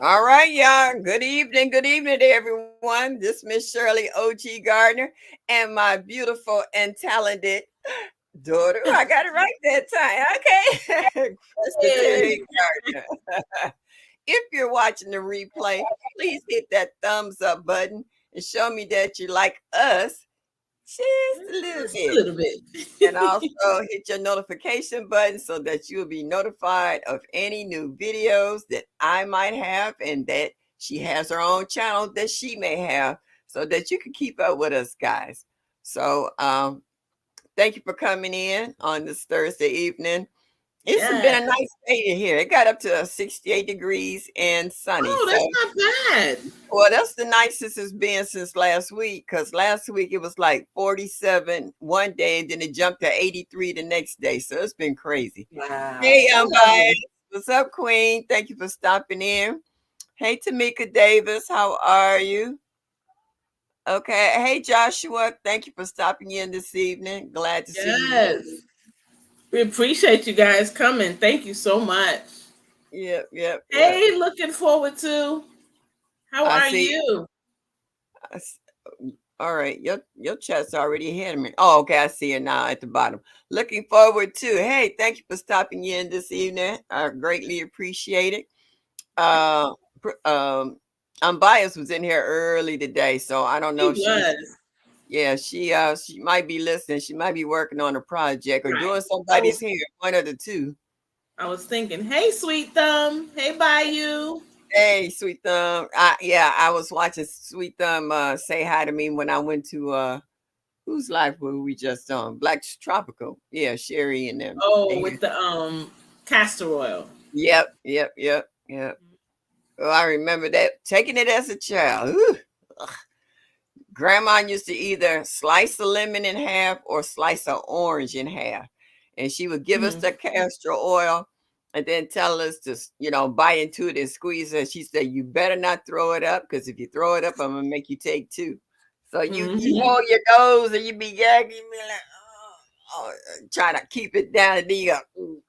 All right, y'all. Good evening. Good evening to everyone. This Miss Shirley O.G. Gardner and my beautiful and talented daughter. I got it right that time. Okay. Krista Hey, Terry Gardner. If you're watching the replay, please hit that thumbs up button and show me that you like us just a little just a bit. little bit. And also hit your notification button so that you'll be notified of any new videos that I might have and that she has her own channel that she may have so that you can keep up with us guys. So thank you for coming in on this Thursday evening. It's been Yeah. a nice day here. It got up to 68 degrees and sunny. Oh, So that's not bad. well, that's the nicest it's been since last week. Cause last week it was like 47 one day, and then it jumped to 83 the next day. So it's been crazy. Wow. Hey, I love Bias. it. What's up, Queen? Thank you for stopping in. Hey, Tamika Davis. How are you? Okay. Hey, Joshua. Thank you for stopping in this evening. Glad to see you. Yes. We appreciate you guys coming. Thank you so much. Yep, yep, yep. Hey, looking forward to. How I are see. you? I s- All right, your chat's already ahead of me. Oh, okay, I see it now at the bottom. Looking forward to. Hey, thank you for stopping in this evening. I greatly appreciate it. Uh, Unbiased was in here early today, so I don't know He if she's. was. Yeah, she might be listening. She might be working on a project or Right. doing I somebody's was hair. One of the two. I was thinking, hey, sweet thumb. Hey, Bayou. Hey, Sweet Thumb. I was watching Sweet Thumb say hi to me when I went to whose life were we just on? Black Tropical. Yeah, Sherry and them. Oh, And with the castor oil. yep, yep, yep, yep. Oh, I remember that taking it as a child. Ooh, ugh. Grandma used to either slice a lemon in half or slice an orange in half, and she would give us Mhm. the castor oil, and then tell us to, bite into it and squeeze it. She said, "You better not throw it up, because if you throw it up, I'm gonna make you take two." So you Mhm. hold your nose and you be gagging, you be like, try to keep it down, and then you go,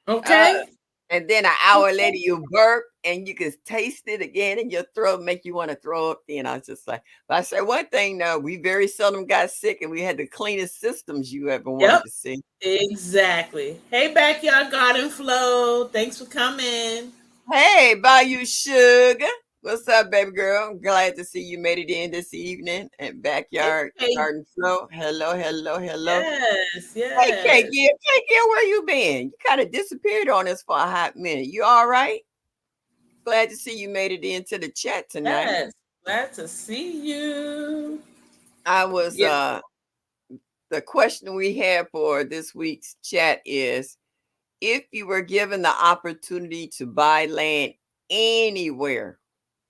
uh, Okay. and then an hour later Okay. you burp and you can taste it again in your throat, make you want to throw up. Then I was just like, but I said one thing though, we very seldom got sick and we had the cleanest systems you ever wanted Yep. to see. Exactly. Hey, Backyard Garden Flow. Thanks for coming. Hey, Bayou Sugar. What's up, baby girl? I'm glad to see you made it in this evening at Hey, Backyard hey. Garden Flow. Hello, hello, hello. Yes, Hey, yes, K-Gill, where you been? You kind of disappeared on us for a hot minute. You all right? Glad to see you made it into the chat tonight. yes. Glad to see you. I was Yeah. the question we have for this week's chat is, if you were given the opportunity to buy land anywhere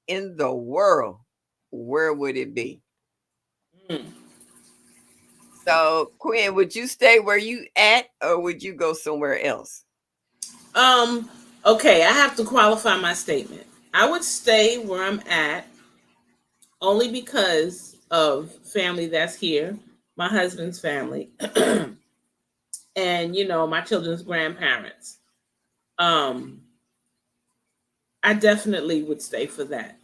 in the world, where would it be? Mm. So, Quinn, would you stay where you at or would you go somewhere else? Um. Okay, I have to qualify my statement. I would stay where I'm at only because of family that's here, my husband's family, and my children's grandparents. Um. I definitely would stay for that.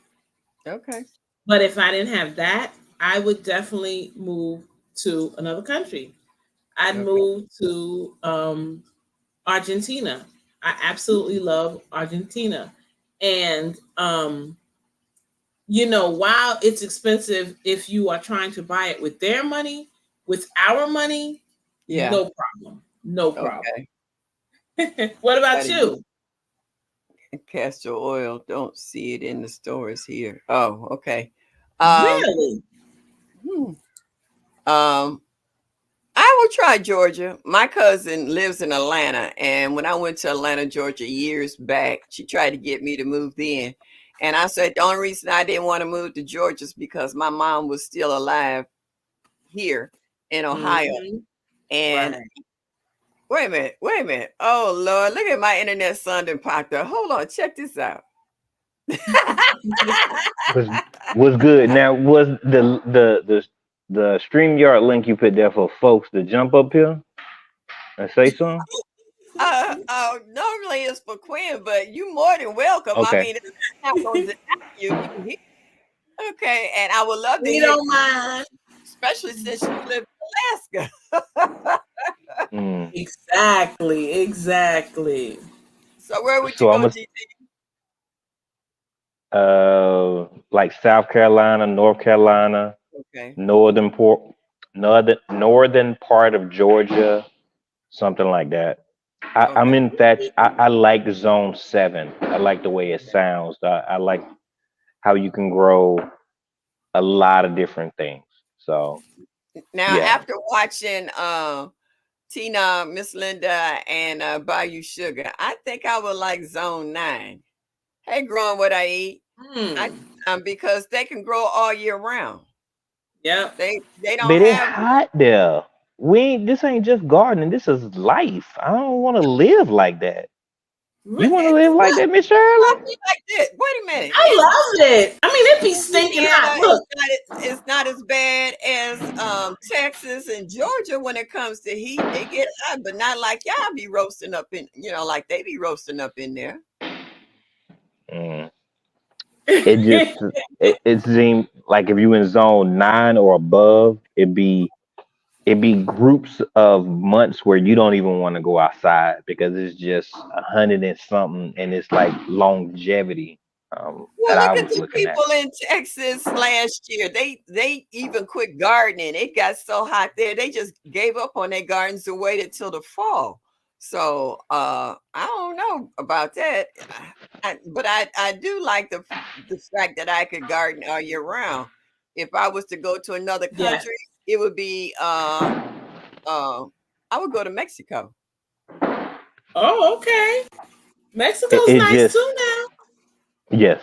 Okay. But if I didn't have that, I would definitely move to another country. I'd Okay. move to Argentina. I absolutely love Argentina. And, while it's expensive if you are trying to buy it with their money, with our money, Yeah. no problem. No problem. Okay. What about Gotta get you? castor oil. Don't see it in the stores here. Oh, okay. Um, Really? hmm. um, I will try Georgia. My cousin lives in Atlanta, and when I went to Atlanta, Georgia years back, she tried to get me to move in. And I said the only reason I didn't want to move to Georgia is because my mom was still alive here in Ohio. Hmm. And Right. wait a minute. Oh Lord, look at my internet son that popped up. Hold on, check this out. Was was good. Now was the StreamYard link you put there for folks to jump up here and say something? Normally originally is for Quinn, but you more than welcome. I Okay. mean, it's not going to deny you. You here. Okay, and I would love to We hear, don't mind. especially since you live in Alaska. Mm. Exactly. So where would you So I'm go, a GT? like South Carolina, North Carolina, Okay, northern port, northern part of Georgia, something like that. I'm okay. in that. I like Zone 7. I like the way it sounds. I like how you can grow a lot of different things. So Now, yeah, after watching Tina, Miss Linda, and Bayou Sugar, I think I would like Zone 9. Hey, growing what I eat. I Hmm. because they can grow all year round. Yep. They don't but it have hot there. We ain't. This ain't just gardening. This is life. I don't want to live like that. You want to live like look, that, Miss I'll Shirley? be like this. Wait a minute. I love it. I mean, it be stinking hot. Louisiana Look. is not as bad as Texas and Georgia when it comes to heat. They get hot, but not like y'all be roasting up in like they be roasting up in there. Mm. It just it seemed like if you in zone 9 or above, it'd be groups of months where you don't even want to go outside because it's just 100 and something, and it's like longevity Well, that I look at was the looking at. people in Texas last year. They even quit gardening. It got so hot there. They just gave up on their gardens and waited till the fall. So I don't know about that. But I do like the fact that I could garden all year round. If I was to go to another Yes. country, it would be I would go to Mexico. Oh, okay. It, Mexico's it nice just too now. yes,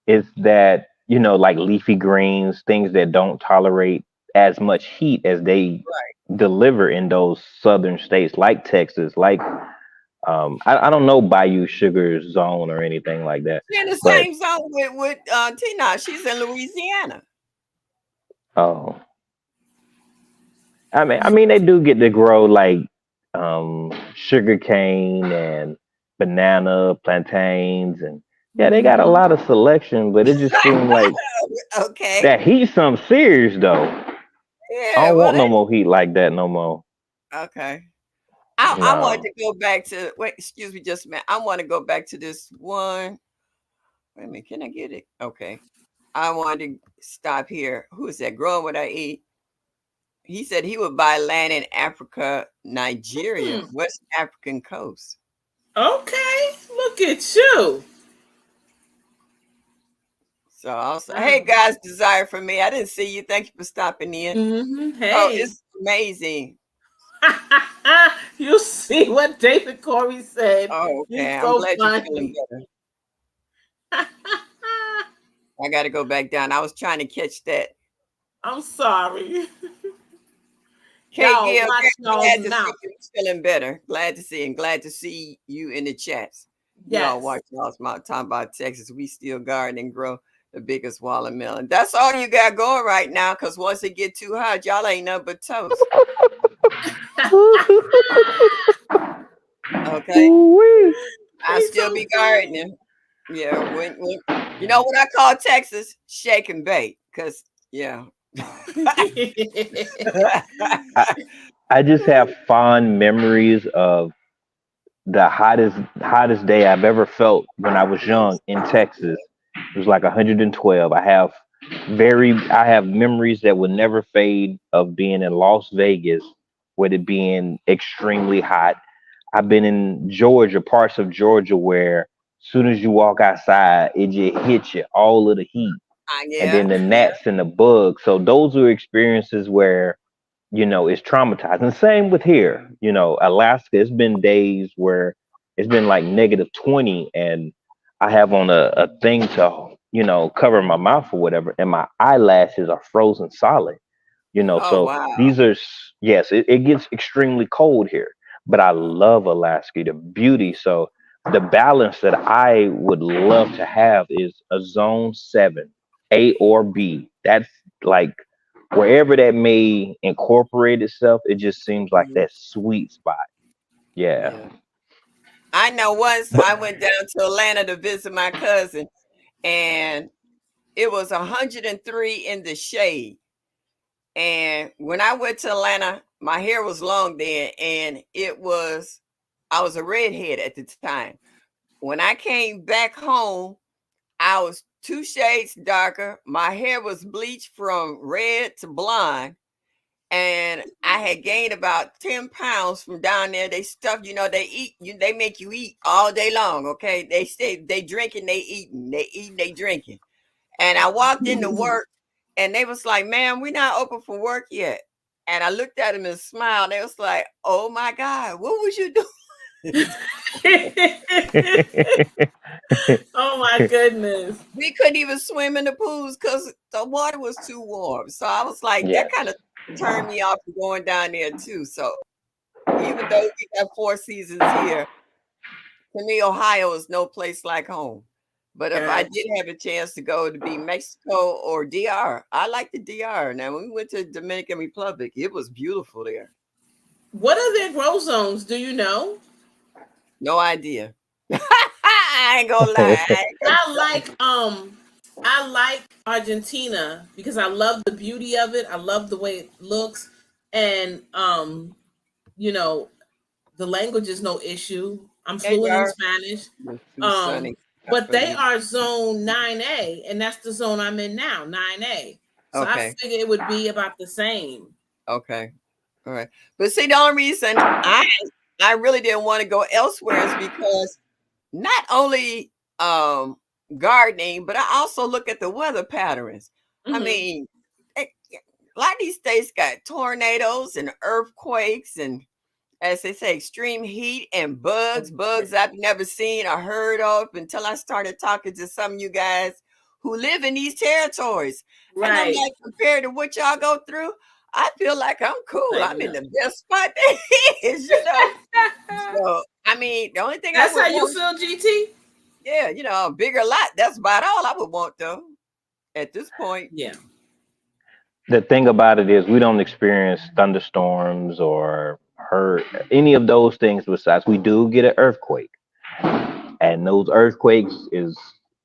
it's that like leafy greens, things that don't tolerate as much heat as they deliver in those southern states like Texas, like I don't know Bayou Sugar Zone or anything like that, She's in the but same zone with Tina. She's in Louisiana. oh, I mean they do get to grow like sugar cane and banana, plantains, and yeah, they got a Hmm. lot of selection, but it just seemed like Okay. that heat something serious though. I Yeah, don't well, want no more heat like that no more. okay. I wanted No. to go back to wait, excuse me just a minute. I want to go back to this one. Wait a minute, can I get it? Okay. I wanted to stop here. Who is that? Growing what I eat. He said he would buy land in Africa, Nigeria, Hmm. West African coast. Okay. Look at you. So I'll say, hey Wow. guys, desire for me. I didn't see you. Thank you for stopping in. Oh, Hey. it's amazing. You see what David Corey said. Oh, You're okay. I'm so glad you're feeling funny. better. I got to go back down. I was trying to catch that. I'm sorry. K Y'all Gil, watch y'all's glad to see mouth. you feeling better. Glad to see and glad to see you in the chats. You all Yes. watch y'all's mouth talking about Texas. We still garden and grow the biggest watermelon. That's all you got going right now. Cause once it get too hot, y'all ain't nothing but toast. Okay. Ooh-wee. I'll He's still so be funny. gardening. Yeah, when you know what I call Texas? Shake and bake. Cause yeah. I, I just have fond memories of the hottest day I've ever felt when I was young in Texas. It was like 112. I have memories that will never fade of being in Las Vegas with it being extremely hot. I've been in Georgia, parts of Georgia where as soon as you walk outside, it just hits you all of the heat and then Yeah, the yeah. gnats and the bugs. So those are experiences where it's traumatizing. Same with here. Alaska, it's been days where it's been like negative 20 and I have on a thing to, cover my mouth or whatever, and my eyelashes are frozen solid. Oh So wow. yes, it gets extremely cold here, but I love Alaska, the beauty. So the balance that I would love to have is a zone 7, A or B. That's like wherever that may incorporate itself, it just seems like Mhm. that sweet spot. Yeah. Yeah. I know once But I went down to Atlanta to visit my cousin, and it was 103 in the shade. And when I went to Atlanta, my hair was long then, and I was a redhead at the time. When I came back home, I was 2 shades darker. My hair was bleached from red to blonde, and I had gained about 10 pounds from down there. They stuff, they make you eat all day long. Okay. They drinking, they drinking. And I walked into work and they was like, "Man, we're not open for work yet." And I looked at them and smiled. They was like, "Oh my God, what was you doing?" Oh my goodness. We couldn't even swim in the pools because the water was too warm. So I was like, that yes, kind of turned me off from going down there too. So even though we got 4 seasons here, to me, Ohio is no place like home. But if I did have a chance to go to be Mexico or DR, I like the DR. Now, when we went to Dominican Republic, it was beautiful there. What are their grow zones? Do you know? No idea. I ain't gonna lie. I like Argentina because I love the beauty of it. I love the way it looks. And you know, the language is no issue. I'm They fluent in are. Spanish. It's too sunny. But they are zone 9A, and that's the zone I'm in now, 9A. So I Okay. figured it would be about the same. Okay. All right. But see, the only reason I really didn't want to go elsewhere is because not only gardening, but I also look at the weather patterns. I Mhm. mean, a lot of these states got tornadoes and earthquakes and, as they say, extreme heat and bugs I've never seen or heard of until I started talking to some of you guys who live in these territories. And I'm Right. like, compared to what y'all go through, I feel like I'm cool. Like, I'm in no. the best spot there is. So, I mean, the only thing I That's would how you want, feel, GT? yeah, a bigger lot. That's about all I would want, though, at this point. Yeah. the thing about it is we don't experience thunderstorms or hurt any of those things. Besides, we do get an earthquake, and those earthquakes is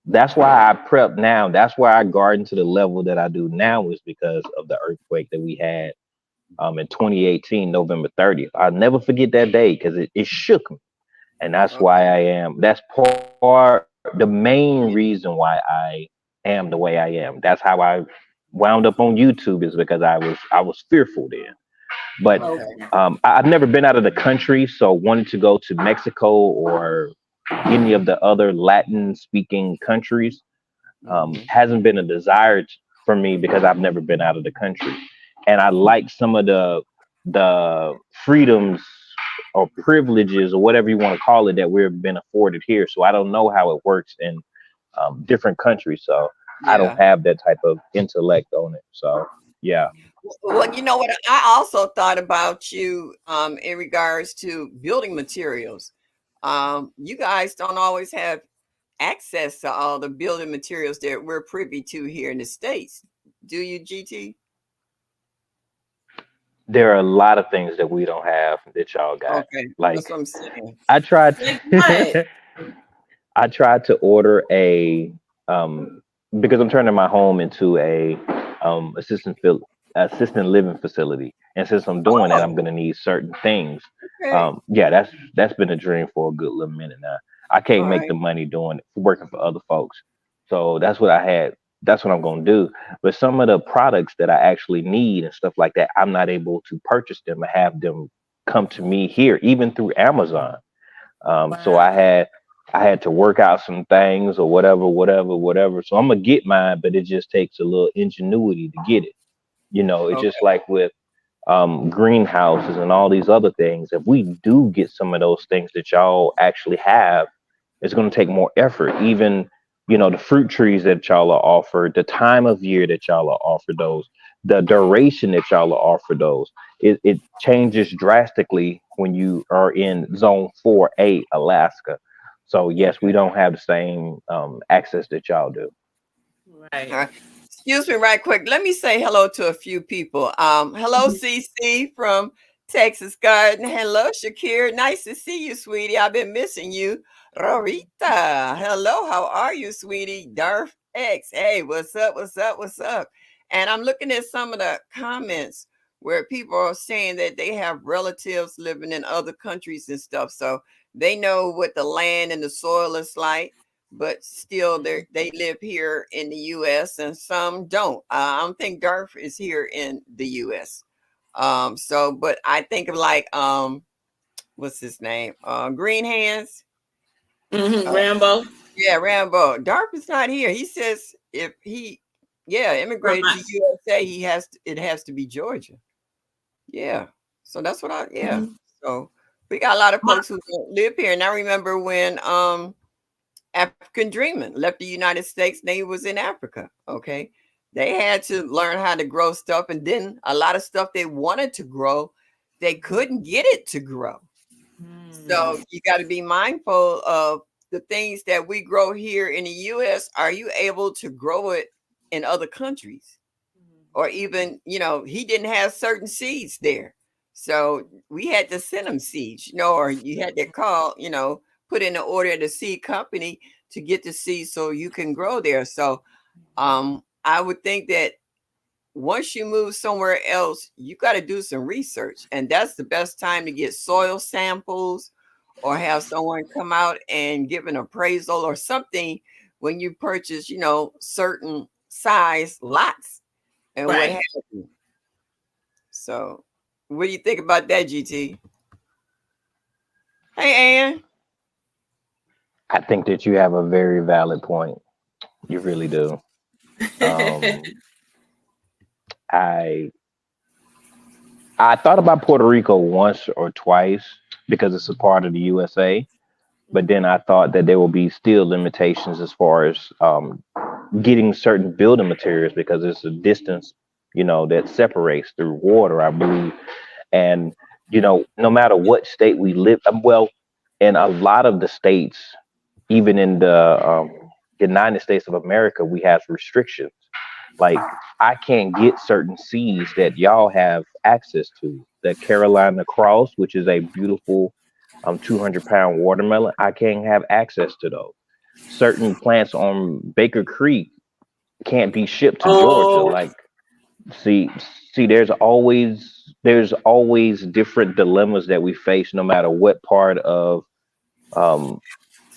that's why I prep now. That's why I garden to the level that I do now is because of the earthquake that we had in 2018, November 30th. I'll never forget that day because it shook me. And that's why Okay. I am. That's part the main reason why I am the way I am. That's how I wound up on YouTube is because I was fearful then. But Okay. Okay. I've never been out of the country, so wanted to go to Mexico or any of the other Latin speaking countries Hmm. hasn't been a desire for me because I've never been out of the country, and I like some of the freedoms or privileges or whatever you want to call it that we've been afforded here. So I don't know how it works in different countries. So I don't Yeah. have that type of intellect on it. So yeah, Well, you know what? I also thought about you in regards to building materials. You guys don't always have access to all the building materials that we're privy to here in the States. Do you, GT? there are a lot of things that we don't have that y'all got. Okay, that's Like what I'm saying. I tried. Like what? I tried to order a um because I'm turning my home into a assistant living facility, and since I'm doing that, I'm Oh, gonna need certain things. okay. Yeah, that's been a dream for a good little minute now. I All can't make right. the money doing working for other folks, so that's what I had. That's what I'm gonna do. But some of the products that I actually need and stuff like that, I'm not able to purchase them and have them come to me here, even through Amazon. So Wow. I had to work out some things or whatever. So I'm gonna get mine, but it just takes a little ingenuity to get it. It's just Okay. like with greenhouses and all these other things. If we do get some of those things that y'all actually have, it's gonna take more effort. Even the fruit trees that y'all are offered, the time of year that y'all are offered those, the duration that y'all are offered those. It changes drastically when you are in zone 4A, Alaska. So yes, we Okay. don't have the same access that y'all do. All Right. right. Excuse me, right quick. Let me say hello to a few people. Hello, CC from Texas Garden. Hello, Shakir. Nice to see you, sweetie. I've been missing you. Rorita. Hello, how are you, sweetie? Darth X. Hey, what's up? What's up? What's up? And I'm looking at some of the comments where people are saying that they have relatives living in other countries and stuff. So they know what the land and the soil is like, but still they live here in the US and some don't. I don't think Darth is here in the US. So but I think of like what's his name? Green Hands. Rambo. Yeah, Rambo. Darth is not here. He says if he immigrated to USA, it has to be Georgia. Yeah. So that's what So we got a lot of folks who don't live here. And I remember when African Dreaming left the United States and he was in Africa. Okay. They had to learn how to grow stuff. And then a lot of stuff they wanted to grow, they couldn't get it to grow. So you got to be mindful of the things that we grow here in the US. Are you able to grow it in other countries? Or even, he didn't have certain seeds there. So we had to send him seeds, or you had to call, put in an order at the seed company to get the seeds so you can grow there. So I would think that once you move somewhere else, you got to do some research. And that's the best time to get soil samples or have someone come out and give an appraisal or something when you purchase, certain size lots and what have you. So what do you think about that, GT? Hey, Ann. I think that you have a very valid point. You really do. I thought about Puerto Rico once or twice because it's a part of the USA, but then I thought that there will be still limitations as far as getting certain building materials because it's a distance, that separates through water, I believe. And, no matter what state we live, in a lot of the states, even in the United States of America, we have restrictions. Like I can't get certain seeds that y'all have access to. The Carolina Cross, which is a beautiful 200-pound watermelon, I can't have access to those. Certain plants on Baker Creek can't be shipped to Georgia. Like, see, there's always different dilemmas that we face, no matter what part of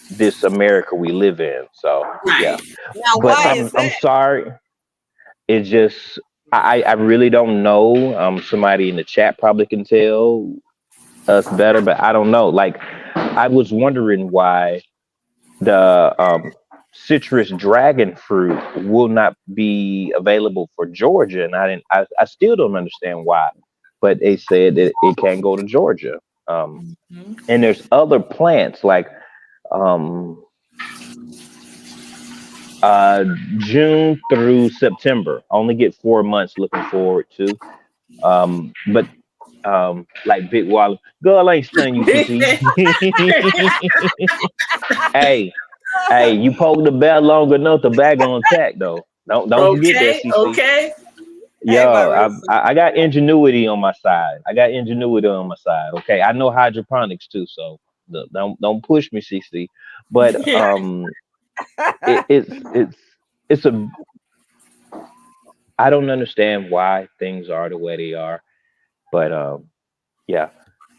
this America we live in. So yeah, now, but I'm sorry. It's just I really don't know. Somebody in the chat probably can tell us better, but I don't know. Like I was wondering why the citrus dragon fruit will not be available for Georgia, and I still don't understand why. But they said that it can't go to Georgia. And there's other plants like June through September. I only get 4 months looking forward to. But like Big Wall, girl, I ain't stunning you, TT. Hey, you poke the bear long enough, the bag on tack though. Don't forget that, CC. Okay. Yo, I got ingenuity on my side. Okay, I know hydroponics too, so don't push me, CC. But it's a I don't understand why things are the way they are, but yeah.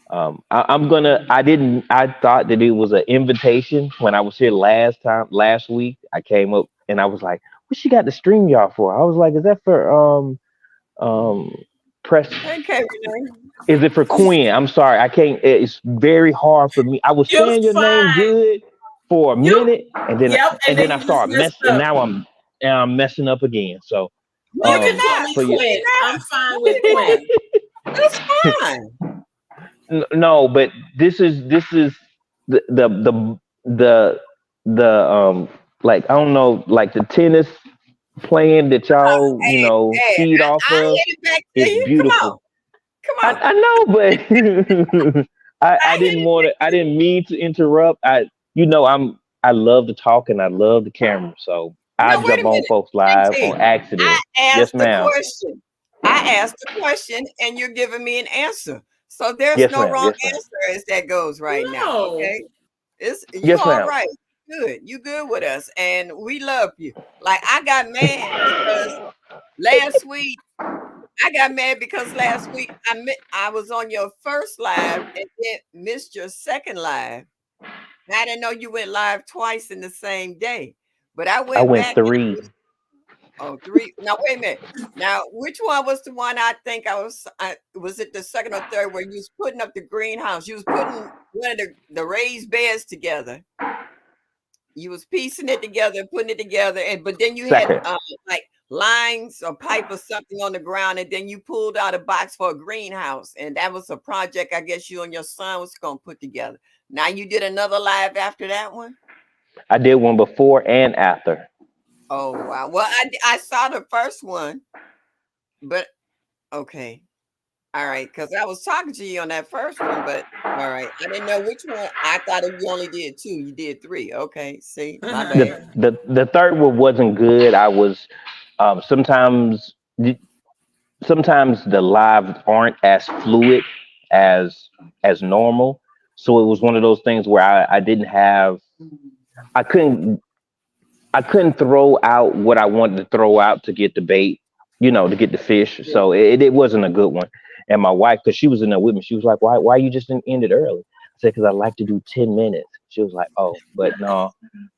I thought that it was an invitation when I was here last week. I came up and I was like, what she got the stream y'all for? I was like, is that for press? Okay, is it for Quinn? I'm sorry, I can't. It's very hard for me. I was saying your name good for a minute, and then I start messing. And now I'm messing up again. So you can call me Quinn. I'm fine with Quinn. That's fine. No, but this is the like I don't know, like the tennis playing that y'all feed off of. It's beautiful. Come on. I know, but I didn't mean to interrupt. I love to talk and I love the camera, so I jump on folks live on accident. Yes, ma'am. I asked the question and you're giving me an answer. So there's Yes, no ma'am. wrong Yes, ma'am. answer as that goes right now. No. Okay. It's you Yes, all ma'am. right. Good. You good with us. And we love you. Like I got mad because last week last week I was on your first live and then missed your second live. I didn't know you went live twice in the same day. But I I went went back and 3. oh, three. Now wait a minute. Now, which one was the one I think was it the second or third where you was putting up the greenhouse? You was putting one of the raised beds together. You was piecing it together, putting it together, and but then you had Second. like lines or pipe or something on the ground, and then you pulled out a box for a greenhouse, and that was a project I guess you and your son was gonna put together. Now you did another live after that one. I did one before and after. Oh wow! Well, I saw the first one, but okay. All right, because I was talking to you on that first one, but all right, I didn't know which one. I thought you only did two. You did three. Okay, see, my The bad. the third one wasn't good. I was sometimes sometimes the lives aren't as fluid as normal. So it was one of those things where I didn't have I couldn't I couldn't throw out what I wanted to throw out to get the bait, to get the fish. Yeah. So it wasn't a good one. And my wife, because she was in there with me, she was like, "Why you just didn't end it early?" I said, "Because I like to do 10 minutes." She was like, "Oh, but no,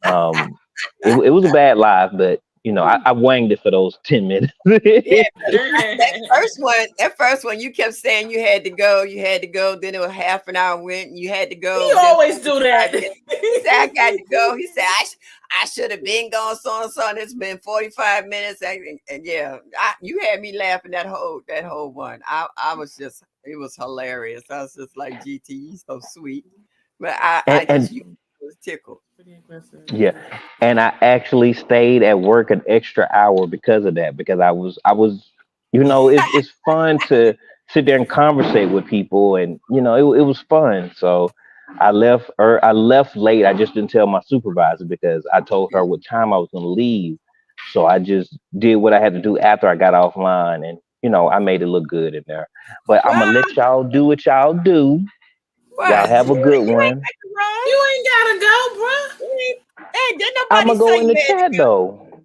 um, it was a bad live, but I wanged it for those 10 minutes." Yeah, that first one, you kept saying you had to go, then it was half an hour went, and you had to go, He then always do 45 that. minutes. He said, I got to go. He said, I should have been gone so and so, and it's been 45 minutes. And yeah, you had me laughing that whole one. I was just, it was hilarious. I was just like, GT, you so sweet. But I just, and you was tickled. Pretty aggressive. Yeah, and I actually stayed at work an extra hour because of that. Because I was, it's fun to sit there and conversate with people, and it was fun. So I left late. I just didn't tell my supervisor because I told her what time I was going to leave. So I just did what I had to do after I got offline, and I made it look good in there. But I'm gonna Well, let y'all do what y'all do. Y'all what? have a good You ain't one. got to run. You ain't gotta go, bruh. Hey, didn't I'm nobody gonna go say in you the had to chat go? though.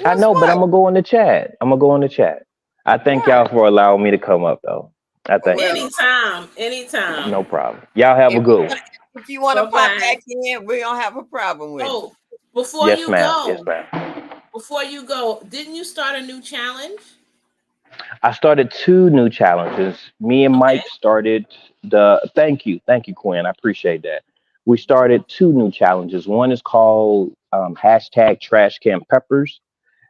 I What's know, but I'm what? gonna go in the chat. I'm gonna go in the chat. I thank What? y'all for allowing me to come up though. I thank you. Well, Anytime. Anytime. No problem. Y'all have a if you good one. want, if you want to Bye pop bye. back in, we don't have a problem with it. Oh, before Yes, you ma'am. Yes, go, ma'am. didn't you start a new challenge? I started 2 new challenges. Me and Okay. Mike started the. Thank you, Quinn. I appreciate that. We started 2 new challenges. One is called hashtag Trash Can Peppers.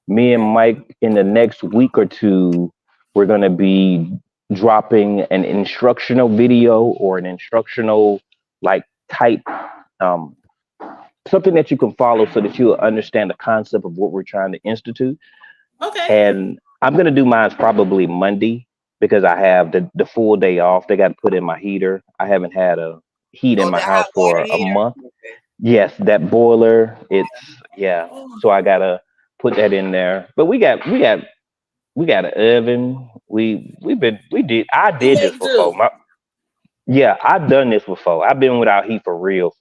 Me and Okay. Mike in the next week or two, we're gonna be dropping an instructional video or an instructional like type um, something that you can follow so that you'll understand the concept of what we're trying to institute. Okay. And I'm gonna do mine probably Monday because I have the full day off. They got to put in my heater. I haven't had a heat in Oh, my the hot house water for a heater. month. Okay. Yes, that boiler. It's yeah. Oh, So I gotta put that in there. But we got an oven. I you did this make before. do. Yeah, I've done this before. I've been without heat for real.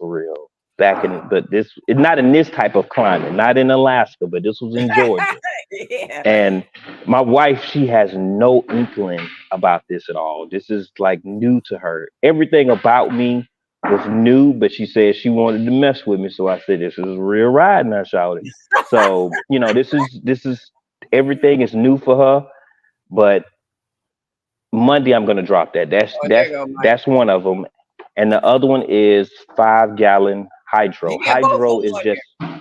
Back in, but this it's not in this type of climate, not in Alaska, but this was in Georgia. Yeah. And my wife, she has no inkling about this at all. This is like new to her. Everything about me was new, but she said she wanted to mess with me. So I said, "This is a real ride now, shouted." So this is everything is new for her. But Monday I'm gonna drop that. That's Oh, there that's you go, Mike. that's one of them, and the other one is 5 gallon hydro. He got both of Hydro them is on just there.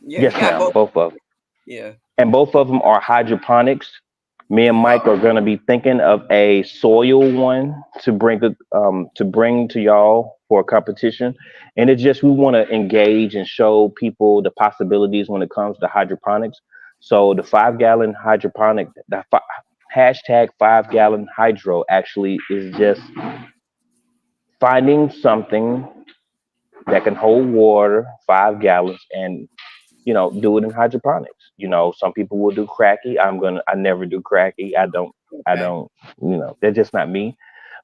Yeah, he yes, got ma'am. both. Both of them, Yeah. and both of them are hydroponics. Me and Mike Oh, are gonna be thinking of a soil one to bring to y'all for a competition, and it's just we want to engage and show people the possibilities when it comes to hydroponics. So the 5 gallon hydroponic, hashtag 5 gallon hydro actually is just finding something that can hold water, 5 gallons, and do it in hydroponics. Some people will do cracky. I never do cracky. I okay. don't, that's just not me.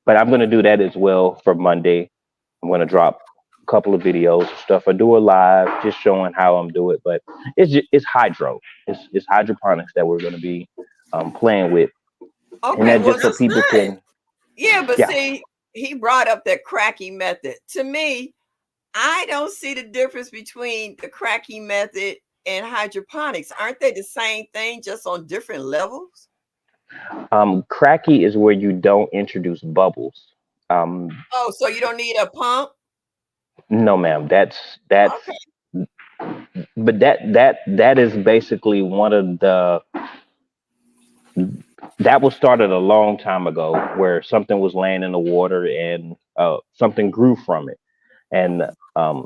but I'm gonna do that as well for Monday. I'm gonna drop a couple of videos and stuff. I do a live just showing how I'm doing it, but it's hydro. It's hydroponics that we're gonna be playing with, and Okay, that well, just so That's people good. can, yeah, but yeah. see, he brought up that cracking method. To me, I don't see the difference between the cracking method and hydroponics. Aren't they the same thing, just on different levels? Cracky is where you don't introduce bubbles. Um, Oh, so you don't need a pump? no, ma'am. That's Okay. but that is basically one of the that was started a long time ago where something was laying in the water and something grew from it, and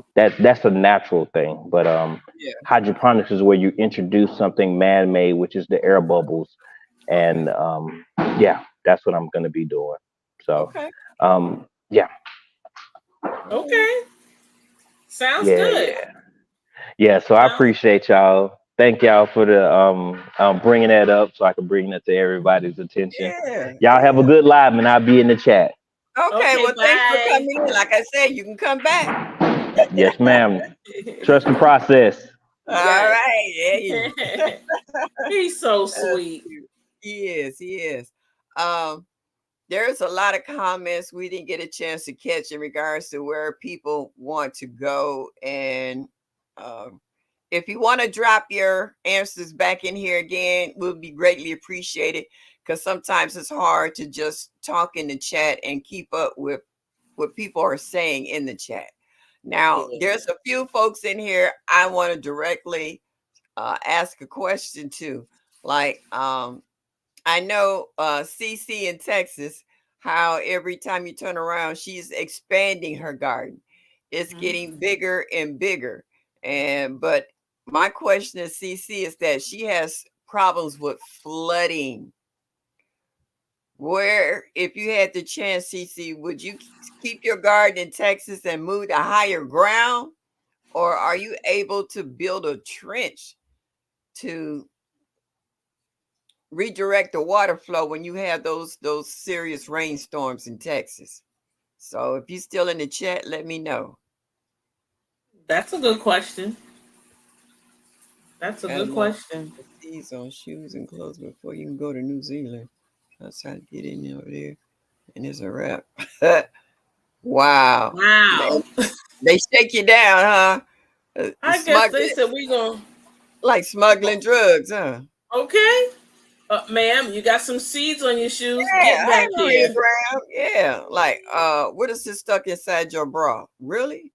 that's a natural thing. But Yeah. hydroponics is where you introduce something man-made, which is the air bubbles, Okay. and yeah, that's what I'm going to be doing. So Okay. yeah, Okay. Sounds yeah, good. yeah. Yeah, so I Sounds appreciate y'all. Thank y'all for the bringing that up so I can bring that to everybody's attention. Yeah. Y'all have a Yeah. good live, and I'll be in the chat. Okay. okay. Well, thanks for Bye. coming in. Like I said, you can come back. Yes, ma'am. Trust the process. All Yes. right. Yeah. He's so That's sweet. cute. He is. He is. Um, there's a lot of comments we didn't get a chance to catch in regards to where people want to go. And um, if you want to drop your answers back in here again, will be greatly appreciated, because sometimes it's hard to just talk in the chat and keep up with what people are saying in the chat. Now, Yeah. there's a few folks in here I want to directly ask a question to. Like, I know CC in Texas, how every time you turn around, she's expanding her garden. It's Mhm. getting bigger and bigger. And but my question to CC is that she has problems with flooding. Where, if you had the chance, CC, would you keep your garden in Texas and move to higher ground? Or are you able to build a trench to redirect the water flow when you have those serious rainstorms in Texas? So if you're still in the chat, let me know. That's a good question. That's a Gotta good learn question. the seas on shoes and clothes before you can go to New Zealand. That's how to get in over there. And it's a wrap. Wow. Wow. They shake you down, huh? I guess they Smuggling, said we gonna. like smuggling drugs, huh? Okay. Ma'am, you got some seeds on your shoes. Yeah, Get hey back Maria here. Graham. Yeah. Like, what is this stuck inside your bra? Really?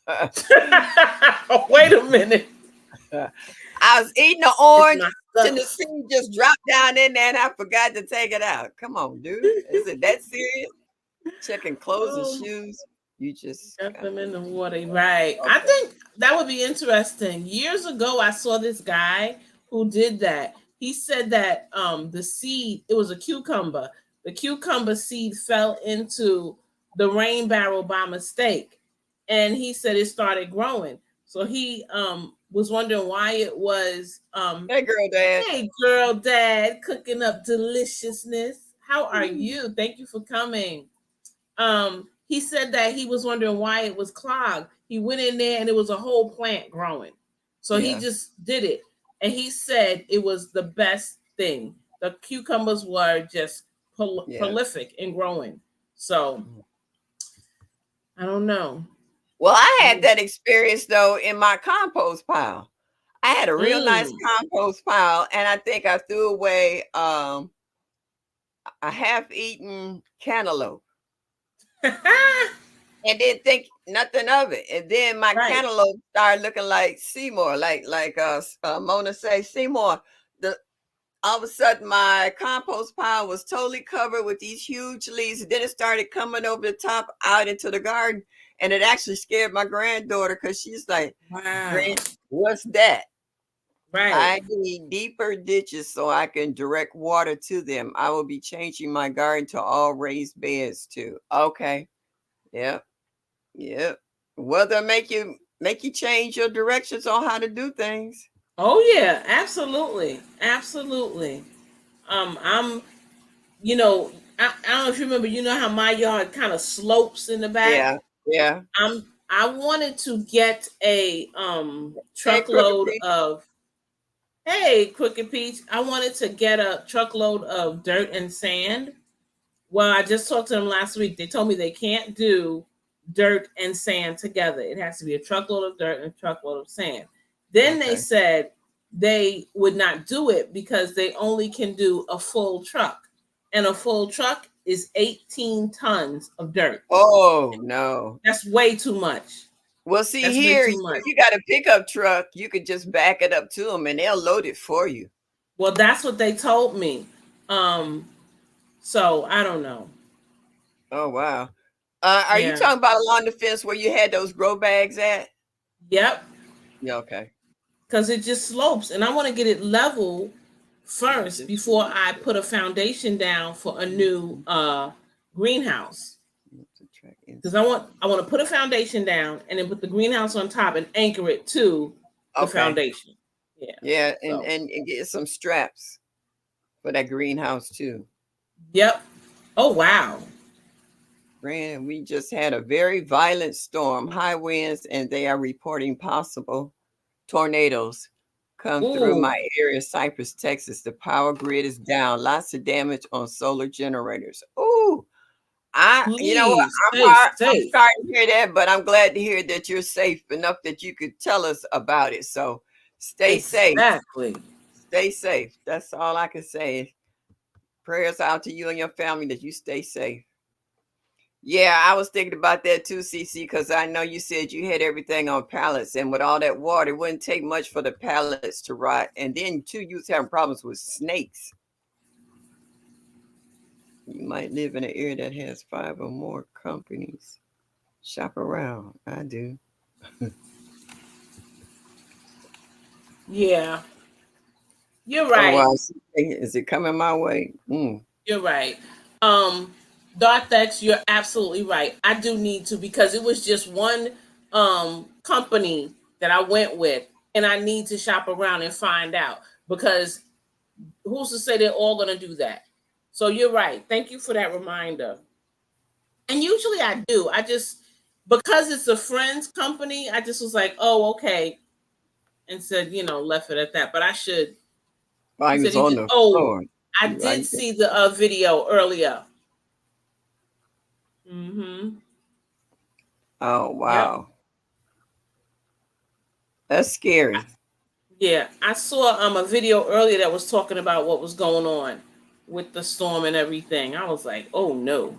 Wait a minute. I was eating the It's orange my and the stuff. seed just dropped down in there and I forgot to take it out. Come on, dude. Is it that serious? Checking clothes and Oh, shoes. You just dump got them in the water. Right. I okay. think that would be interesting. Years ago, I saw this guy who did that. He said that the seed, it was a cucumber. The cucumber seed fell into the rain barrel by mistake. And he said it started growing. So he was wondering why it was Hey girl, dad. hey girl dad cooking up deliciousness. How are you? Thank you for coming. He said that he was wondering why it was clogged. He went in there and it was a whole plant growing. So he Yeah, just did it. And he said it was the best thing. The cucumbers were just yeah. prolific in growing. So I don't know. Well, I had Mm. that experience though in my compost pile. I had a real nice Mm. compost pile, and I think I threw away a half-eaten cantaloupe and didn't think nothing of it. And then my Right. cantaloupe started looking like Seymour, Mona say Seymour. The All of a sudden my compost pile was totally covered with these huge leaves. And then it started coming over the top out into the garden. And it actually scared my granddaughter because she's like, Wow. Grand, what's that? Right. I need deeper ditches so I can direct water to them. I will be changing my garden to all raised beds too. Okay. Yep. Yep. Weather make you change your directions on how to do things. Oh yeah, absolutely. Absolutely. I'm you know, I don't know if you remember. You know how my yard kind of slopes in the back. Yeah, yeah. I wanted to get a Hey, Crooked truckload Pete. of. Hey, Crooked Peach. I wanted to get a truckload of dirt and sand. Well, I just talked to them last week. They told me they can't do dirt and sand together. It has to be a truckload of dirt and a truckload of sand. Then they Okay. said they would not do it because they only can do a full truck. And a full truck is 18 tons of dirt. Oh no. That's way too much. Well, see That's way here, too if much. you got a pickup truck, you could just back it up to them and they'll load it for you. Well, that's what they told me. So I don't know. Oh wow. Are you Yeah. talking about along the fence where you had those grow bags at? Yep. Yeah, okay. Because it just slopes, and I want to get it level first before I put a foundation down for a new greenhouse. Because I want to put a foundation down and then put the greenhouse on top and anchor it to the foundation. Yeah. Yeah, So. and get some straps for that greenhouse too. Yep. Oh wow. Brandon, we just had a very violent storm, high winds, and they are reporting possible tornadoes come through my area, Cypress, Texas. The power grid is down. Lots of damage on solar generators. Ooh, you know what? I'm sorry to hear that, but I'm glad to hear that you're safe enough that you could tell us about it. So stay safe. Exactly. Stay safe. That's all I can say. Prayers out to you and your family that you stay safe. Yeah, I was thinking about that too, CC, because I know you said you had everything on pallets, and with all that water, it wouldn't take much for the pallets to rot. And then, too, you was having problems with snakes. You might live in an area that has 5 or more companies. Shop around. I do. Yeah. You're right. Oh, wow. Is it coming my way? You're right. Darthex, you're absolutely right. I do need to, because it was just one company that I went with, and I need to shop around and find out, because who's to say they're all going to do that? So you're right. Thank you for that reminder. And usually I do. I just, because it's a friend's company, I just was like, oh, okay. And said, left it at that. But I should. I was on the floor. I did see the video earlier. Mm-hmm. Oh, wow. Yep. That's scary. Yeah, I saw a video earlier that was talking about what was going on with the storm and everything. I was like, oh no.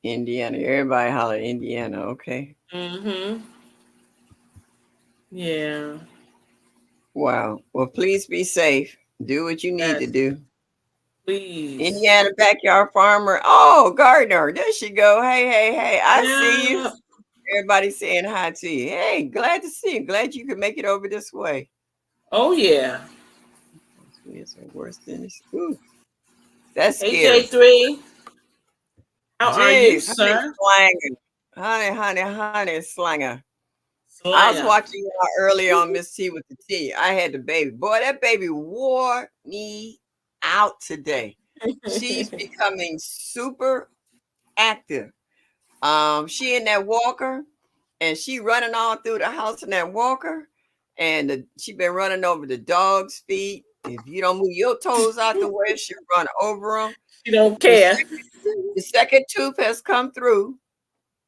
Indiana. Everybody holler Indiana, okay. Mm-hmm. Yeah. Wow. Well, please be safe. Do what you need to do. Please. Indiana backyard farmer. Oh, Gardner. There she go. Hey. I see you. Everybody saying hi to you. Hey, glad to see you. Glad you could make it over this way. Oh, yeah. It's worse than this. Ooh. That's scary. AJ3. How are you, sir? Honey, Slanger. I was watching you earlier on Miss T with the T. I had the baby. Boy, that baby wore me out today. She's becoming super active. She in that walker, and she running all through the house in that walker, and she been running over the dog's feet. If you don't move your toes out the way, she'll run over them. She don't care. The second tooth has come through,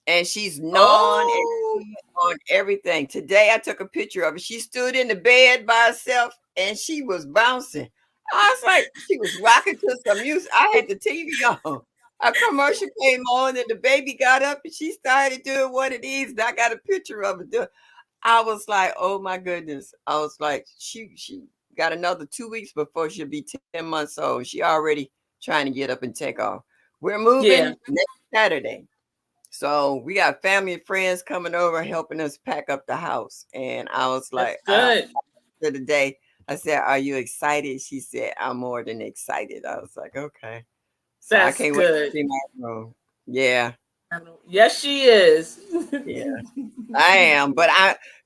and she's gnawing on everything. Today, I took a picture of her. She stood in the bed by herself, and she was bouncing. I was like, she was rocking to some music. I had the TV on. A commercial came on, and the baby got up, and she started doing what it is. And I got a picture of her. I was like, oh my goodness. I was like, she got another 2 weeks before she'll be 10 months old. She already trying to get up and take off. We're moving next Saturday. So we got family and friends coming over helping us pack up the house. And I was like, good. For the day, I said, are you excited? She said, I'm more than excited. I was like, okay. So I can't wait to see my room. Yeah. Yes, she is. Yeah, I am. But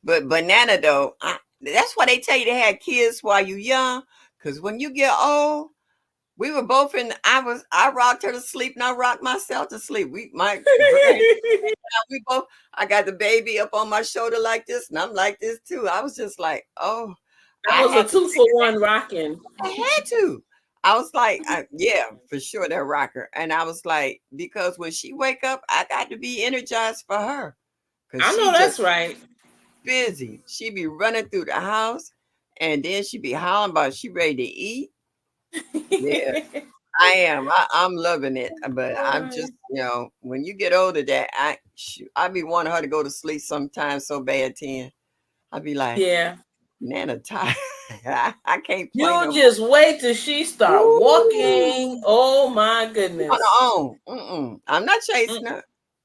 Banana though, that's why they tell you to have kids while you're young. Because when you get old, We were both in. I rocked her to sleep, and I rocked myself to sleep. My brain. We both. I got the baby up on my shoulder like this, and I'm like this too. I was just like, oh, That I was a had to. 2-for-1 rocking. I had to. I was like, yeah, for sure that rocker. And I was like, because when she wake up, I got to be energized for her, because I know she just that's right. busy. She be running through the house, and then she be hollering about she ready to eat. Yeah. I am. I'm loving it, but I'm just, when you get older, that I be wanting her to go to sleep sometimes so bad. 10, I be like, Yeah. Nana tired. I can't play You no just wait till she start walking. more. Oh my On goodness. her own. I'm not chasing Mm, her.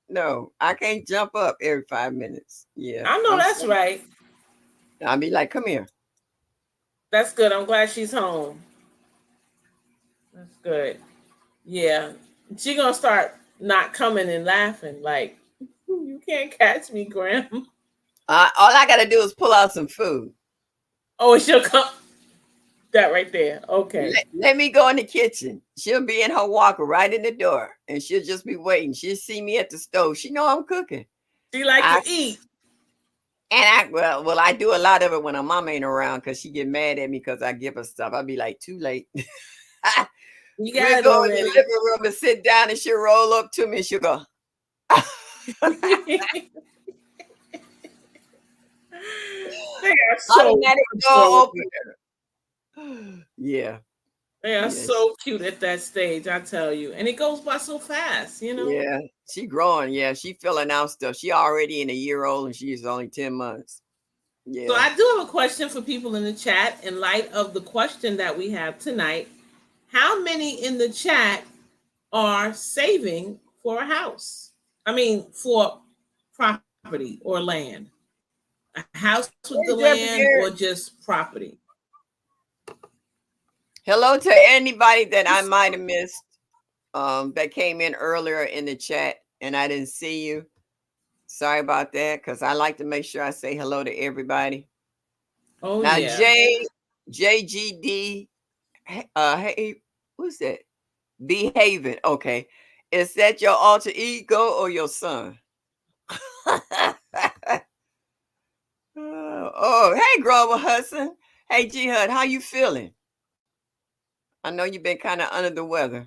No, I can't jump up every 5 minutes. Yeah, I know that's right. I'll be like, come here. That's good. I'm glad she's home. That's good. Yeah. She gonna start not coming and laughing like you can't catch me, Graham. All I gotta do is pull out some food. Oh, she'll come. That right there. Okay. Let me go in the kitchen. She'll be in her walker right in the door, and she'll just be waiting. She'll see me at the stove. She know I'm cooking. She like I to eat. and I well, I do a lot of it when her mom ain't around, because she get mad at me because I give her stuff. I'll be like, too late. You We'll got it go in the already. living room and sit down, and she'll roll up to me and she'll go. They are so Automatic door opener. Yeah. They are Yes. so cute at that stage, I tell you. And it goes by so fast, you know? Yeah. She growing. Yeah. She filling out stuff. She already in a year old, and she's only 10 months. So Yeah. I do have a question for people in the chat in light of the question that we have tonight. How many in the chat are saving for a house? I mean, for property or land? A house with the land or just property? Hello to anybody that I might have missed, that came in earlier in the chat and I didn't see you. Sorry about that, because I like to make sure I say hello to everybody. Oh, Now, yeah. JGD, hey, who's that? Behaving. Okay. Is that your alter ego or your son? Oh, hey, Grover Hudson. Hey, G Hud, how you feeling? I know you've been kind of under the weather.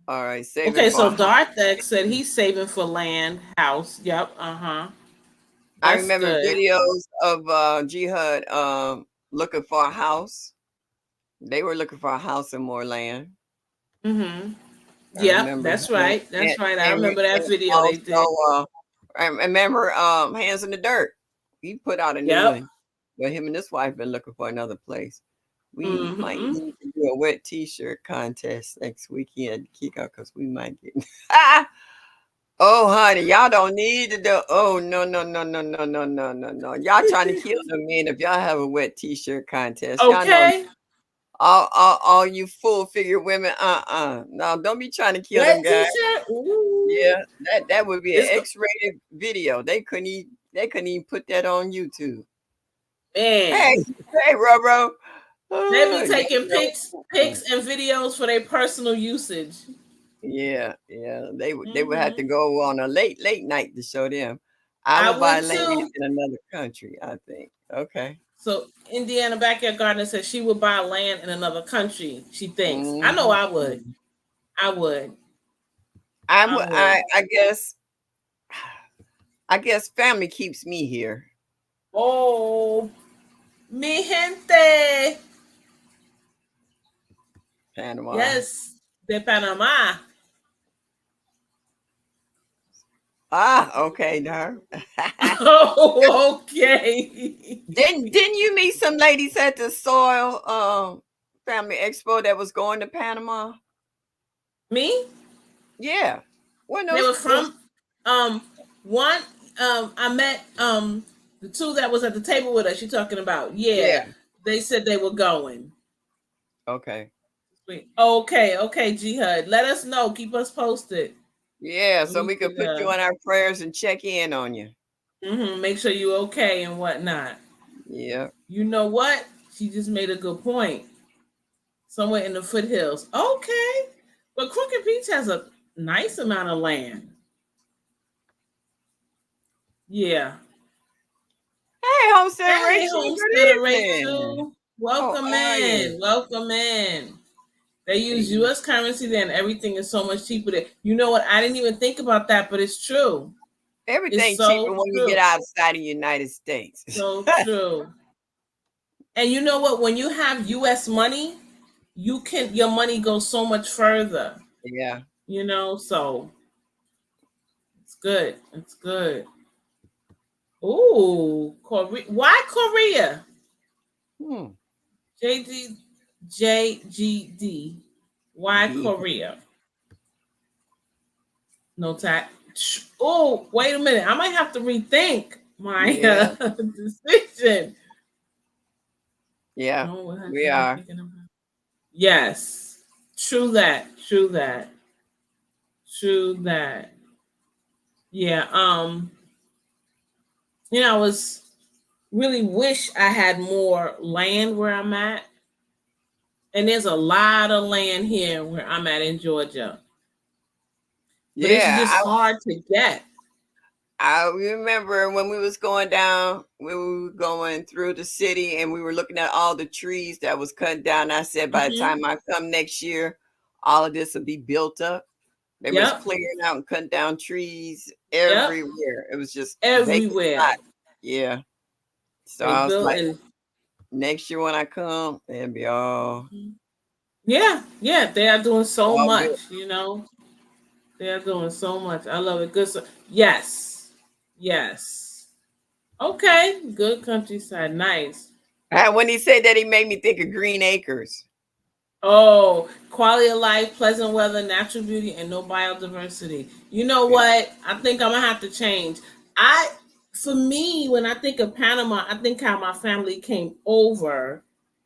All right, saving Okay, for so a house. Darth said he's saving for land, house. Yep, I That's remember good. videos of G Hud looking for a house. They were looking for a house and more land. Mm-hmm. I Yep, remember that's him. right. That's right. I And remember that video they did. also, I remember Hands in the Dirt. He put out a new Yep. one. But him and his wife been looking for another place. We might Mm-hmm. need to do a wet t-shirt contest next weekend, Kiko, because we might get. Oh, honey, y'all don't need to do. Oh, no, no, no, no, no, no, no, no, no. Y'all trying to kill the men if y'all have a wet t-shirt contest. Y'all know Okay. all you full figure women. No, don't be trying to kill them Wet guys. t-shirt. Ooh. Yeah, that would be an It's X-rated video. They couldn't even put that on YouTube. man. Hey, Roro. They be taking pics and videos for their personal usage. Yeah. They would have to go on a late night to show them. I I would buy would land too. in another country, I think. Okay. So Indiana Backyard Gardener says she would buy land in another country. She thinks. I know I would. I would. I guess family keeps me here. Oh, mi gente. Panama. Yes, de Panama. Okay, no. Oh, okay. Didn't you meet some ladies at the Soil Family Expo that was going to Panama? Me? Yeah. When They were from one I met the two that was at the table with us. You talking about? Yeah. They said they were going. Okay. Okay, G Hud. Let us know. Keep us posted. Yeah, so we could put you on our prayers and check in on you. Make sure you're okay and whatnot. Yeah. You know what? She just made a good point. somewhere in the foothills. Okay, but Crooked Beach has a nice amount of land. Yeah. Hey, Homestead Hey, Rachel, Homesteader good evening. Rachel. How Welcome are you? in. Welcome in. They use Hey, U.S. currency there, and everything is so much cheaper there. You know what? I didn't even think about that, but it's true. It's everything cheaper so when you get true. outside of the United States. So true. And you know what? When you have U.S. money, your money goes so much further. Yeah. So it's good. It's good. Ooh, Korea. Why Korea? Hmm. JG, JGD. Why Be Korea? No tax. Oh, wait a minute. I might have to rethink my yeah. decision. Yeah. No, what We am I are. thinking about? Yes. True that. True that. True that. Yeah. I was really wish I had more land where I'm at. And there's a lot of land here where I'm at in Georgia. But it's Yeah. just hard to get. I remember when we was going down, when we were going through the city and we were looking at all the trees that was cut down. I said, by the Mm-hmm. time I come next year, all of this will be built up. They was Yep. clearing out and cutting down trees Yep. everywhere. It was just vacant Everywhere. lot. Yeah. So They I was built like, in. next year when I come, it'll be Yeah, yeah, they are doing so all good. much. They are doing so much. I love it. Good. Yes. Yes. Okay. Good countryside. Nice. And when he said that, he made me think of Green Acres. Oh, quality of life, pleasant weather, natural beauty, and no biodiversity. You know Yeah. what? I think I'm gonna have to change. For me, when I think of Panama, I think how my family came over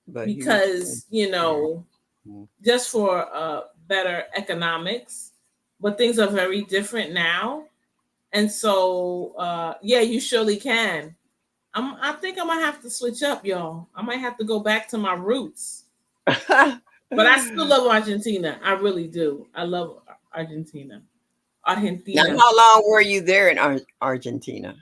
But he was, because Mhm. just for better economics, but things are very different now. And so, yeah, you surely can. I think I might have to switch up, y'all. I might have to go back to my roots. But I still love Argentina. I really do. I love Argentina. Now, Argentina. how long were you there in Argentina?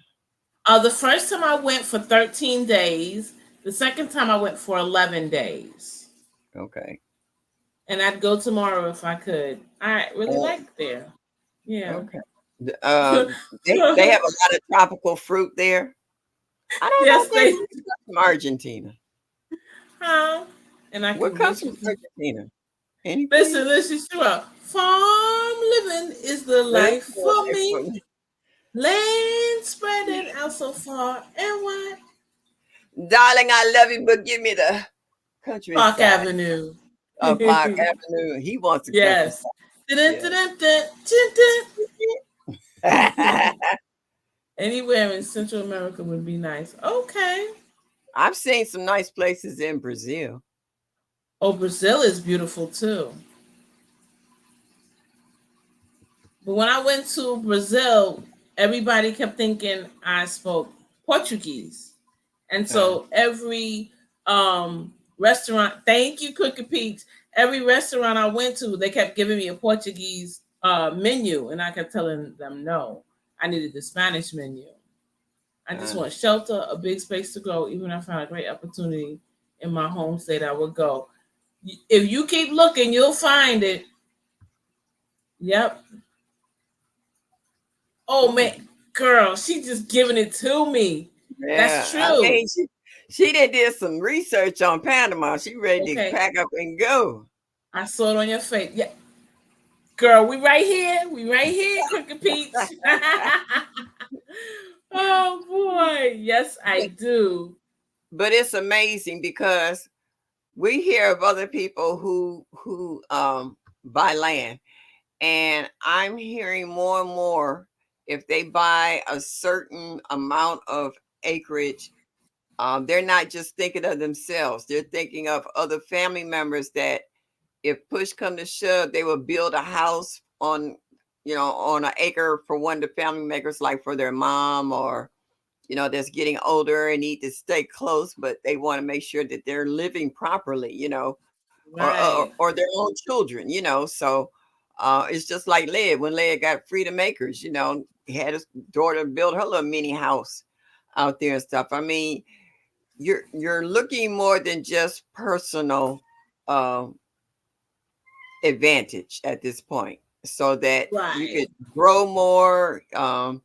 The first time I went for 13 days. The second time I went for 11 days. Okay. And I'd go tomorrow if I could. I really Oh, like there. Yeah. okay. They have a lot of tropical fruit there. I don't know Yes, if they they. come from Argentina. Huh? And I What can comes get you from some. Argentina? Anything? Listen, sure. Farm living is the That's life for what me. I- Land spreading out so far and wide. Darling, I love you, but give me the Park countryside. Avenue. Park Avenue. He wants the Yes. countryside. Dun, Yeah. dun, dun, dun, dun. Anywhere in Central America would be nice. Okay. I've seen some nice places in Brazil. Oh, Brazil is beautiful too. But when I went to Brazil, everybody kept thinking I spoke Portuguese. And so every restaurant, thank you, Cookie Pete's, every restaurant I went to, they kept giving me a Portuguese menu. And I kept telling them no. I needed the Spanish menu. I just want shelter, a big space to grow. Even if I found a great opportunity in my home state, I would go. If you keep looking, you'll find it. Yep. Oh man, girl, she just giving it to me. That's Yeah, I true. mean, she did some research on Panama. She ready to Okay. pack up and go. I saw it on your face. Yeah. Girl, we right here. We right here, Crooked Peach. Oh boy. Yes, I do. But it's amazing because we hear of other people who buy land, and I'm hearing more and more if they buy a certain amount of acreage, they're not just thinking of themselves. They're thinking of other family members that if push come to shove, they will build a house on an acre for one of the family members, like for their mom or that's getting older and need to stay close, but they want to make sure that they're living properly. Right. or their own children, So it's just like Led when Led got Freedom Acres, he had his daughter build her little mini house out there and stuff. I mean, you're looking more than just personal um, advantage at this point, so that you Right. could grow more, kind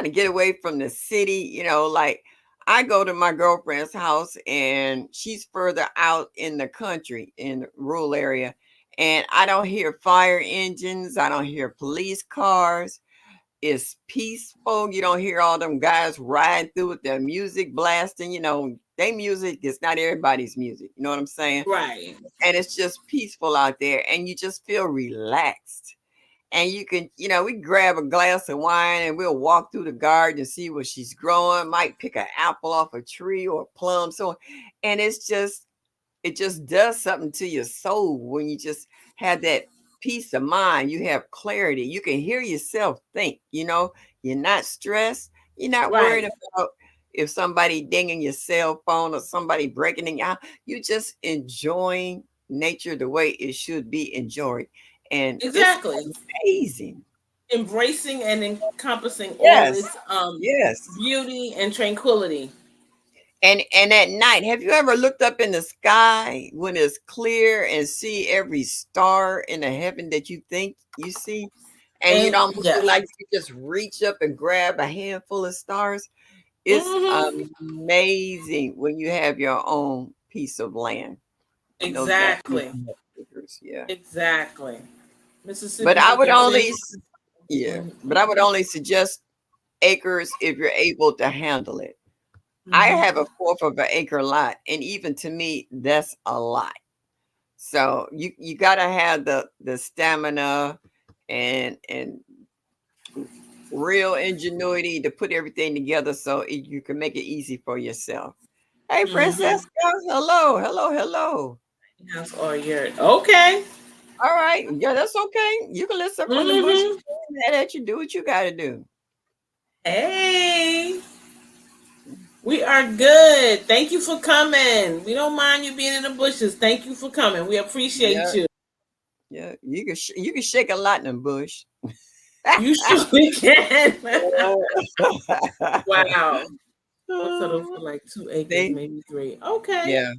of get away from the city. Like I go to my girlfriend's house and she's further out in the country in the rural area, and I don't hear fire engines, I don't hear police cars. It's peaceful. You don't hear all them guys riding through with their music blasting. Their music is not everybody's music. You know what I'm saying? Right. And it's just peaceful out there, and you just feel relaxed. And you can, we grab a glass of wine and we'll walk through the garden and see what she's growing. Might pick an apple off a tree or a plum. So, and it just does something to your soul when you just have that peace of mind. You have clarity. You can hear yourself think. You're not stressed. You're not worried Right. about if somebody dinging your cell phone or somebody breaking it out. You just enjoying nature the way it should be enjoyed, and it's Exactly. amazing. Embracing and encompassing all Yes, its yes. beauty and tranquility. And at night, have you ever looked up in the sky when it's clear and see every star in the heaven that you think you see? And you'd And almost feel yes. like you just reach up and grab a handful of stars. It's Hmm. amazing when you have your own piece of land. That Exactly. yeah. Exactly. But Mississippi I with would the only big. yeah, but I would Hmm. only suggest acres if you're able to handle it. I Hmm. have a fourth of an acre lot, and even to me, that's a lot. So you gotta have the stamina and real ingenuity to put everything together so you can make it easy for yourself. Hey, Hmm. Francesca, hello, hello, hello. House or yurt. Okay. All right, yeah, that's okay. You can listen from the bushes. Hmm. Mad at you. Do what you got to do. Hey. We are good. Thank you for coming. We don't mind you being in the bushes. Thank you for coming. We appreciate Yeah, you. yeah. You can shake a lightning bush. You surely can. Wow. What's that for like 2 acres, See? maybe three? Okay. Yeah,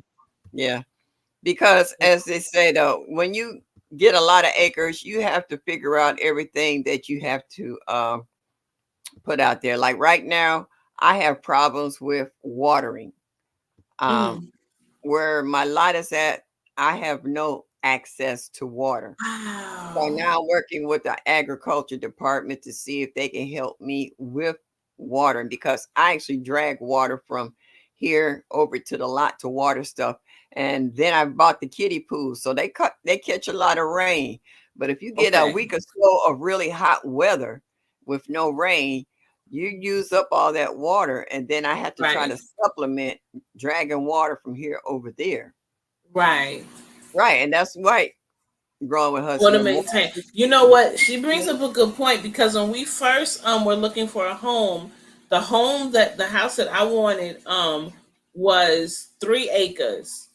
yeah. Because as they say though, when you get a lot of acres, you have to figure out everything that you have to put out there. Like right now, I have problems with watering. Um, Mm. where my lot is at, I have no access to water. So Wow. now I'm working with the agriculture department to see if they can help me with watering, because I actually drag water from here over to the lot to water stuff. And then I bought the kiddie pool. So they catch a lot of rain. But if you get a Okay. week or so of really hot weather with no rain, you use up all that water. And then I have to try Right. to supplement dragging water from here over there. Right. Right. And that's right. Growing with Want Hudson. to The more maintain. You know what? She brings up a good point because when we first were looking for a home, the house that I wanted was 3 acres.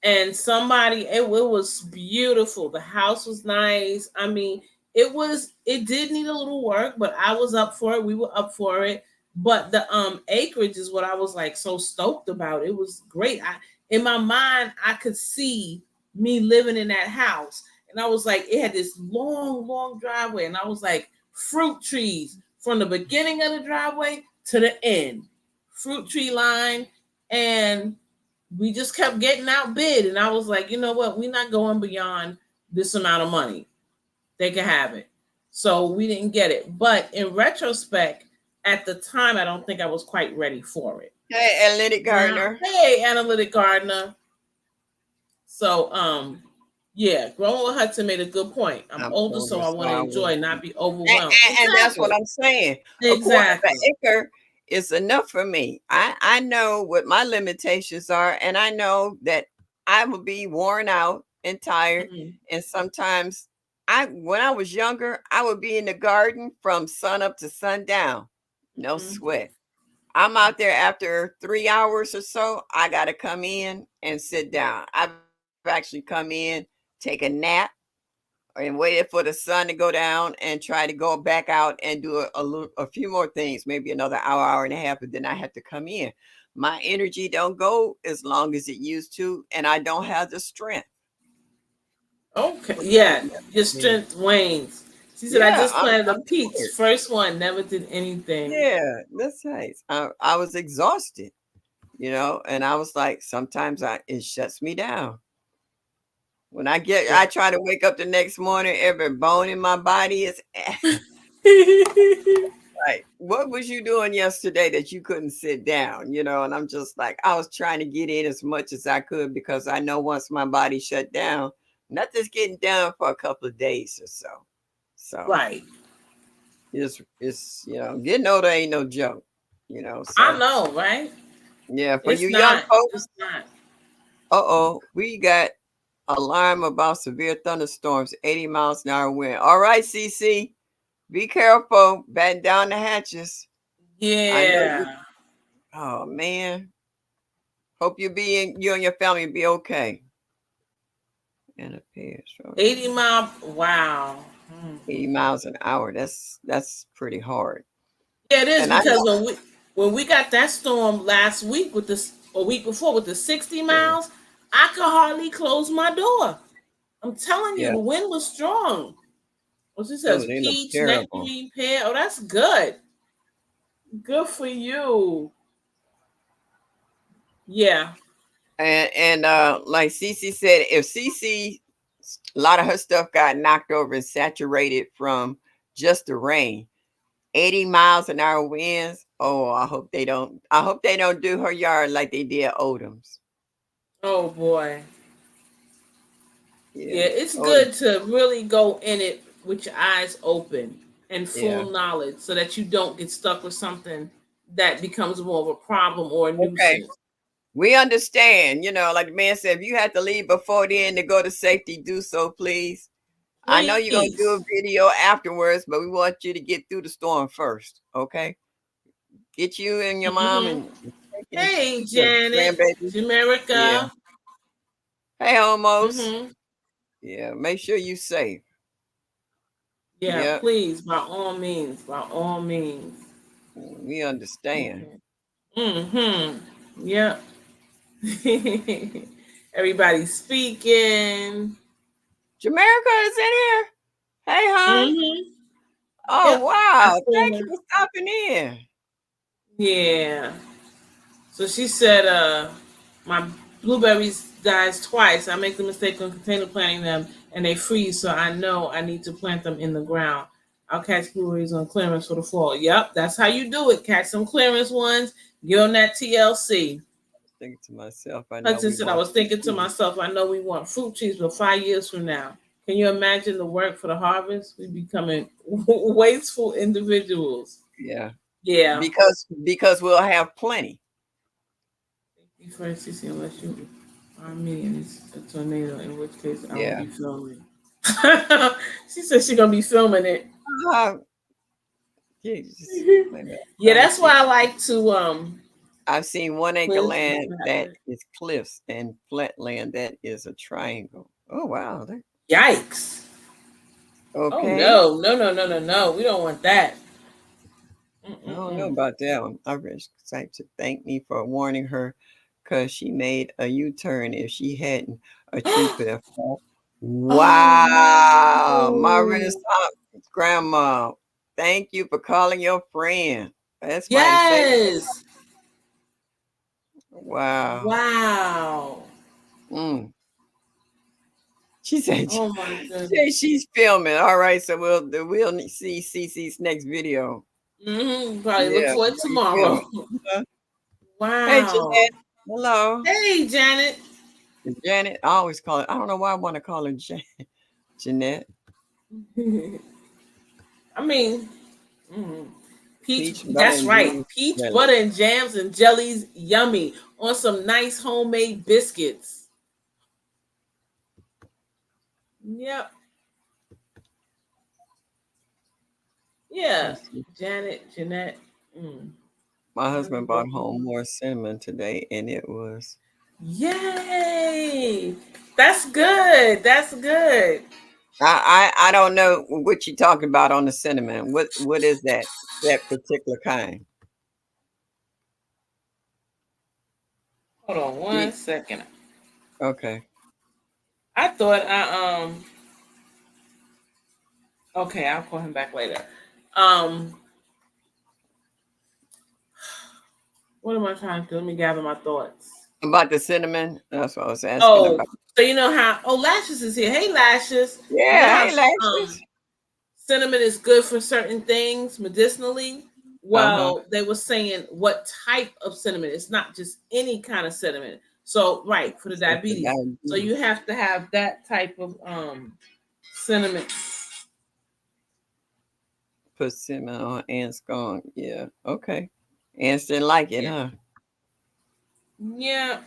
And it was beautiful. The house was nice. I mean, it did need a little work, but I was up for it. We were up for it. But the acreage is what I was like so stoked about. It was great. In my mind I could see me living in that house. And I was like, it had this long, long driveway. And I was like, fruit trees from the beginning of the driveway to the end. Fruit tree line. And we just kept getting outbid. And I was like, you know what? We're not going beyond this amount of money. They can have it. So we didn't get it. But in retrospect, at the time, I don't think I was quite ready for it. Hey, Athletic Now, Gardner. hey, Analytic Gardener. So, yeah, Growing with Hudson made a good point. I'm I'm older, so told I us want to why enjoy, not be and, overwhelmed. and that's what Exactly. I'm saying. A quarter of an Exactly. acre is enough for me. I know what my limitations are, and I know that I will be worn out and tired. Mhm. And sometimes when I was younger, I would be in the garden from sun up to sundown. No Mhm. sweat. I'm out there after 3 hours or so. I got to come in and sit down. I've actually come in, take a nap, and waited for the sun to go down and try to go back out and do a few more things, maybe another hour and a half, but then I had to come in. My energy don't go as long as it used to, and I don't have the strength. Okay. What Yeah. time Your is it? strength wanes. She said, I Yeah, just planted a I'm peach. tired. First one, never did anything. Yeah, that's nice. I was exhausted, and I was like, sometimes it shuts me down. When I try to wake up the next morning, every bone in my body is like, what was you doing yesterday that you couldn't sit down? And I'm just like, I was trying to get in as much as I could because I know once my body shut down, nothing's getting done for a couple of days or so. So Right. it's getting older ain't no joke, I so know, right? yeah, for you It's young not. folks, It's not. we got alarm about severe thunderstorms, 80 miles an hour wind. All right, CC, be careful, batten down the hatches. I know you. Yeah. Oh man, hope you and your family be okay. And a pair, so 80 mile. Wow. 80 miles an hour. That's pretty hard. Yeah, it is And I because know. when we got that storm last week with this a week before with the 60 Yeah, miles, I could hardly close my door. I'm telling you, yeah. the wind was strong. What she Oh, says, they look peach, terrible. nectarine, pear. Oh, that's good. Good for you. Yeah. And like Cece said, if Cece, a lot of her stuff got knocked over and saturated from just the rain. 80 miles an hour winds. Oh, I hope they don't do her yard like they did Odom's. Oh boy. Yeah, Yeah. it's Odom. good to really go in it with your eyes open and Yeah. full knowledge so that you don't get stuck with something that becomes more of a problem or a Okay. nuisance. We understand, like the man said, if you have to leave before then to go to safety, do so, please. I know you're gonna do a Please. video afterwards, but we want you to get through the storm first. Okay. Get you and your mom Hmm. and Hey, your Janet, grandbaby. Yeah. Jamaica. Hey, homos. Hmm. Yeah. Make sure you safe. Yeah, Yeah. please, by all means, by all means. We understand. Mm-hmm. Yep. Everybody's speaking. Jamaica is in here. Hey, hon. Mm-hmm. Oh, Yep. I wow. saw Thank you her. for stopping in. Yeah. So she said, my blueberries dies twice. I make the mistake of container planting them and they freeze, so I know I need to plant them in the ground. I'll catch blueberries on clearance for the fall. Yep, that's how you do it. Catch some clearance ones, get on that TLC. Thinking to myself, I know Hudson we said, I want was thinking to to. myself, I know we want fruit trees, but 5 years from now, can you imagine the work for the harvest? We becoming wasteful individuals. Yeah. Yeah. Because we'll have plenty. First, you see, unless you are me and it's a tornado, in which case I won't Yeah. be filming. She said she's gonna be filming it. Uh, yeah, just, wait a minute. Yeah, Trying to that's see. why I like to I've seen 1 acre cleanse and land that flatland. is cliffs and flat land that is a triangle. Oh wow. Yikes! Oh Okay. no, no, no, no, no, no! We don't want that. I don't know Mm-mm-mm. about that one. I wish Sight to thank me for warning her because she made a U-turn. If she hadn't, a tree could have fallen. Wow. My Oh Renaissance grandma. Thank you for calling your friend. That's mighty safe. yes! Wow. Wow! Mm. She said, Oh my she goodness! said she's filming. All right, so we'll see CC's next video. Probably look Yeah, for it while you tomorrow. filming. Uh, Hey, Wow! Jeanette. Hello. Hey, Janet. Janet. I always call her. I don't know why I want to call her Jeanette. I mean, mm, peach. Peach butter That's and right. jelly Peach jelly. butter and jams and jellies, yummy on some nice homemade biscuits. Yep. Yeah. Let's see. Janet, Jeanette. Mm. My How you husband brought doing? home more cinnamon today, and it was Yay! That's good. That's good. I don't know what you're talking about on the cinnamon. What is that particular kind? Hold on one Do- second. Okay. I thought I. Okay, I'll call him back later. Um, what am I trying to do? Let me gather my thoughts. About the cinnamon? That's what I was asking Oh, about. so you know how? Oh, Lashes is here. Hey, Lashes. You know Yeah, how hey, Lashes. cinnamon is good for certain things medicinally? Uh-huh. Well, they were saying what type of cinnamon. It's not just any kind of cinnamon. So, right, for the So for diabetes. So diabetes, you have to have that type of cinnamon. put cinnamon on ants gone. Yeah. Okay. Ants didn't like it, Yeah. huh? Yeah.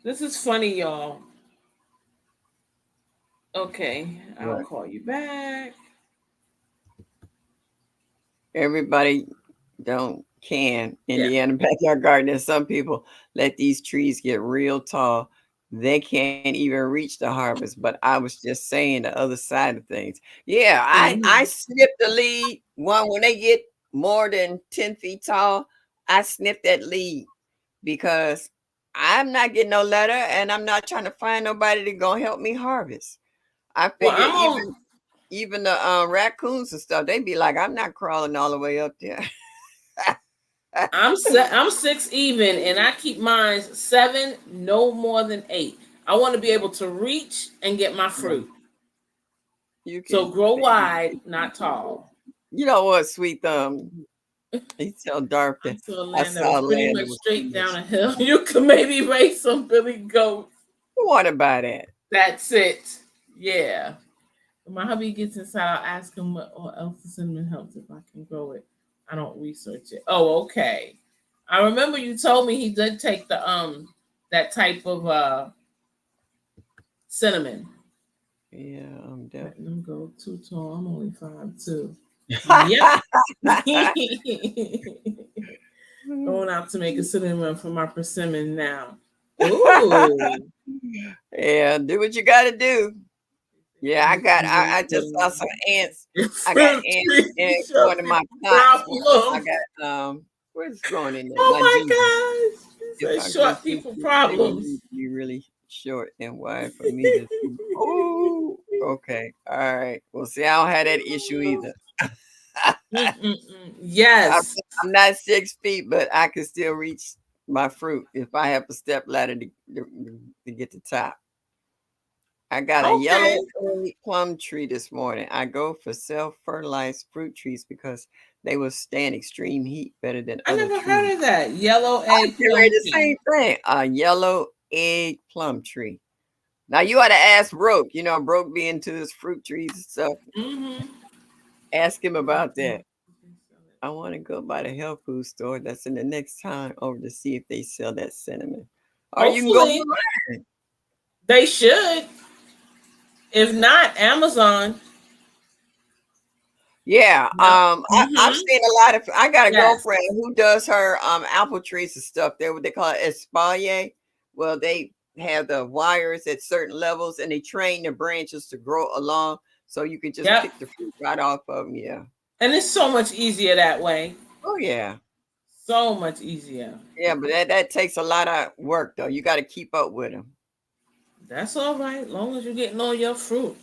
This is funny, y'all. Okay, I'll Right. call you back. Everybody don't can Yeah. Indiana backyard garden. And some people let these trees get real tall. They can't even reach the harvest. But I was just saying the other side of things. Yeah, I Mhm. snip the lead one when they get more than 10 feet tall. I snip that lead because I'm not getting no letter and I'm not trying to find nobody to go help me harvest. I Well, figure I'm on. even the raccoons and stuff, they be like, I'm not crawling all the way up there. I'm six even, and I keep mine 7, no more than 8. I want to be able to reach and get my fruit. You So can grow maybe wide, not tall. you know what, Sweet Thumb? He tell Dark I that saw I land that was saw pretty land that much was straight pretty much. down a hill. You could maybe raise some Billy goats. Who want to buy that? That's it. Yeah. When my hubby gets inside, I'll ask him what else the cinnamon helps if I can grow it. I don't research it. Oh, okay. I remember you told me he did take the that type of cinnamon. Yeah, I'm Letting definitely. them go too tall. I'm only 5'2". Yep. Going out to make a cinnamon for my persimmon now. Ooh. Yeah, do what you got to do. Yeah, I just saw some ants. I got Fruit ants trees in short one of my people pots. I problem. got where's growing in there? Oh My my ginger. gosh. She If said I grow short fruit people trees, they would problems. need to be really short and wide for me to see. Oh, okay. All right. Well, see, I don't have that issue either. Mm-mm-mm. I'm, Yes. I'm not 6 feet, but I can still reach my fruit if I have a step ladder to get the top. I got a yellow Okay. egg plum tree this morning. I go for self-fertilized fruit trees because they will stand extreme heat better than I other never trees. heard of that. Yellow I egg get ready plum the tree. same thing. A yellow egg plum tree. Now you ought to ask Broke. You know, Broke be into his fruit trees and stuff. Mm-hmm. Ask him about that. I want to go by the health food store that's in the next town over to see if they sell that cinnamon. Or you can go Hopefully online. they should. If not, Amazon. Yeah, Yep. I've Mm-hmm. seen a lot of. I got a Yes. girlfriend who does her apple trees and stuff. They what they call it espalier. Well, they have the wires at certain levels, and they train the branches to grow along, so you can just Yep. pick the fruit right off of them. Yeah. And it's so much easier that way. Oh yeah. So much easier. Yeah, but that takes a lot of work though. You got to keep up with them. That's all right. Long as you're getting all your fruit.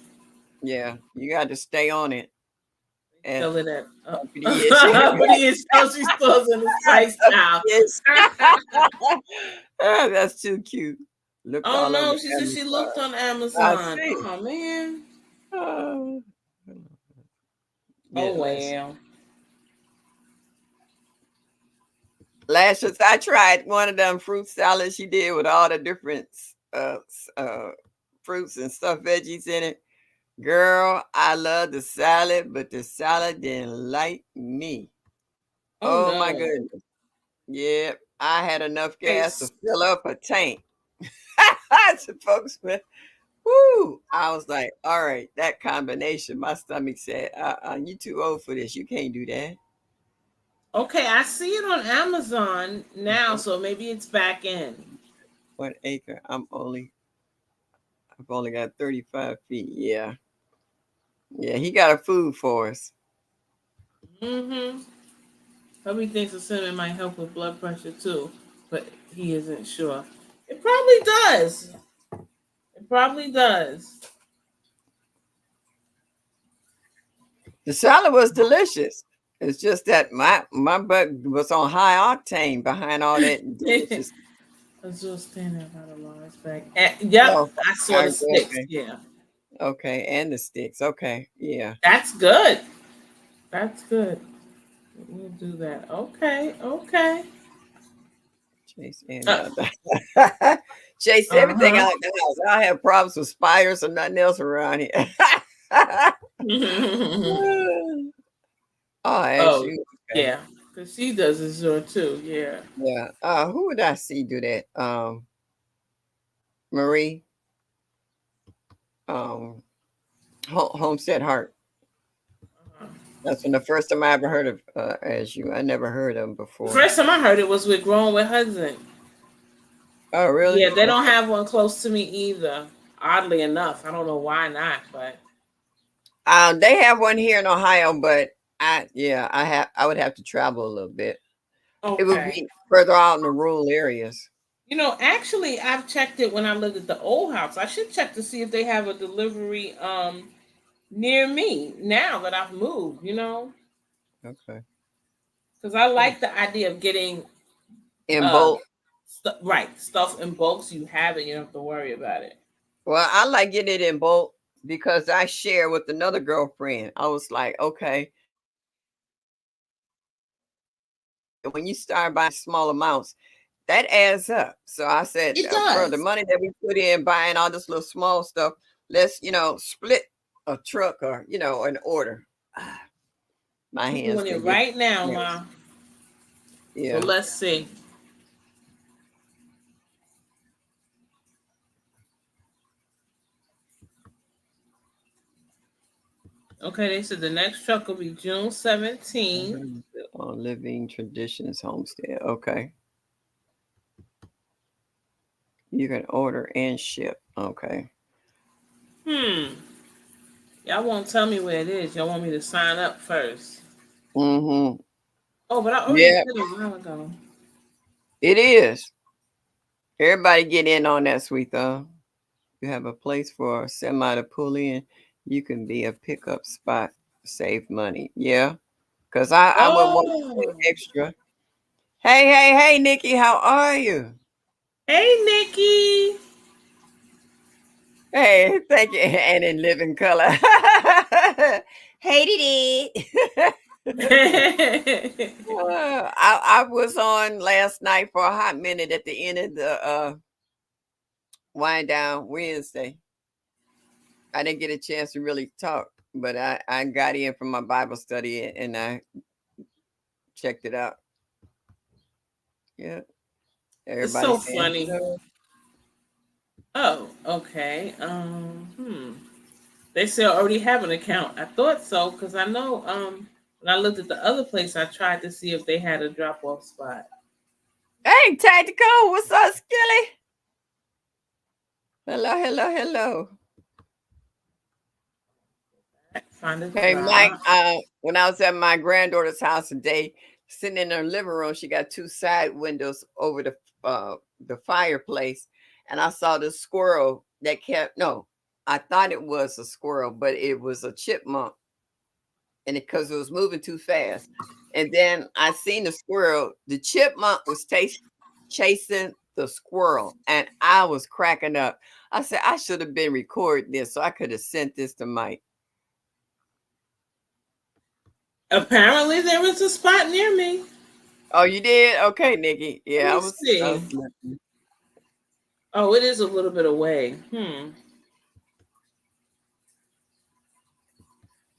Yeah, you got to stay on it. They And sell it at uppity is. pretty is grocery stores in the spice now. Yes. That's too cute. Looked Oh all over no, she said she Amazon. looked on I Amazon. see. Oh man. Uh, Oh yeah, well. Lashes. I tried one of them fruit salads she did with all the different fruits and stuff, veggies in it. Girl, I love the salad, but the salad didn't like me. Oh Oh my no. goodness. Yep, I had enough Hey, gas to fill up a tank. I said, folks, man, woo! I was like, all right, that combination. My stomach said, you too old for this. You can't do that. okay, I see it on Amazon now, so maybe it's back in. 1 acre. I'm only I've only got 35 feet. Yeah. Yeah, he got a food for us. Mm-hmm. Hubby thinks the cinnamon might help with blood pressure too, but he isn't sure. It probably does. It probably does. The salad was delicious. It's just that my butt was on high octane behind all that delicious. Azul standing about a large bag. Yep, Oh, I saw the sticks. okay. Yeah, Okay, and the sticks. Okay, yeah. that's good. That's good. We'll do that. Okay, okay. Chase and Uh Chase everything huh. out the house. I have problems with spiders or nothing else around here. I'll ask Oh you. Okay. yeah, because she does Azure too. Yeah. Yeah. Who would I see do that? Marie. Um, Homestead Heart. Uh-huh. That's when the first time I ever heard of as you. I never heard of him The before. first time I heard it was with Growing with Husband. Oh, really? Yeah, they don't Okay. have one close to me either. Oddly enough, I don't know why not, but They have one here in Ohio, but I would have to travel a little bit. It would okay. be further out in the rural areas. You know, actually, I've checked it when I lived at the old house. I should check to see if they have a delivery near me now that I've moved. You know, Okay. because I like the idea of getting In uh bulk. right stuff in bulk, so you have it. You don't have to worry about it. Well, I like getting it in bulk because I share with another girlfriend. I was like, okay, when you start buying small amounts, that adds up. So I said, It for the does. money that we put in buying all this little small stuff, let's split a truck or an order. Ah, my I'm hands doing been it getting right now, nervous. Ma. So Yeah. let's see. Okay, they said the next truck will be June 17th. On Living Traditions Homestead. Okay. You can order and ship. Okay. Hmm. Y'all won't tell me where it is. Y'all want me to sign up first. Mm-hmm. Oh, but I already Yeah, did it a while ago. it is. Everybody get in on that, sweet thumb. You have a place for a semi to pull in. You can be a pickup spot. Save money. Yeah. Because I wouldn't want to Oh, pay extra. Hey, Nikki, how are you? hey, Nikki. Hey, thank you. And in living color. Hated it. I was on last night for a hot minute at the end of the wind down Wednesday. I didn't get a chance to really talk, but I got in from my Bible study and I checked it out. Yeah, It's everybody so saying funny. hello. Oh, okay. They say I already have an account. I thought so because I know when I looked at the other place, I tried to see if they had a drop off spot. Hey, Tactical, what's up, Skilly? Hello. Find a Hey, Mike. drop. When I was at my granddaughter's house today, sitting in her living room, she got two side windows over the fireplace, and I saw this squirrel that kept no. I thought it was a squirrel, but it was a chipmunk, and because it was moving too fast. And then I seen the squirrel. The chipmunk was chasing the squirrel, and I was cracking up. I said I should have been recording this so I could have sent this to Mike. Apparently, there was a spot near me. Oh, you did? Okay, Nikki. Let Yeah, me I see. was listening. Oh, it is a little bit away.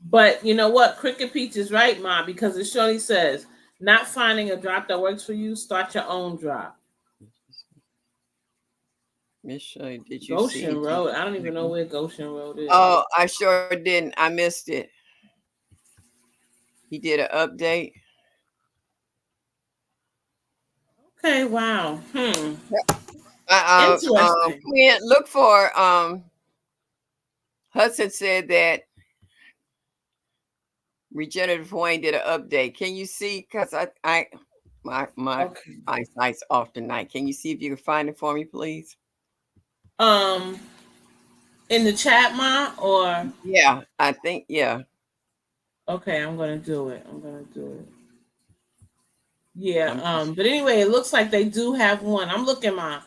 But you know what? Cricket Peach is right, Ma, because it surely says not finding a drop that works for you, start your own drop. Miss Shirley, did you see? Goshen Road. I don't even know where Goshen Road is. Oh, I sure didn't. I missed it. He did an update. Okay, wow. Quinn, Interesting. look for Hudson said that Regenerative Wayne did an update. Can you see? Because my Okay. eyesight's off tonight. Can you see if you can find it for me, please? Um, in the chat, Ma, or Yeah, I think okay, I'm gonna do it. I'm gonna do it. Yeah. I'm But anyway, it looks like they do have one. I'm looking my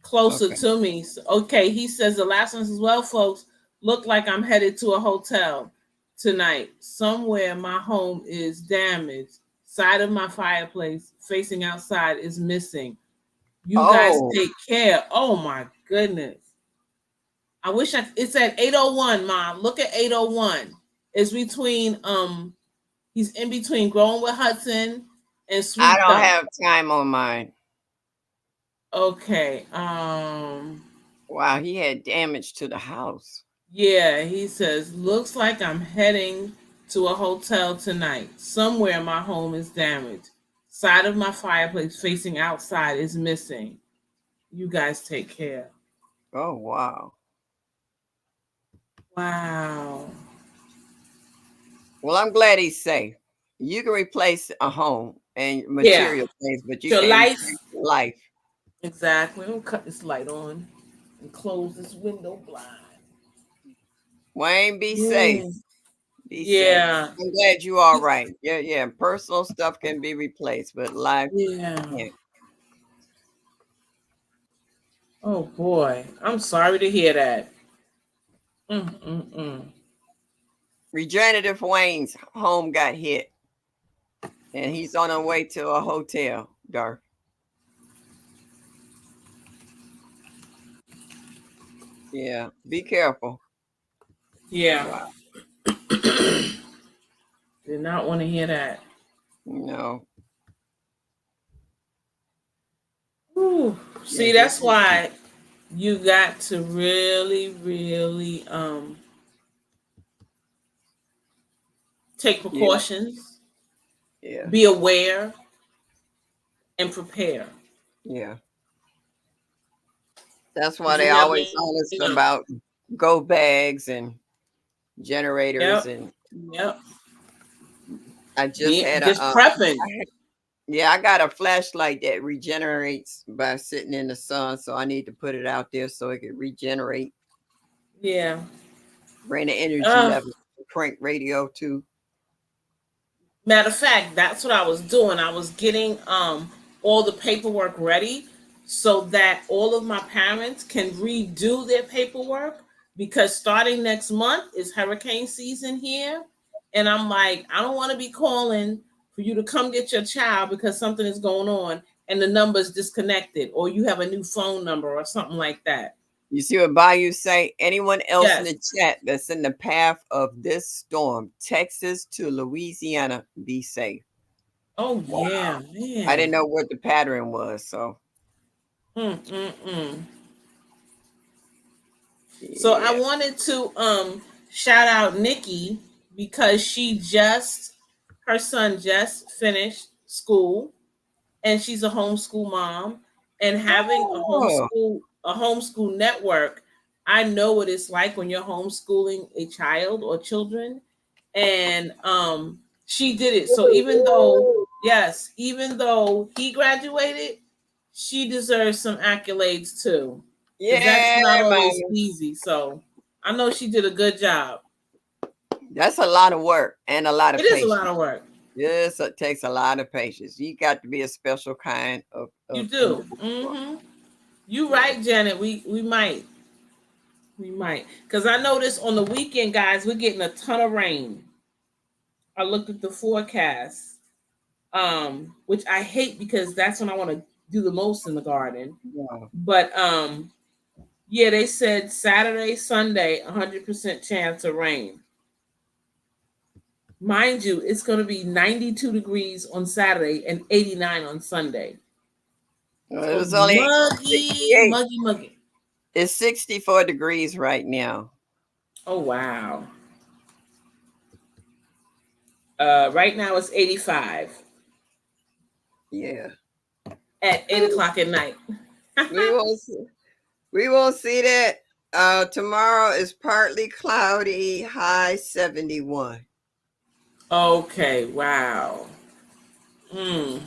closer okay. to me. So, okay, he says the last one as well, folks. Look like I'm headed to a hotel tonight. Somewhere my home is damaged. Side of my fireplace facing outside is missing. You guys Oh, take care. Oh my goodness. I wish it's at 801, Mom. Look at 801. It's between he's in between Growing with Hudson and I Sweet don't Dump. have time on mine. Okay. Wow, he had damage to the house. Yeah, he says, looks like I'm heading to a hotel tonight. Somewhere my home is damaged. Side of my fireplace facing outside is missing. You guys take care. Oh, wow. Wow. Well, I'm glad he's safe. You can replace a home and Yeah. material things, but you Your can't life. replace your life. Exactly. I'm gonna cut this light on and close this window blind. Wayne, be safe. Mm. Be safe. Yeah. I'm glad you are right. Yeah. Personal stuff can be replaced, but life Yeah. can't. Oh boy. I'm sorry to hear that. Mm-mm-mm. Regenerative Wayne's home got hit, and he's on his way to a hotel, Dark. Yeah, be careful. Yeah. Wow. Did not want to hear that. No. Ooh. Yeah, See, that's why you got to really, really take precautions, Yeah. be aware, and prepare. Yeah. That's why 'Cause you they never always tell us know. about go bags and generators. Yep. And Yep. I just had Just prepping. I got a flashlight that regenerates by sitting in the sun, so I need to put it out there so it can regenerate, Yeah. bring the energy level, crank radio too. Matter of fact, that's what I was doing. I was getting all the paperwork ready so that all of my parents can redo their paperwork because starting next month is hurricane season here. And I'm like, I don't want to be calling for you to come get your child because something is going on and the number's disconnected or you have a new phone number or something like that. You see what Bayou say? Anyone else in Yes. the chat that's in the path of this storm, Texas to Louisiana, be safe. Oh, Wow. yeah, man. I didn't know what the pattern was, so. So I wanted to shout out Nikki because her son just finished school and she's a homeschool mom and having a homeschool network. I know what it's like when you're homeschooling a child or children, and she did it. So even though he graduated, she deserves some accolades too. Because that's not always easy. So I know she did a good job. That's a lot of work and a lot of patience. It is a lot of work. Yes, it takes a lot of patience. You got to be a special kind of you do. Mm-hmm. You right, Janet. We might. Because I noticed on the weekend, guys, we're getting a ton of rain. I looked at the forecast, which I hate because that's when I want to do the most in the garden. Yeah. But yeah, they said Saturday, Sunday, 100% chance of rain. Mind you, it's going to be 92 degrees on Saturday and 89 on Sunday. It was only muggy. It's 64 degrees right now. Oh, wow. Right now it's 85. Yeah. At 8 o'clock at night. We won't see that. Tomorrow is partly cloudy, high 71. Okay, wow. Mm.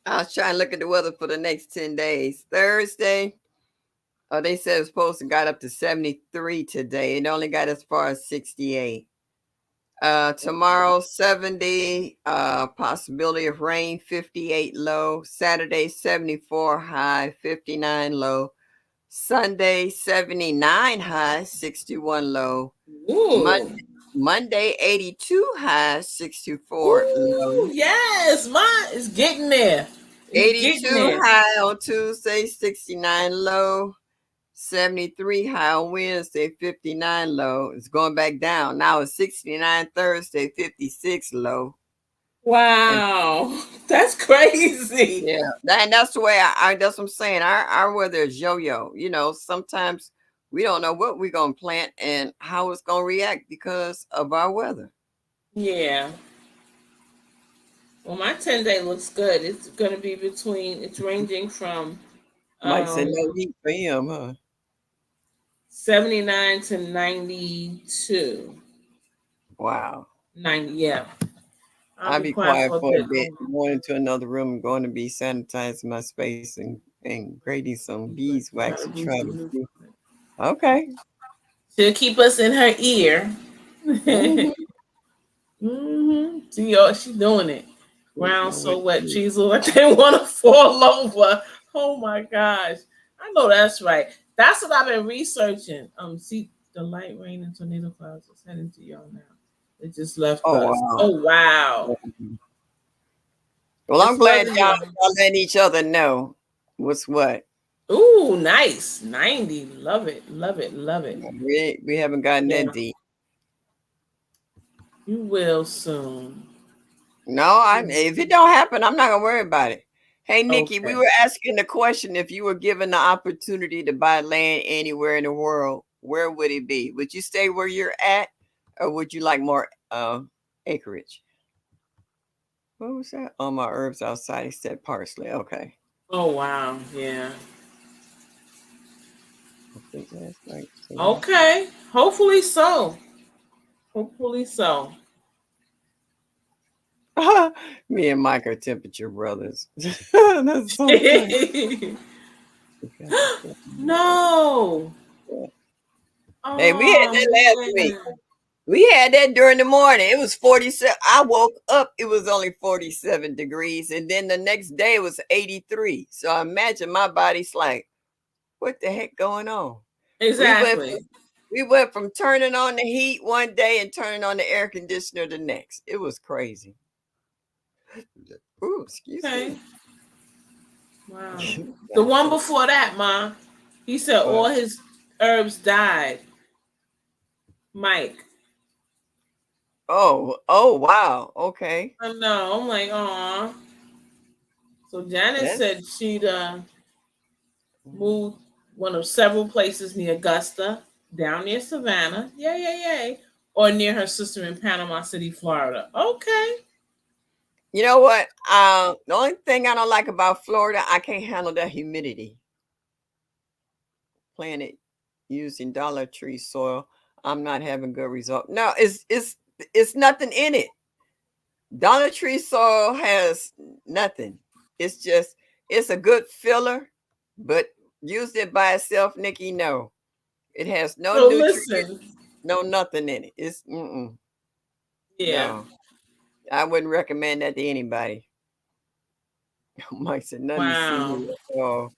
I was trying to look at the weather for the next 10 days. Thursday, oh, they said it's supposed to got up to 73 today. It only got as far as 68. Tomorrow, 70, possibility of rain, 58 low. Saturday, 74 high, 59 low. Sunday, 79 high, 61 low. Ooh. Monday, 82 high, 64 low. Ooh, yes, mine is getting there. It's getting 82 there. high on Tuesday, 69 low. 73 high on Wednesday, 59 low. It's going back down. Now it's 69 Thursday, 56 low. And Wow, that's crazy. yeah, that's the way I that's what I'm saying. Our weather is yo-yo. You know, sometimes we don't know what we're gonna plant and how it's gonna react because of our weather. Yeah. Well, my 10-day looks good. It's going to be it's ranging from Mike said um no heat for him, huh? 79 to 92. Wow. 90, yeah. I'll I'll be be quiet quiet for a for a bit. bit, going into another room, going to be sanitizing my space and grading some beeswax to try to see. Okay. She'll keep us in her ear. Mhm. See, oh, she's doing it. Ground so wet, trees look like they want to fall over. Oh my gosh. I know that's right. That's what I've been researching. See, the light rain and tornado clouds is heading to y'all now. It just left Oh us. wow. Oh wow. Well, I'm It's glad weather, y'all y'all. are letting each other know what's what. Ooh, nice. 90. Love it. Love it. Love it. We haven't gotten Yeah. that deep. You will soon. No, if it don't happen, I'm not gonna worry about it. Hey Nikki, we Okay. were asking the question, if you were given the opportunity to buy land anywhere in the world, where would it be? Would you stay where you're at, or would you like more acreage? What was that? Oh, my herbs outside. He said parsley. Okay. Oh wow. Yeah. I think that's right. Okay. Hopefully so. Hopefully so. Me and Mike are temperature brothers. That's so funny. No. Hey, we had Oh that last week. man. We had that during the morning. It was 47. I woke up, it was only 47 degrees. And then the next day it was 83. So I imagine my body's like, what the heck going on? We went Exactly. we went from turning on the heat one day and turning on the air conditioner the next. It was crazy. Ooh, excuse Okay. me. Wow. The one before that, Ma, he said all his herbs died. Mike. Oh, wow. Okay. I know. I'm like, aw. So Janice That's said she'd moved one of several places near Augusta, down near Savannah. Yay, yay, yay. Or near her sister in Panama City, Florida. Okay. you know what? The only thing I don't like about Florida, I can't handle that humidity. Planted using Dollar Tree soil, I'm not having good result. No, it's nothing in it. Dollar Tree soil has nothing. It's just it's a good filler, but use it by itself, Nikki. No, it has no So nutrients, listen. no nothing in it. It's Yeah. no. I wouldn't recommend that to anybody. Mike said, nothing to see Wow. here. Oh,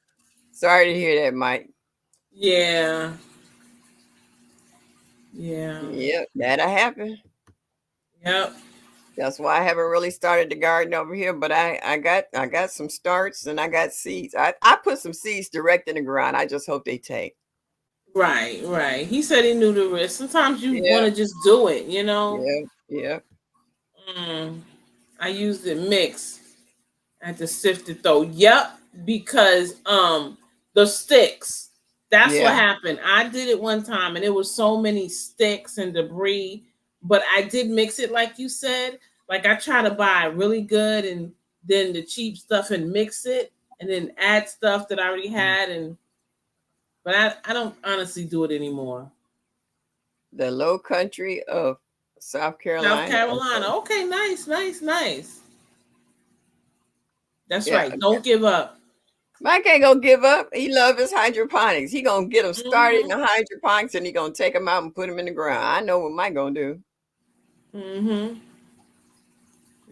sorry to hear that, Mike. Yeah. Yeah. Yep, that'll happen. Yep. That's why I haven't really started the garden over here, but I got some starts and I got seeds. I put some seeds direct in the ground. I just hope they take. Right, right. He said he knew the risk. Sometimes you want Yeah, to just do it, you know? yeah, yeah, I used it mixed. I had to sift it though. Yep, because the sticks. That's what yeah. happened. I did it one time and it was so many sticks and debris, but I did mix it like you said. Like I try to buy really good and then the cheap stuff and mix it, and then add stuff that I already had, but I don't honestly do it anymore. The Low Country of South Carolina. South Carolina. Okay, nice. That's Yeah. right. Don't give up. Mike ain't gonna give up. He love his hydroponics. He gonna get them started in the hydroponics, and he gonna take them out and put them in the ground. I know what Mike gonna do.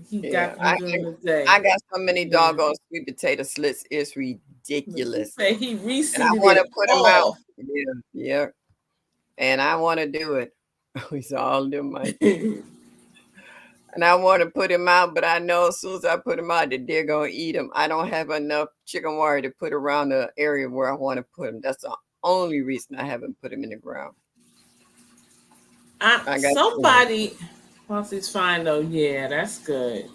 He got them during the day. I got so many doggone sweet potato slits. It's ridiculous. Say he reseeded and I want to put them out. all. Yeah. And I want to do it. We saw all them, Mike. And I want to put them out, but I know as soon as I put them out, that they're going to eat them. I don't have enough chicken wire to put around the area where I want to put them. That's the only reason I haven't put them in the ground. Somebody, once it's fine though. Yeah, that's good.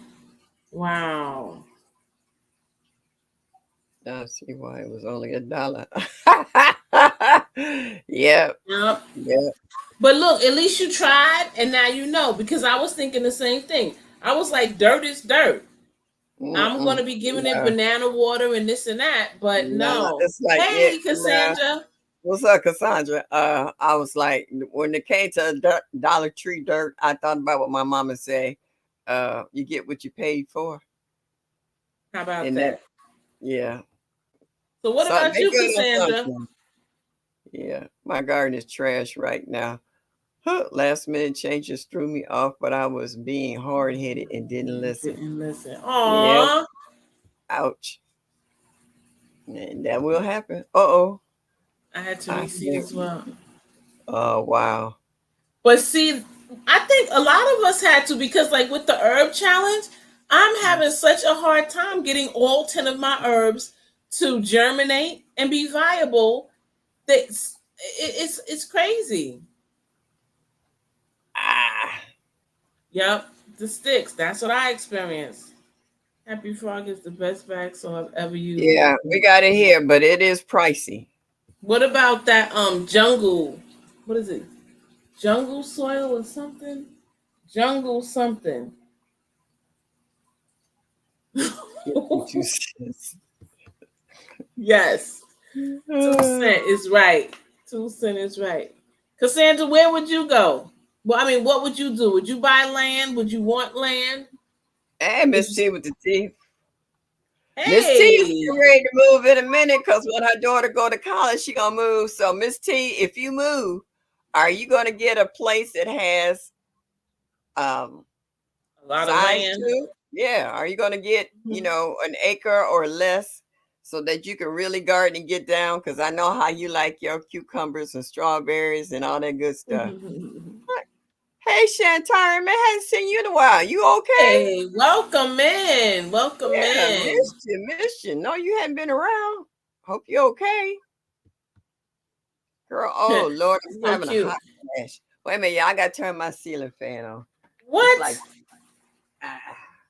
Wow. I see why it was only $1. Yep. But look, at least you tried, and now you know, because I was thinking the same thing. I was like, dirt is dirt. I'm going to be giving it banana water and this and that, but no. It's like, hey, Cassandra. What's up, Cassandra? I was like, when it came to Dollar Tree dirt, I thought about what my mama say. You get what you paid for. How about that? Yeah. So what about you, Cassandra? Yeah, my garden is trash right now. Last minute changes threw me off, but I was being hard-headed and didn't listen. Aww. Yeah. Ouch. And that will happen. Uh-oh. I had to reseed as well. Oh, wow. But see, I think a lot of us had to, because like with the herb challenge, I'm having such a hard time getting all 10 of my herbs to germinate and be viable. It's crazy. Yep, the sticks. That's what I experienced. Happy Frog is the best bag soil I've ever used. Yeah, we got it here, but it is pricey. What about that jungle? What is it? Jungle soil or something? Jungle something. Yes. 2% is right. 2% is right. Cassandra, where would you go? Well, I mean, what would you do? Would you buy land? Would you want land? Hey, Miss T with the teeth. Hey. Miss T is ready to move in a minute, because when her daughter go to college, she gonna move. So Miss T, if you move, are you gonna get a place that has a lot of land? Too? Yeah. Are you gonna get an acre or less, so that you can really garden and get down? Because I know how you like your cucumbers and strawberries and all that good stuff. Hey, Shantara, man, I haven't seen you in a while. You okay? Hey, welcome in. Welcome in. Missed you. No, you hadn't been around. Hope you're okay. Girl, oh, Lord, I'm having a hot flash. Wait a minute, y'all. I got to turn my ceiling fan on. What?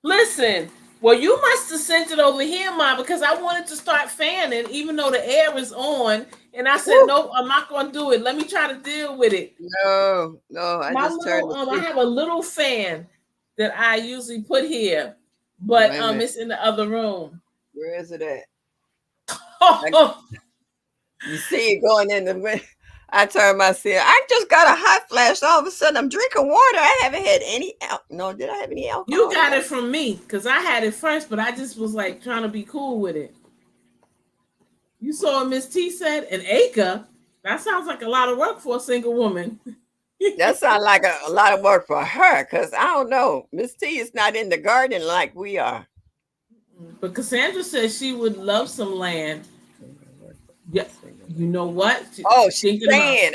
Listen, well, you must have sent it over here, Ma, because I wanted to start fanning, even though the air is on. And I said, nope, I'm not going to do it. Let me try to deal with it. No, I have a little fan that I usually put here, but it's in the other room. Where is it at? You see it going in the... I turned my ceiling. I just got a hot flash. All of a sudden, I'm drinking water. I haven't had any... No, did I have any alcohol? You got it from me, because I had it first, but I just was like trying to be cool with it. You saw what Miss T said? An acre? That sounds like a lot of work for a single woman. That sounds like a lot of work for her, because I don't know. Miss T is not in the garden like we are. But Cassandra says she would love some land. Yeah, you know what? She's saying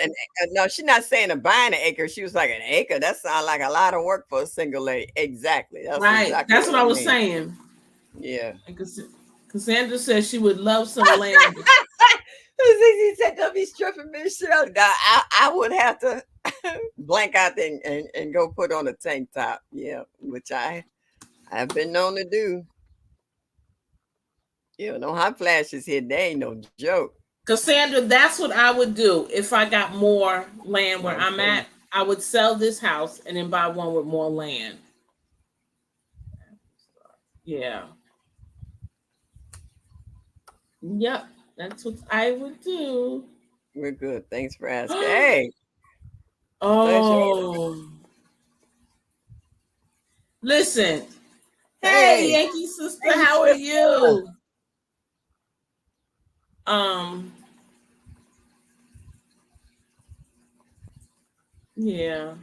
no, she's not saying buying an acre. She was like, an acre? That sounds like a lot of work for a single lady. Exactly. That's right. Exactly That's what I was saying. Yeah. Cassandra says she would love some land. He said, don't be stripping Miss Shirley. I would have to blank out there and go put on a tank top. Yeah, which I have been known to do. No hot flashes here. They ain't no joke. Cassandra, that's what I would do if I got more land where I'm at. I would sell this house and then buy one with more land. Yeah. Yep, that's what I would do. We're good. Thanks for asking. Hey, pleasure. Oh, listen. Hey, Hey, Yankee sister, hey, how are sister. you? Um, yeah.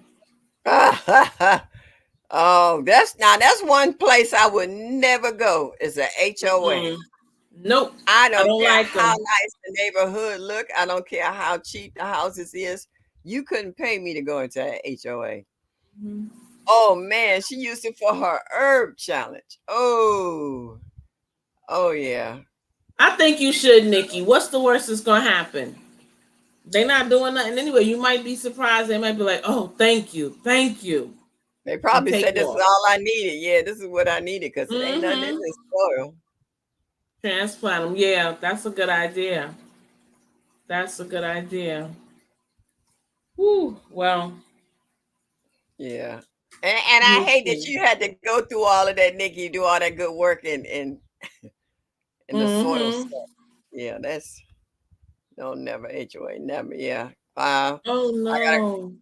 Oh, that's one place I would never go. Is a HOA. Mm-mm. Nope, I I don't don't care like how them. nice the neighborhood look. I don't care how cheap the houses is. You couldn't pay me to go into a HOA. Oh man, she used it for her herb challenge. Oh, oh yeah. I think you should, Nikki. What's the worst that's gonna happen? They're not doing nothing anyway. You might be surprised. They might be like, "Oh, thank you," They and probably take said this is off. all I needed. Yeah, this is what I needed because it ain't nothing in Mm-hmm. this soil. Transplant them. Yeah, that's a good idea. That's a good idea. Whew. Well, Yeah. And I me hate that too. you had to go through all of that, Nikki. You do all that good work in the soil Mm-hmm. stuff. Yeah, that's no never HOA. Never. Yeah. Oh I got no.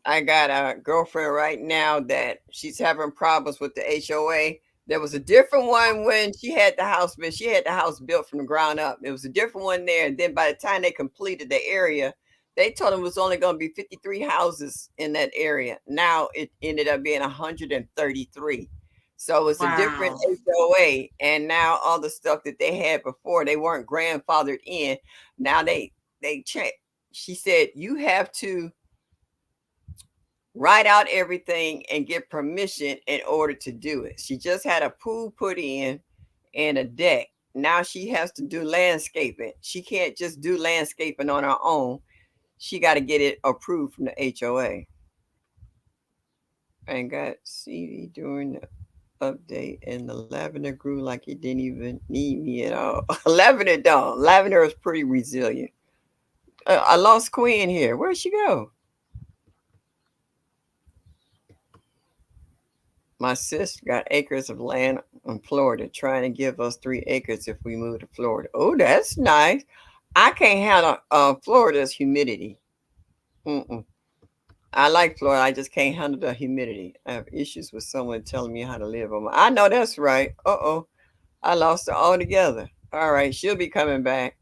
I got a girlfriend right now that she's having problems with the HOA. There was a different one when she had the house, but she had the house built from the ground up. It was a different one there. And then by the time they completed the area, they told them it was only going to be 53 houses in that area. Now it ended up being 133. So it's a different Wow. HOA. And now all the stuff that they had before, they weren't grandfathered in. Now they check. She said you have to write out everything and get permission in order to do it. She just had a pool put in and a deck. Now she has to do landscaping. She can't just do landscaping on her own. She got to get it approved from the HOA. And got CD during the update, and the lavender grew like it didn't even need me at all. Lavender don't. Lavender is pretty resilient. I lost Queen here. Where'd she go? My sister got acres of land in Florida, trying to give us 3 acres if we move to Florida. Oh, that's nice. I can't handle Florida's humidity. Mm-mm. I like Florida. I just can't handle the humidity. I have issues with someone telling me how to live on my. I know that's right. Uh-oh. I lost her altogether. All right, she'll be coming back.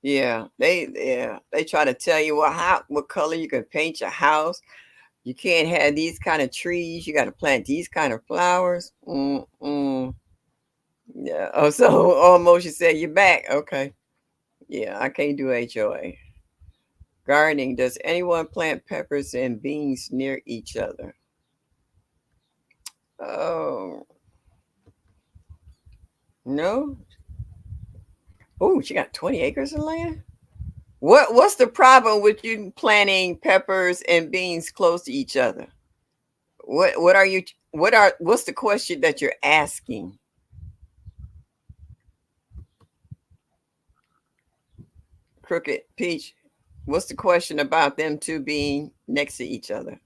Yeah, they try to tell you what color you can paint your house. You can't have these kind of trees. You got to plant these kind of flowers. Mm-mm. Yeah. Oh, so almost you said you're back. Okay. Yeah, I can't do HOA. Gardening. Does anyone plant peppers and beans near each other? Oh, no. Oh, she got 20 acres of land? What's the problem with you planting peppers and beans close to each other? What are you what's the question that you're asking? Crooked Peach, what's the question about them two being next to each other?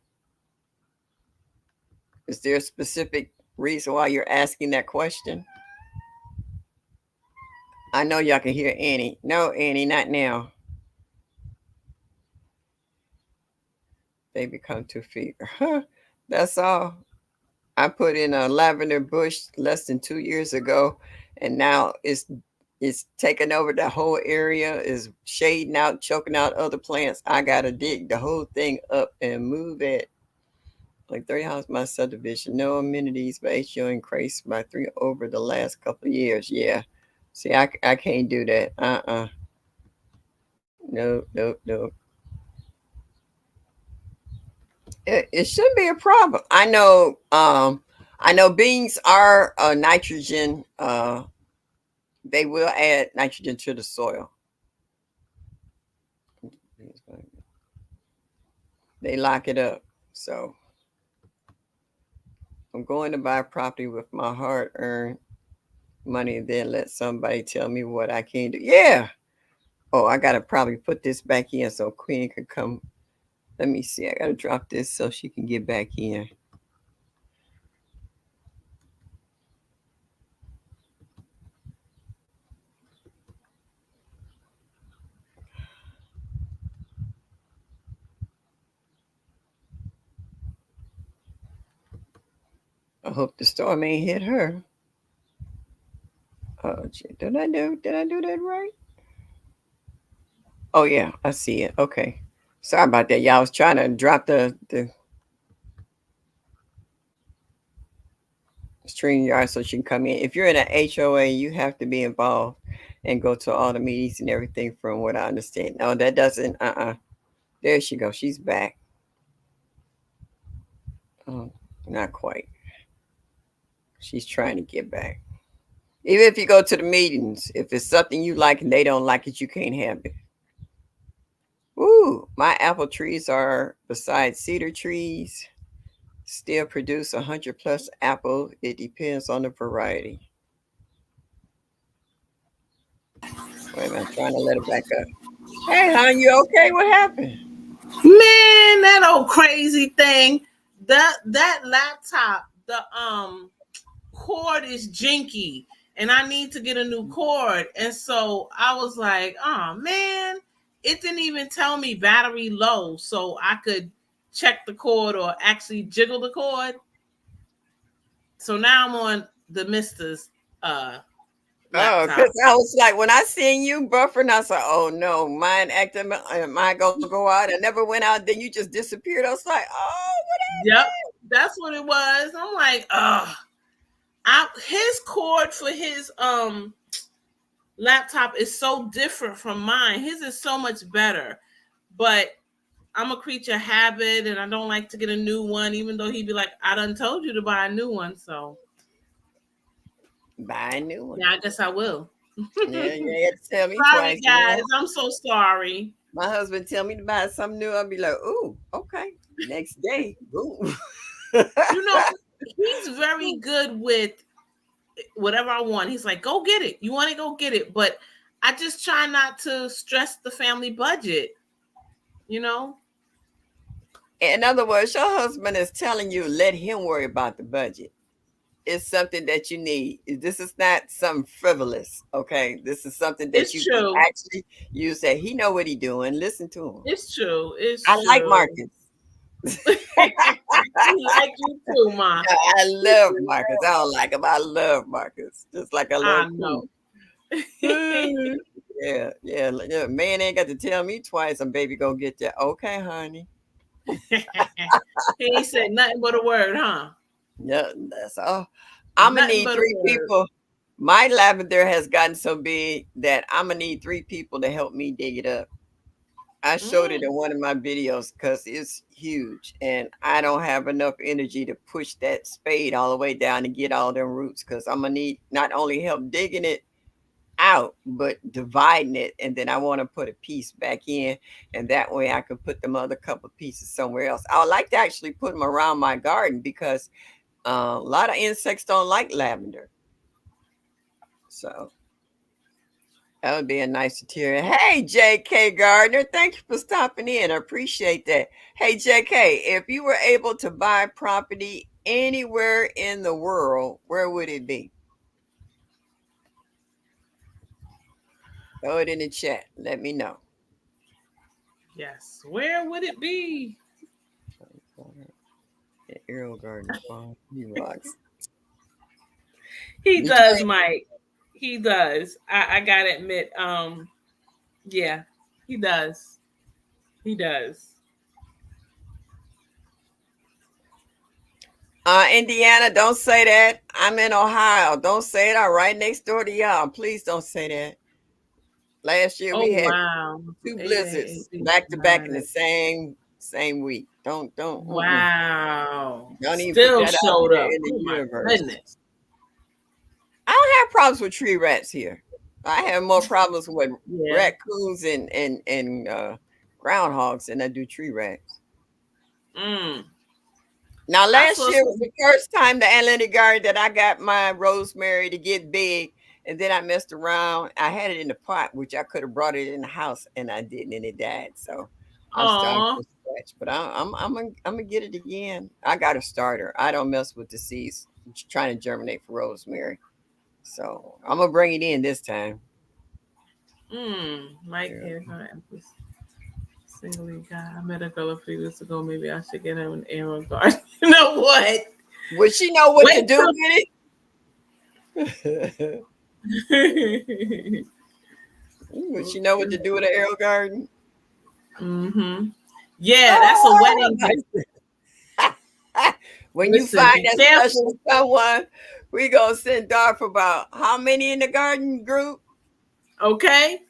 Is there a specific reason why you're asking that question? I know y'all can hear Annie. No, Annie, not now. They become 2 feet. That's all. I put in a lavender bush less than 2 years ago, and now it's taking over the whole area, is shading out, choking out other plants. I gotta dig the whole thing up and move it. Like 30 houses, my subdivision, no amenities, but HO increased by 3 over the last couple of years. Yeah. See, I can't do that. No, no, no. It shouldn't be a problem. I know beans are nitrogen. They will add nitrogen to the soil. They lock it up. So I'm going to buy property with my hard earned money and then let somebody tell me what I can do. Yeah. Oh, I gotta probably put this back in so Queen can come. Let me see. I gotta drop this so she can get back in. I hope the storm ain't hit her. Oh, gee, did I do that right? Oh yeah, I see it. Okay. Sorry about that. Y'all, I was trying to drop the stream yard so she can come in. If you're in an HOA, you have to be involved and go to all the meetings and everything from what I understand. No, that doesn't there she goes. She's back. Oh, not quite. She's trying to get back. Even if you go to the meetings, if it's something you like and they don't like it, you can't have it. Ooh, my apple trees are beside cedar trees. Still produce 100 plus apple. It depends on the variety. Wait a minute, I'm trying to let it back up. Hey, hon, you okay? What happened? Man, that old crazy thing. That laptop, the cord is jinky, and I need to get a new cord. And so I was like, oh man, it didn't even tell me battery low, so I could check the cord or actually jiggle the cord. So now I'm on the Mister's Oh, laptop. because I was like, when I seen you buffering, I was like, oh no, mine acting, am I going to go out? I never went out. Then you just disappeared. I was like, oh, Yep, that's what it was. I'm like, his cord for his laptop is so different from mine. His is so much better, but I'm a creature of habit, and I don't like to get a new one, even though he'd be like, I done told you to buy a new one. So buy a new one. yeah, I guess I will. Yeah, you had to tell me Sorry, twice. guys. I'm so sorry. My husband tell me to buy something new. I'll be like, ooh, okay. Next day, boom. You know, he's very good with whatever I want. He's like, go get it. You want to go get it. But I just try not to stress the family budget, you know? In other words, your husband is telling you, let him worry about the budget. It's something that you need. This is not something frivolous, okay? This is something that It's you can true. actually use. That he know what he doing. Listen to him. It's true. It's I true. like Marcus. He like you too, Ma. I love Marcus. I don't like him. I love Marcus. Just like I love know. Yeah. Man ain't got to tell me twice. I'm baby gonna get that. Okay, honey. He ain't said nothing but a word, huh? Yeah, that's all. I'm gonna need 3 people. My lavender has gotten so big that I'm gonna need 3 people to help me dig it up. I showed it in one of my videos because it's huge and I don't have enough energy to push that spade all the way down to get all them roots because I'm gonna need not only help digging it out, but dividing it. And then I want to put a piece back in, and that way I could put them other couple pieces somewhere else. I would like to actually put them around my garden because a lot of insects don't like lavender. So that would be a nice interior. Hey, J.K. Gardner, thank you for stopping in. I appreciate that. Hey, J.K., if you were able to buy property anywhere in the world, where would it be? Throw it in the chat. Let me know. Yes. Where would it be? Errol Gardner Farm. He rocks. He does, Mike. He does. I gotta admit, yeah, he does. He does. Indiana, don't say that. I'm in Ohio. Don't say it. I'm right next door to y'all. Please don't say that. Last year we had 2 blizzards back to back in the same week. Don't. Wow. Don't even Still put that showed out up. in the universe. Goodness. I don't have problems with tree rats here. I have more problems with raccoons and groundhogs than I do tree rats. Now, last year was the first time the Atlantic Garden that I got my rosemary to get big, and then I messed around. I had it in the pot, which I could have brought it in the house, and I didn't, and it died. So I'm starting from scratch, but I'm gonna get it again. I got a starter. I don't mess with the seeds trying to germinate for rosemary, so I'm gonna bring it in this time. Mike here. Single guy. I met a girl a few weeks ago. Maybe I should get him an Aaron Garden. You know what? Would she know what to Wait do till with it? Would she know what to do with an arrow garden? Mm-hmm. Yeah, that's a wedding gift. When you Listen, find be that careful. special someone, we gonna send Darth about how many in the garden group? Okay.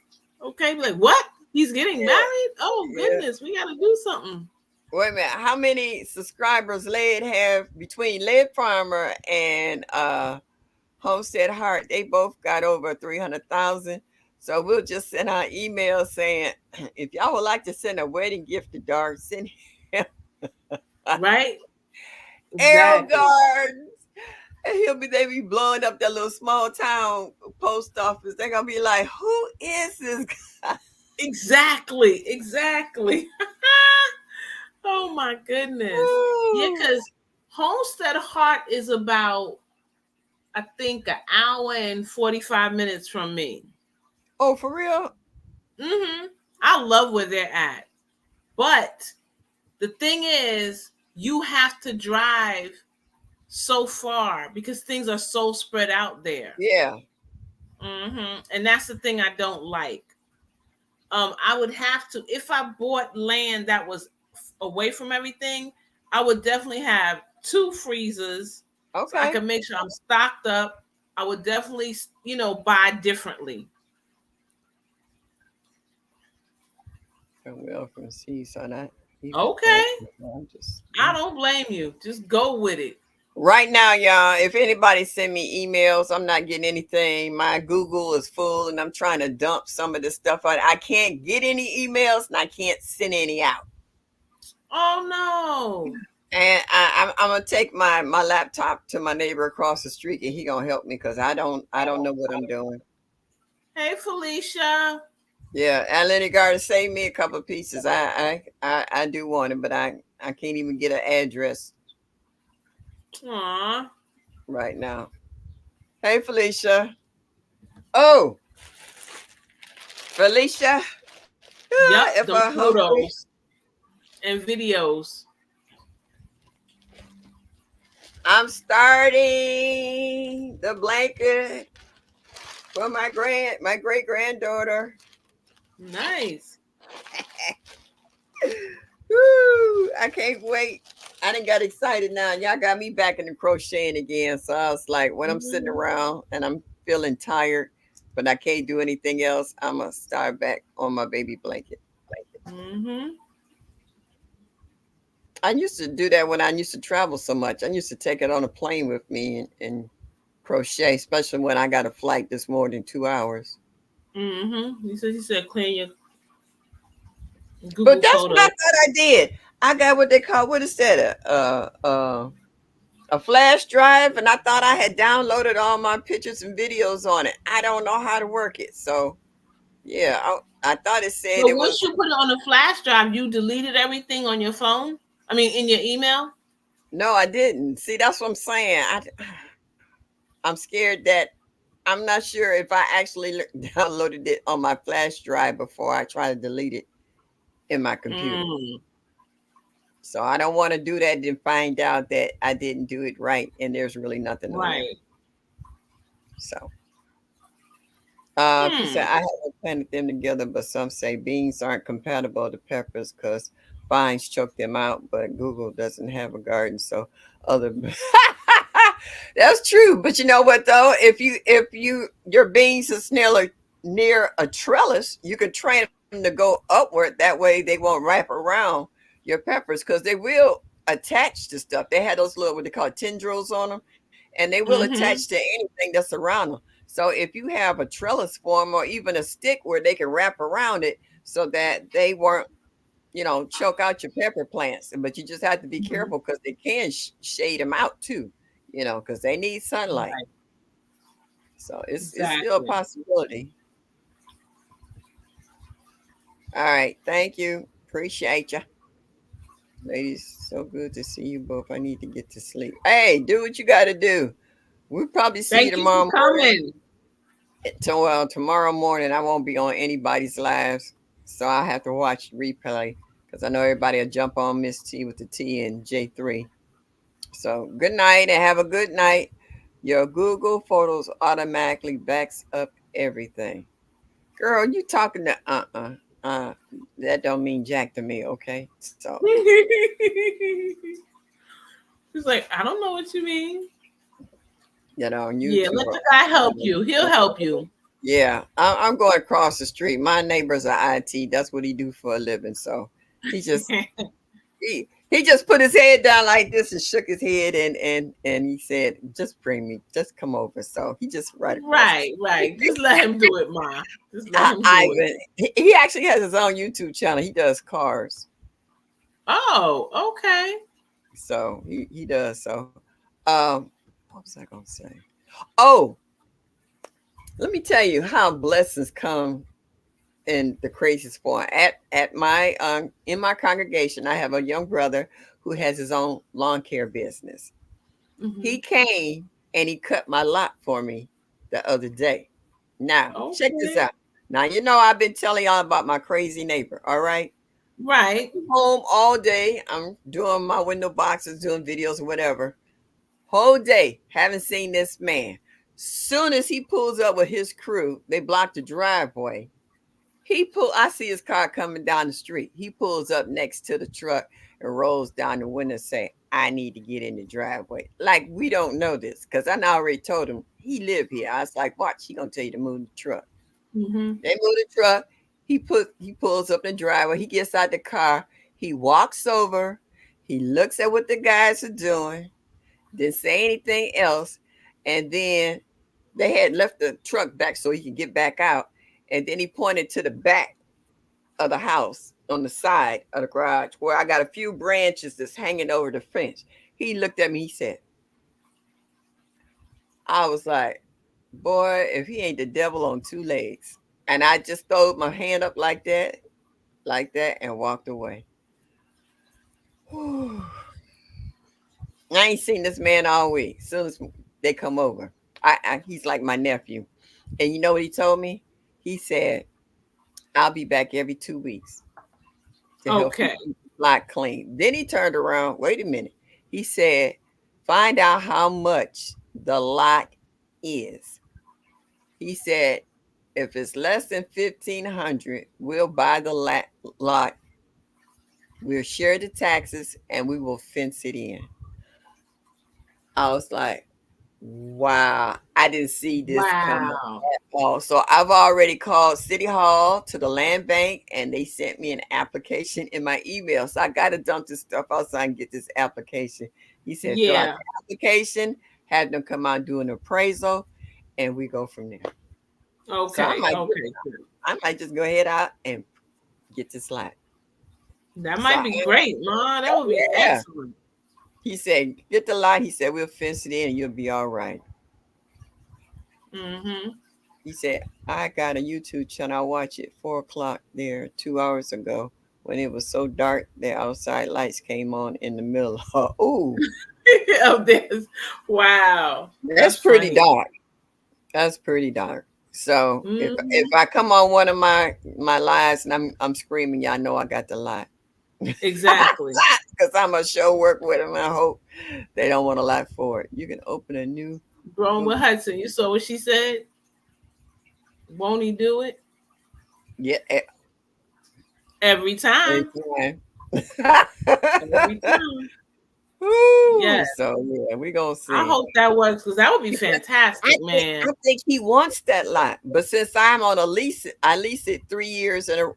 Okay. Like, what? He's getting Yeah, married? Oh, yeah. goodness. We got to do something. Wait a minute. How many subscribers Led have between Led Farmer and Homestead Heart? They both got over 300,000. So we'll just send our email saying, if y'all would like to send a wedding gift to Darth, send him Right? arrow Exactly. gardens. And they be blowing up that little small town post office. They're gonna be like, who is this guy? Exactly. Exactly. Oh, my goodness. Yeah, Ooh. because Homestead Heart is about, I think, an hour and 45 minutes from me. Oh, for real? Mm-hmm. I love where they're at. But the thing is, you have to drive so far because things are so spread out there. Yeah. Mm-hmm. And that's the thing I don't like. I would have to, if I bought land that was away from everything, I would definitely have 2 freezers so I Okay. can make sure I'm stocked up. I would definitely, buy differently. Well, from sea, so not even Okay. I'm just I don't blame you. Just go with it. right now, y'all. If anybody send me emails, I'm not getting anything. My Google is full, and I'm trying to dump some of this stuff out. I can't get any emails, and I can't send any out. Oh no. And I'm gonna take my laptop to my neighbor across the street, and he gonna help me because I don't know what I'm doing. Hey Felicia. Yeah, Atlanta Garden saved me a couple of pieces. I do want it, but I can't even get an address Aw. right now. Hey Felicia. Oh, Felicia. Yep, If them I'm hungry, photos and videos. I'm starting the blanket for my great granddaughter. Nice. Woo, I can't wait. I done got excited now. Y'all got me back in the crocheting again. So I was like, when I'm sitting Mm-hmm. around and I'm feeling tired, but I can't do anything else, I'm going to start back on my baby blanket. Mm-hmm. I used to do that when I used to travel so much. I used to take it on a plane with me and crochet, especially when I got a flight that's more than 2 hours. Mm-hmm. You said clean your But Google that's what I photos. thought I did. I got what they call, what is that? A flash drive, and I thought I had downloaded all my pictures and videos on it. I don't know how to work it. So, yeah, I thought it said But it once was. you put it on a flash drive, you deleted everything on your phone? I mean in your email? No, I didn't. See, that's what I'm saying. I'm scared that I'm not sure if I actually downloaded it on my flash drive before I try to delete it in my computer. Mm. So I don't want to do that and find out that I didn't do it right and there's really nothing on there. Right. So, she said Hmm. I haven't planted them together, but some say beans aren't compatible to peppers because vines choke them out. But Google doesn't have a garden, so other. That's true, but you know what though? If your beans are near a trellis, you can train them to go upward. That way, they won't wrap around your peppers because they will attach to stuff. They had those little what they call tendrils on them, and they will Mm-hmm. attach to anything that's around them. So if you have a trellis form or even a stick where they can wrap around it so that they won't, choke out your pepper plants. But you just have to be Mm-hmm. careful because they can shade them out too, because they need sunlight. Right. So it's still a Exactly. possibility. All right. Thank you. Appreciate you. Ladies, so good to see you both. I need to get to sleep. Hey, do what you got to do. We'll probably see you Thank you for tomorrow morning. coming. Tomorrow morning, I won't be on anybody's lives, so I have to watch the replay because I know everybody will jump on Miss T with the T and J3. So good night and have a good night. Your Google Photos automatically backs up everything. Girl, you talking to uh that don't mean jack to me, okay? So She's like, I don't know what you mean. on Yeah, YouTube. let the guy help you. He'll help you. Yeah, I'm going across the street. My neighbor's a IT. That's what he do for a living. So he just he just put his head down like this and shook his head and he said, "Just bring me, just come over." So he just right across the Right, right. Just let him do it, Ma. Just let him do it. Ivan. He actually has his own YouTube channel. He does cars. Oh, okay. So he does. So what was I gonna say? Oh, let me tell you how blessings come in the craziest form. At my in my congregation, I have a young brother who has his own lawn care business. He Hmm. came and he cut my lot for me the other day. Now, check this Okay. out. Now, I've been telling y'all about my crazy neighbor, all right? Right. Home all day. I'm doing my window boxes, doing videos, whatever. Whole day, haven't seen this man. Soon as he pulls up with his crew, they block the driveway. I see his car coming down the street. He pulls up next to the truck and rolls down the window and say, I need to get in the driveway. Like we don't know this. Cause I already told him he live here. I was like, watch, he gonna tell you to move the truck. Hmm. They move the truck. He pulls up the driveway. He gets out the car. He walks over. He looks at what the guys are doing. Didn't say anything else. And then they had left the truck back so he could get back out. And then he pointed to the back of the house on the side of the garage where I got a few branches that's hanging over the fence. He looked at me, he said, I was like, boy, if he ain't the devil on two legs. And I just throwed my hand up like that, and walked away. Whew. I ain't seen this man all week. As soon as they come over, he's like my nephew. And you know what he told me? He said, I'll be back every 2 weeks to help you Okay. keep the lot clean. Then he turned around. Wait a minute. He said, find out how much the lot is. He said, if it's less than 1,500, we'll buy the lot. We'll share the taxes and we will fence it in. I was like, wow, I didn't see this coming Wow. at all. So I've already called City Hall to the land bank and they sent me an application in my email. So I got to dump this stuff out so I can get this application. He said, fill out Yeah. the application, had them come out and do an appraisal, and we go from there. So Okay. Okay. Good. I might just go ahead out and get this lot. That So might be great, Ma. That oh would be yeah. excellent. He said, get the lot. He said, we'll fence it in and you'll be all right. Hmm. He said, I got a YouTube channel. I watched it 4 o'clock there 2 hours ago when it was so dark that outside lights came on in the middle. Ooh, Of this. Wow. that's That's pretty funny. dark. That's pretty dark. So if Hmm. I come on one of my lives and I'm screaming, y'all know I got the lot. Exactly. Because I'm a show work with them. I hope they don't want a lot for it. You can open a new Growing with Google. Hudson. You saw what she said? Won't he do it? Yeah, Every every time. time. Every time. Woo, Yes. so yeah, we gonna I see. hope that works because that would be I fantastic, think man. I think he wants that lot, but since I'm on a lease, I lease it 3 years and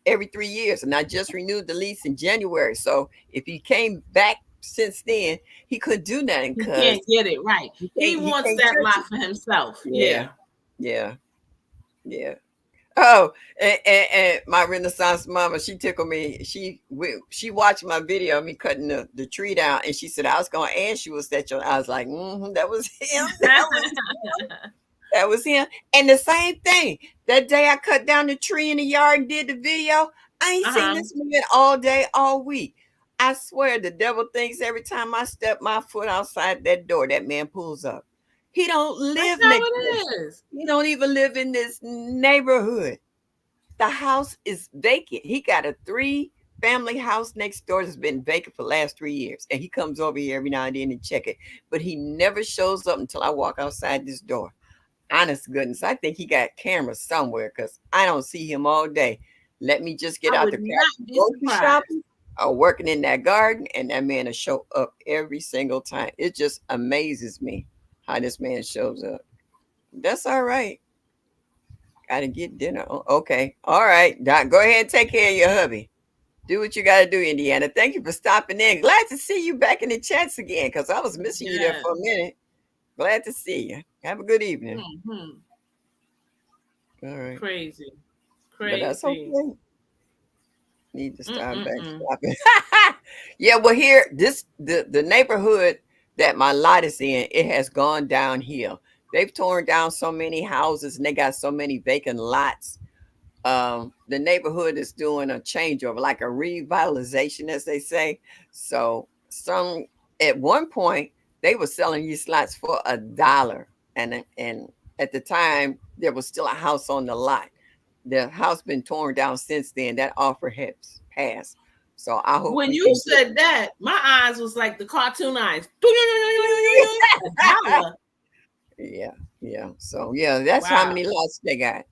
every 3 years, and I just renewed the lease in January. So if he came back since then, he couldn't do nothing He because can't get it right. He he wants can't that touch lot it. for himself. Yeah, Yeah. yeah, yeah. Oh, and my Renaissance mama, she tickled me. She watched my video of me cutting the tree down, and she said, "I was going to ask you was that your." I was like, "That was him. That was him." And the same thing. That day I cut down the tree in the yard and did the video. I ain't seen Uh-huh. this man all day, all week. I swear the devil thinks every time I step my foot outside that door, that man pulls up. He don't That's live how next door. it is. He don't even live in this neighborhood. The house is vacant. He got a family house next door has been vacant for the last 3 years, and he comes over here every now and then and check it, but he never shows up until I walk outside this door. Honest goodness, I think he got cameras somewhere because I don't see him all day. Let me just get I out would the car, not be grocery surprised. shopping, or working in that garden, and that man will show up every single time. It just amazes me how this man shows up. That's all right. Gotta get dinner. Okay. All right. Doc, go ahead and take care of your hubby. Do what you gotta do, Indiana. Thank you for stopping in. Glad to see you back in the chats again because I was missing you there Yes. for a minute. Glad to see you. Have a good evening. Hmm. All right. Crazy. But that's okay. Crazy. Need to start back Mm-mm-mm. stopping. Yeah, well here, the neighborhood that my lot is in, it has gone downhill. They've torn down so many houses and they got so many vacant lots. The neighborhood is doing a changeover, like a revitalization, as they say. So some at one point they were selling these slots for $1, and at the time there was still a house on the lot. The house been torn down since then. That offer has passed. So I hope When we you can said that, my eyes was like the cartoon eyes. $1. yeah, yeah. So yeah, that's how Wow. many lots they got.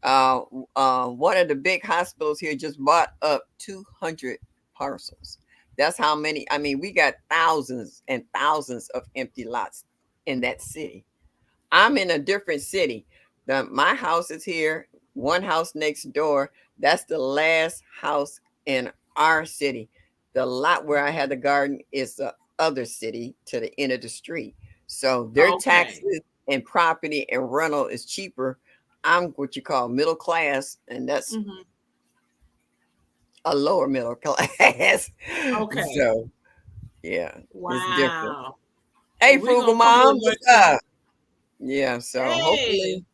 One of the big hospitals here just bought up 200 parcels. That's how many. I mean, we got thousands and thousands of empty lots in that city. I'm in a different city. My house is here. One house next door. That's the last house in our city. The lot where I had the garden is the other city to the end of the street. So their Okay. taxes and property and rental is cheaper. I'm what you call middle class, and that's Hmm. a lower middle class. Okay. So yeah, it's different. Wow. Hey, Well, we're Frugal gonna come Mom, over what's to. up? Yeah, so Hey. hopefully,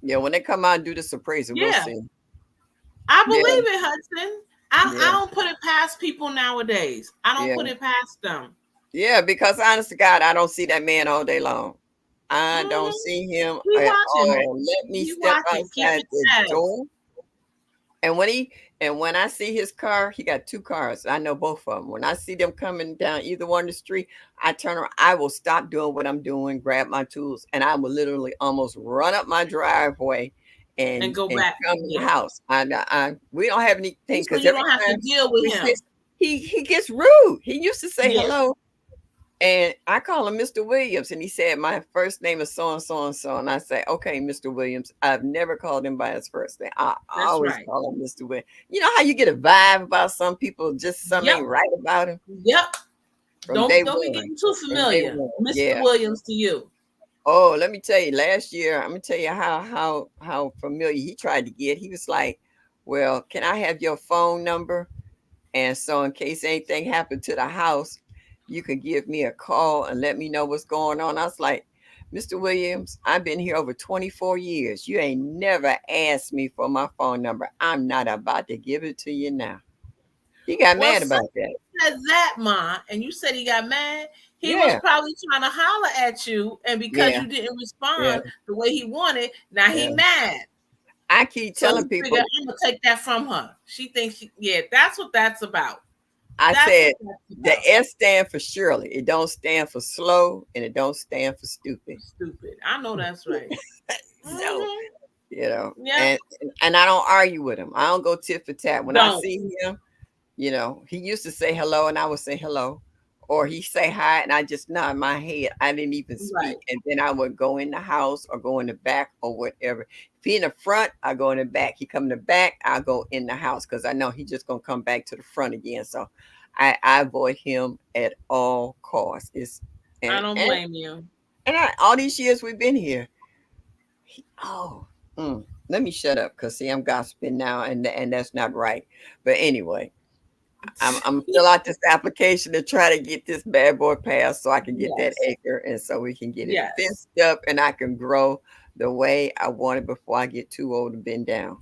yeah, when they come out and do this appraisal, we'll Yeah, see. I Yeah, believe it, Hudson. I yeah, don't put it past people nowadays. I don't yeah, put it past them. yeah. Because honest to God, I don't see that man all day long. I don't Hmm. see him He at watching. all. Let me He step watching. outside Keeping the tabs. door. And when I see his car, he got two cars. I know both of them. When I see them coming down either one of the street, I turn around. I will stop doing what I'm doing, grab my tools, and I will literally almost run up my driveway And go and back. come in the Yeah. house. We don't have anything So because you every don't have to time deal with we him. sit, he gets rude. He used to say Yeah. hello, and I call him Mr. Williams, and he said my first name is so and so and so, and I say, okay, Mr. Williams. I've never called him by his first name. I That's always right. call him Mr. Williams. You know how you get a vibe about some people, just something Yep. ain't right about him Yep. from day Don't be one. getting too From day familiar. one, Mr. yeah. Williams to you. Oh, let me tell you, last year, I'm gonna tell you how familiar he tried to get. He was like, "Well, can I have your phone number? And so, in case anything happened to the house, you could give me a call and let me know what's going on." I was like, "Mr. Williams, I've been here over 24 years. You ain't never asked me for my phone number. I'm not about to give it to you now." He got Well, mad son about that. said that, Ma, and you said he got mad. He was Yeah, probably trying to holler at you, and because yeah, you didn't yeah, respond the way he wanted, now he yeah. mad. I keep So he telling figured, people, I'm gonna take that from her. She thinks, yeah, that's what that's about. I That's said, what that's the about. S stand for Shirley. It don't stand for slow and it don't stand for stupid. Stupid. I know that's right. So, Hmm. yeah. Yeah. And I don't argue with him. I don't go tit for tat. When I Don't. see him, he used to say hello and I would say hello. Or he say hi and I just nod my head. I didn't even Right. speak. And then I would go in the house or go in the back or whatever. If he in the front, I go in the back. He come in the back, I'll go in the house because I know he just gonna come back to the front again. So I avoid him at all costs. It's I and don't and, blame you. and all these years we've been here. Oh, let me shut up because see I'm gossiping now and that's not right. But anyway, I'm fill out this application to try to get this bad boy passed so I can get that Yes. acre and so we can get it Yes. fenced up and I can grow the way I want it before I get too old to bend down.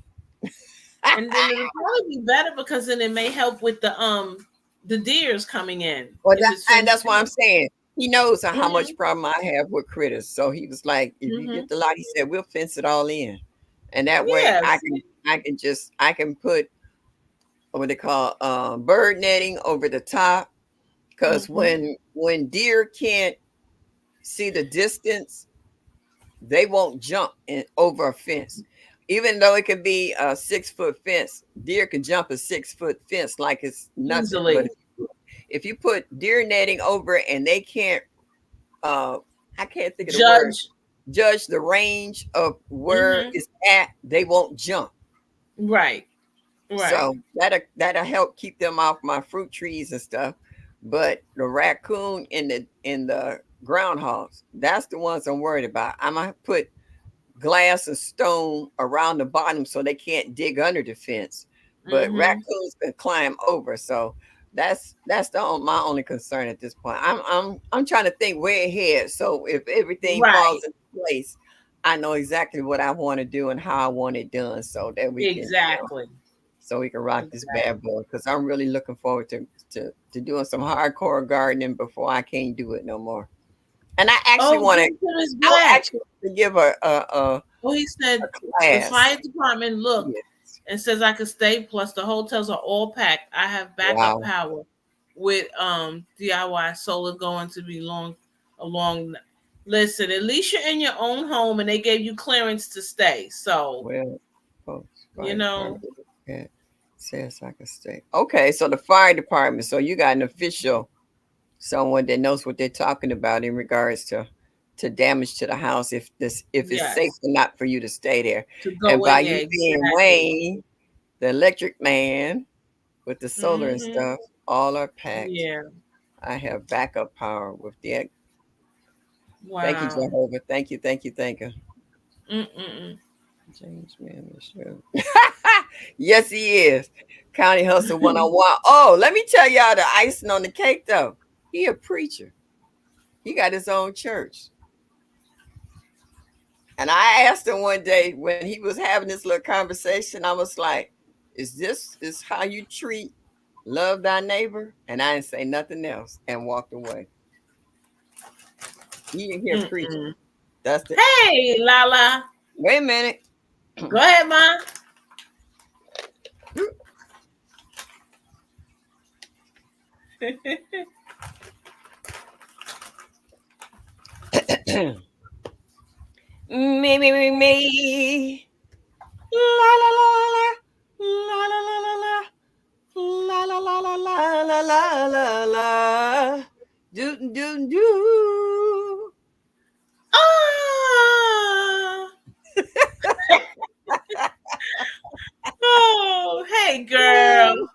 And then it'll probably be better because then it may help with the deers coming in Well, if it's and fenced that's why I'm saying he knows how in. much problem I have with critters. So he was like, if you Hmm. get the lot, he said, we'll fence it all in. And that way Yes. I can put what they call bird netting over the top, because when deer can't see the distance, they won't jump over a fence. Even though it could be a 6-foot fence, deer can jump a 6-foot fence like it's nothing. Easily. But if you put deer netting over it and they can't, I can't think of the word, judge the range of where it's at, they won't jump. Right. So that'll help keep them off my fruit trees and stuff. But the raccoon and the groundhogs, that's the ones I'm worried about. I'm gonna put glass and stone around the bottom so they can't dig under the fence. But raccoons can climb over. So that's my only concern at this point. I'm trying to think way ahead. So if everything falls into place, I know exactly what I want to do and how I want it done, so that we can, so we can rock this bad boy. Because I'm really looking forward to doing some hardcore gardening before I can't do it no more. And I actually want to give a he said the fire department looked and says I could stay. Plus the hotels are all packed. I have backup power with DIY solar going to be along. Listen, at least you're in your own home and they gave you clearance to stay. So, you know, it says I can stay. Okay, so the fire department. So you got an official, someone that knows what they're talking about in regards to damage to the house if it's safe or not for you to stay there. And by you being Wayne, the electric man with the solar and stuff, all are packed. Yeah, I have backup power with the. Wow. Thank you, Jehovah. Thank you. James, man, yes, he is. County Hustle 101. Oh, let me tell y'all the icing on the cake, though. He a preacher. He got his own church. And I asked him one day when he was having this little conversation, I was like, is how you treat love thy neighbor? And I didn't say nothing else and walked away. He didn't hear preaching. That's the. Hey, Lala. Wait a minute. Go ahead, Ma. Me. La la la la la la la la la la la la la la la la la do do do. Oh, hey, girl.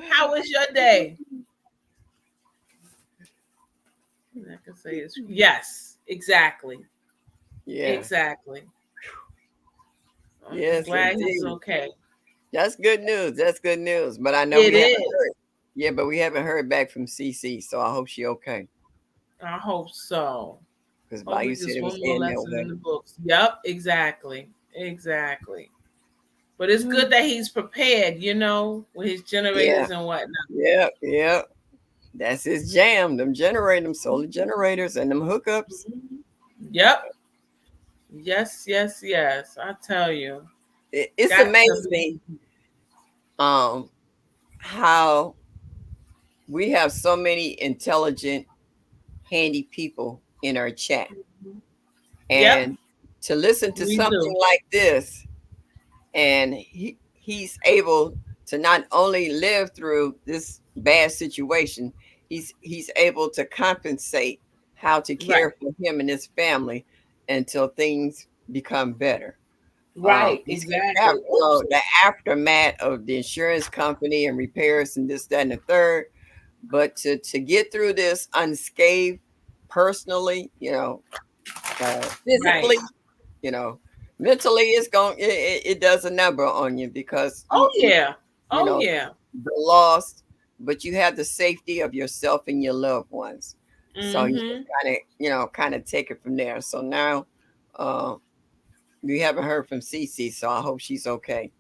How was your day? I can say it's yes, exactly. Yeah, exactly. Yes, glad indeed. he's okay. That's good news. That's good news. But I know it is. Yeah, but we haven't heard back from CC, so I hope she okay. I hope so. Because by you said it was in the books. Yep, exactly. But it's good that he's prepared, you know, with his generators and whatnot. Yeah. That's his jam. Them solar generators and them hookups. Yep. Yes. I tell you. It's amazing how we have so many intelligent, handy people in our chat. And to listen to something like this, and he's able to not only live through this bad situation, he's able to compensate how to care for him and his family until things become better. Right, exactly. The aftermath of the insurance company and repairs and this, that, and the third. But to get through this unscathed personally, physically, mentally, it does a number on you because the loss, but you have the safety of yourself and your loved ones. So you kind of take it from there. So now we haven't heard from Cece, so I hope she's okay.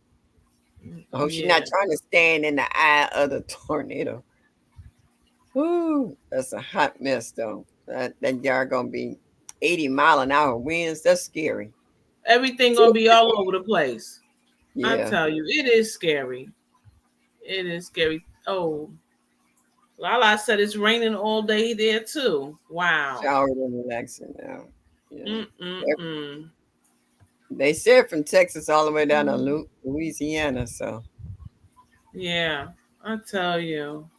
I hope she's not trying to stand in the eye of the tornado. Ooh, that's a hot mess though. That yard gonna be 80-mile-an-hour winds. That's scary. Everything gonna be all over the place. Yeah. I tell you, it is scary. It is scary. Oh, Lala said it's raining all day there too. Wow. Showered and relaxing now. Yeah. Mm-mm-mm. They said from Texas all the way down to Louisiana. So Yeah, I tell you.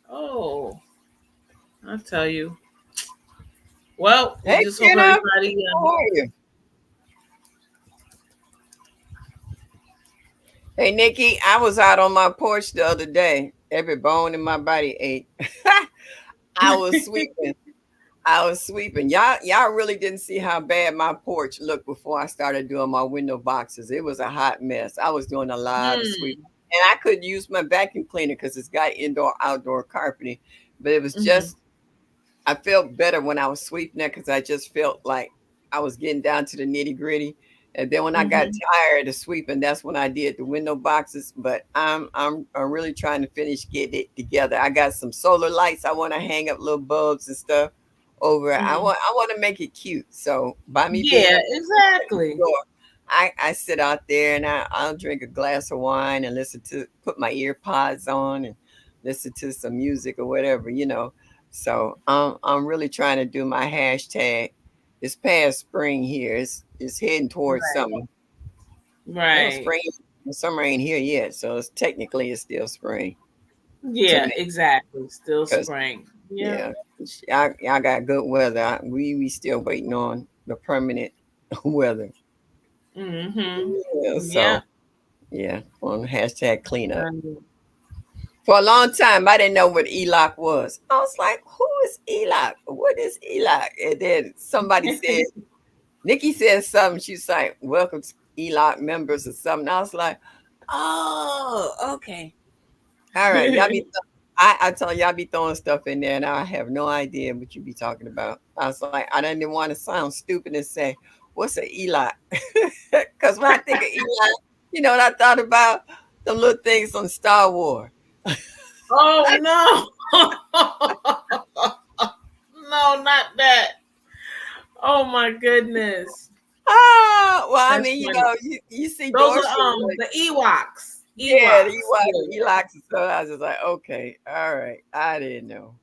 Oh, I tell you. Well, we hey, just hope Kenna, everybody. how are you? Hey, Nikki, I was out on my porch the other day. Every bone in my body ate. I was sweeping. I was sweeping. Y'all really didn't see how bad my porch looked before I started doing my window boxes. It was a hot mess. I was doing a lot of sweeping. Hmm. And I couldn't use my vacuum cleaner because it's got indoor outdoor carpeting. But it was Hmm. just I felt better when I was sweeping it because I just felt like I was getting down to the nitty gritty. And then when I got Hmm. tired of sweeping, that's when I did the window boxes. But I'm really trying to finish getting it together. I got some solar lights. I want to hang up little bulbs and stuff over it. Hmm. I want to make it cute. So by me being Yeah, up exactly. door, I sit out there and I'll drink a glass of wine and listen to put my ear pods on and listen to some music or whatever, you know. So I'm really trying to do my hashtag. It's past spring here. It's heading towards Right. summer. Well, Right. spring, summer ain't here yet, so it's still spring to Yeah, me. exactly. Still Cause spring. Yeah. yeah, y'all got good weather. We still waiting on the permanent weather. Mm-hmm. Yeah, Yeah. so yeah, on hashtag cleanup. Um, For a long time, I didn't know what ELOC was. I was like, who is ELOC? What is ELOC? And then somebody said, Nikki said something. She's like, welcome to ELOC members or something. I was like, oh, okay. All right. I told y'all be throwing stuff in there and I have no idea what you be talking about. I was like, I didn't want to sound stupid and say, what's an ELOC? Because when I think of ELOC, you know what I thought about? Them little things on Star Wars. oh no. No, not that. Oh my goodness. Ah, well, I That's mean, you funny. know, you see Those Dorsey, are like, the Ewoks. yeah, Ewoks. Yeah. He likes it. So I was just like, okay, all right, I didn't know.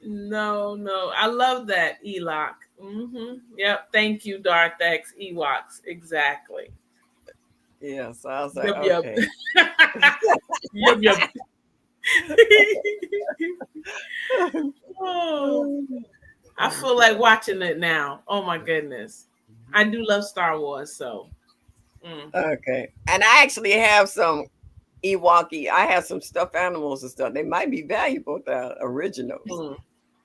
No, no. I love that Ewok. Yep. Thank you, Darth X. Ewoks. Exactly. Yeah, so I was like, Yep, yep. okay. Yep, yep. Oh, I feel like watching it now. Oh my goodness. I do love Star Wars, so mm. Okay, and I actually have some Ewok. I have some stuffed animals and stuff. They might be valuable, the originals. Mm.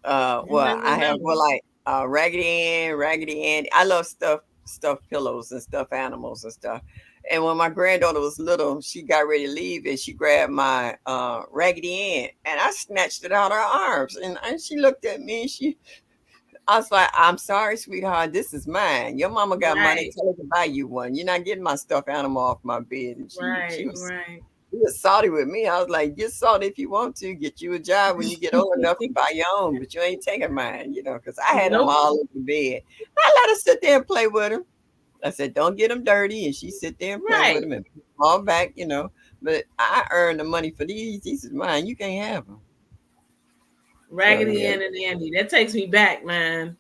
You Well, never I have know. like Raggedy Ann. I love stuffed pillows and stuffed animals and stuff. And when my granddaughter was little, she got ready to leave and she grabbed my Raggedy Ann and I snatched it out of her arms and she looked at me and I was like, I'm sorry, sweetheart, this is mine. Your mama got money, Right, tell her to buy you one. You're not getting my stuffed animal off my bed. And right, right. she was salty with me. I was like, get salty if you want to. Get you a job when you get old enough to buy your own, but you ain't taking mine, you know, because I had them Nope. all over the bed. I let her sit there and play with them. I said, don't get them dirty. And she sit there and play with Right. them and put 'em all back, you know. But I earned the money for these. These is mine. You can't have them. So, Raggedy yeah. Ann and Andy. That takes me back, man.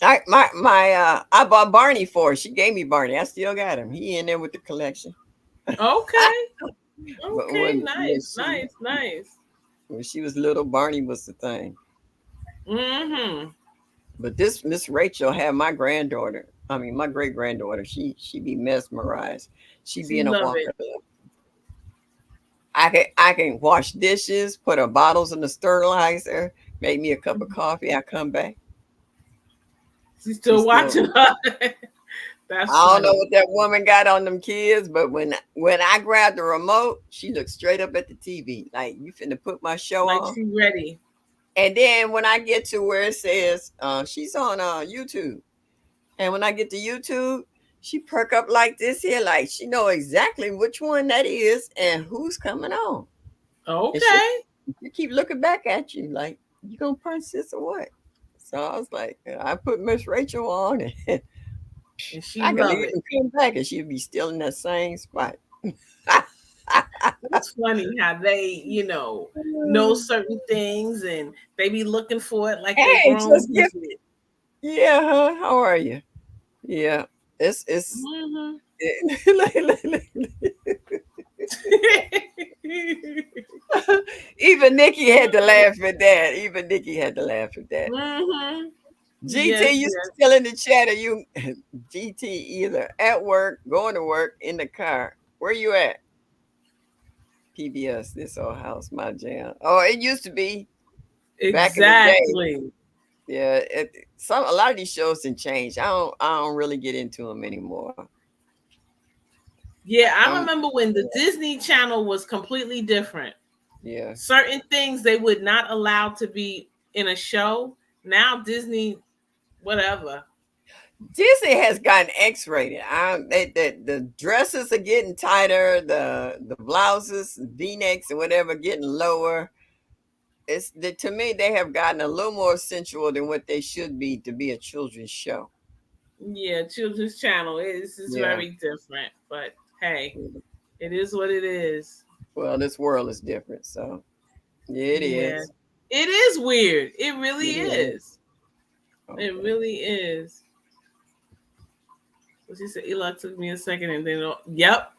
I bought Barney for her. She gave me Barney. I still got him. He in there with the collection. Okay. But Okay. Nice. Nice. Nice. when she was little, Barney was the thing. Mm-hmm. But this Miss Rachel had my granddaughter. I mean, my great granddaughter. She be mesmerized. She be She in a love walker. it. I can wash dishes, put her bottles in the sterilizer, make me a cup of coffee. I come back. She's She's still still. watching her. That's I don't know funny. what that woman got on them kids, but when I grabbed the remote, she looked straight up at the TV, like you finna put my show Like on. she ready. And then when I get to where it says she's on YouTube, and when I get to YouTube, she perk up like this here, like she know exactly which one that is and who's coming on. And Okay. she keep looking back at you like you gonna punch this or what? So I was like, I put Miss Rachel on, and And she I could love leave it. and come back, and she'd be still in that same spot. It's funny how they, know certain things and they be looking for it like they're Hey, grown just give. people. Yeah, huh? How are you? Yeah, it's. Mhm. Even Nikki had to laugh at that. Even Nikki had to laugh at that. Mhm. GT, Yes, you yes. still in the chat? Or you GT either at work, going to work, in the car? Where you at? PBS, this old house, my jam. Oh, it used to be back in the day. Exactly. Yeah, a lot of these shows didn't change. I don't really get into them anymore. Yeah, I Um, remember when the Disney Channel was completely different. yeah. Certain things they would not allow to be in a show. Now Disney, whatever. Disney has gotten X-rated. The dresses are getting tighter. The blouses, V-necks, and whatever getting lower. To me they have gotten a little more sensual than what they should be to be a children's show. Yeah, Children's Channel is Yeah. very different, but hey, it is what it is. Well, this world is different, so yeah, it Yeah, is. it is weird. It really It is. is. It Okay. really is. She said, Eli took me a second and then, yep.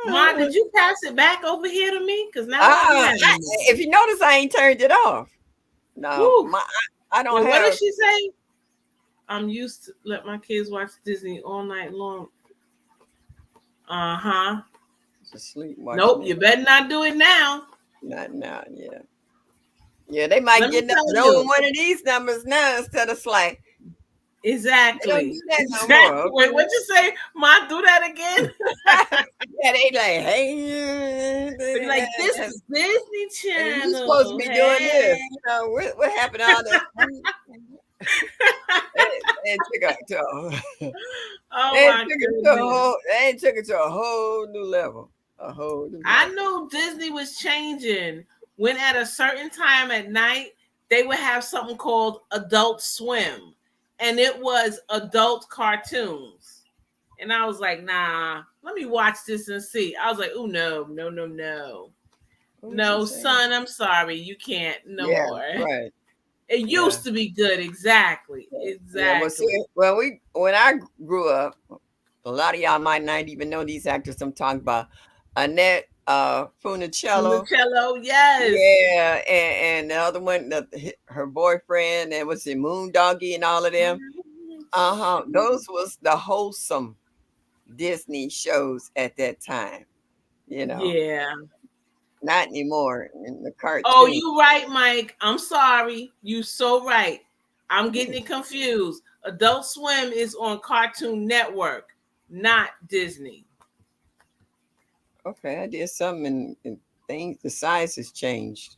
Ma, did you pass it back over here to me? Because now I don't have it. If you notice, I ain't turned it off. No, Woo. I don't Wait, what did have. she say? I'm used to let my kids watch Disney all night long. Uh-huh. To sleep watching Nope, it. you better not do it now. Not now, yeah. Yeah, they might Let me get tell knowing you. one of these numbers now instead of like. They don't Exactly. do that no Exactly. more. Wait, what'd you say? Ma, do that again? Yeah, they like, hey, Be like, this is Disney Channel. you supposed to be doing this. You know, what happened to all that? They took it to Oh my goodness. they took it to a whole new level. A whole new I level. knew Disney was changing when at a certain time at night they would have something called Adult Swim, and it was adult cartoons. And I was like, nah, let me watch this and see. I was like, oh no, no, no, no. No, son, I'm sorry. You can't no more. Right. It used to be good. Exactly. Yeah, Exactly. when I grew up, a lot of y'all might not even know these actors I'm talking about. Annette Funicello. Cello, yes. Yeah, and the other one, her boyfriend, and was it Moondoggy and all of them. Those was the wholesome Disney shows at that time. Yeah. Not anymore in the cartoon. Oh, you right, Mike. I'm sorry. You so right. I'm getting it confused. Adult Swim is on Cartoon Network, not Disney. Okay, I did something and things. The size has changed.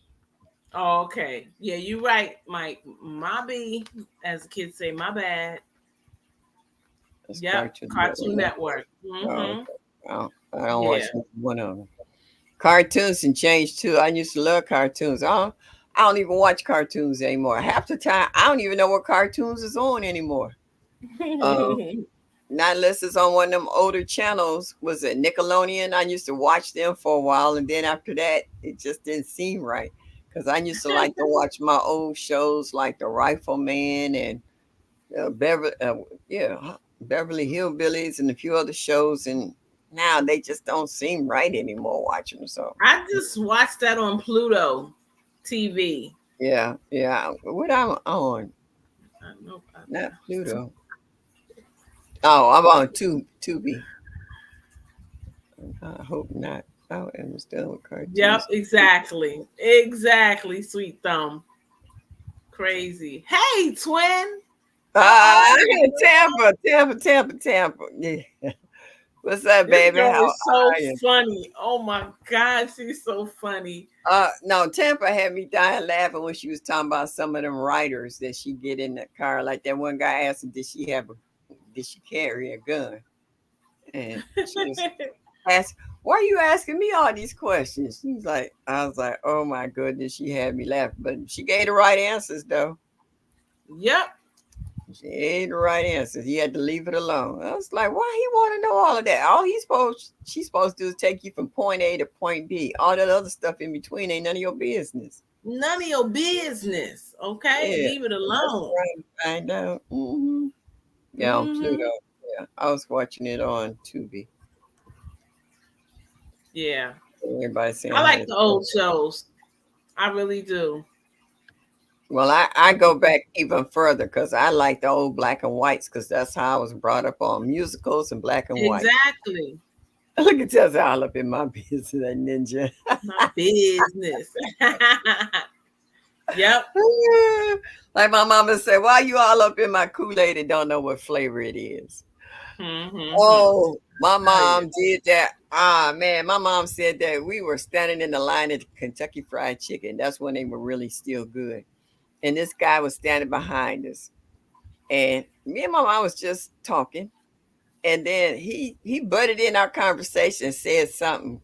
Oh, okay. Yeah, you're right, Mike. My B, as the kids say, my bad. That's Yep, Cartoon Network. Oh, Mm-hmm. I don't watch one of them. Cartoons and changed too. I used to love cartoons. I don't even watch cartoons anymore. Half the time, I don't even know what cartoons is on anymore. Not unless it's on one of them older channels. Was it Nickelodeon? I used to watch them for a while, and then after that, it just didn't seem right. Because I used to like to watch my old shows like The Rifleman and Beverly Hillbillies and a few other shows, and now they just don't seem right anymore watching them. So I just watched that on Pluto TV. yeah. What I'm on? Nope. Not Pluto. Oh, I'm on Tubi. I hope not. I am still with cartoons. Yep, exactly. Exactly, Sweet Thumb. Crazy. Hey, twin. Tampa. Yeah. What's up, baby? This girl is so are you? funny. Oh my God, she's so funny. No, Tampa had me dying laughing when she was talking about some of them writers that she get in the car. Like that one guy asked her, did she carry a gun? And she was asked, why are you asking me all these questions? I was like, oh my goodness, she had me laughing. But she gave the right answers though. Yep. She ain't the right answer. He had to leave it alone. I was like, why he want to know all of that? All she's supposed to do is take you from point A to point B. All that other stuff in between ain't none of your business. None of your business. Okay, Yeah, leave it that's alone. trying to find out. Yeah, on Pluto. Yeah, I was watching it on Tubi. Yeah, Everybody saying I how like it's the old shows. I really do. well, I go back even further because I like the old black and whites because that's how I was brought up on musicals and black and white. Exactly. Look at us all up in my business, that ninja. My business. Yep. Like my mama said, why you all up in my Kool-Aid and don't know what flavor it is? Oh, my mom did that. Ah, man, my mom said that we were standing in the line at Kentucky Fried Chicken. That's when they were really still good. And this guy was standing behind us. And me and my mom was just talking. And then he butted in our conversation and said something.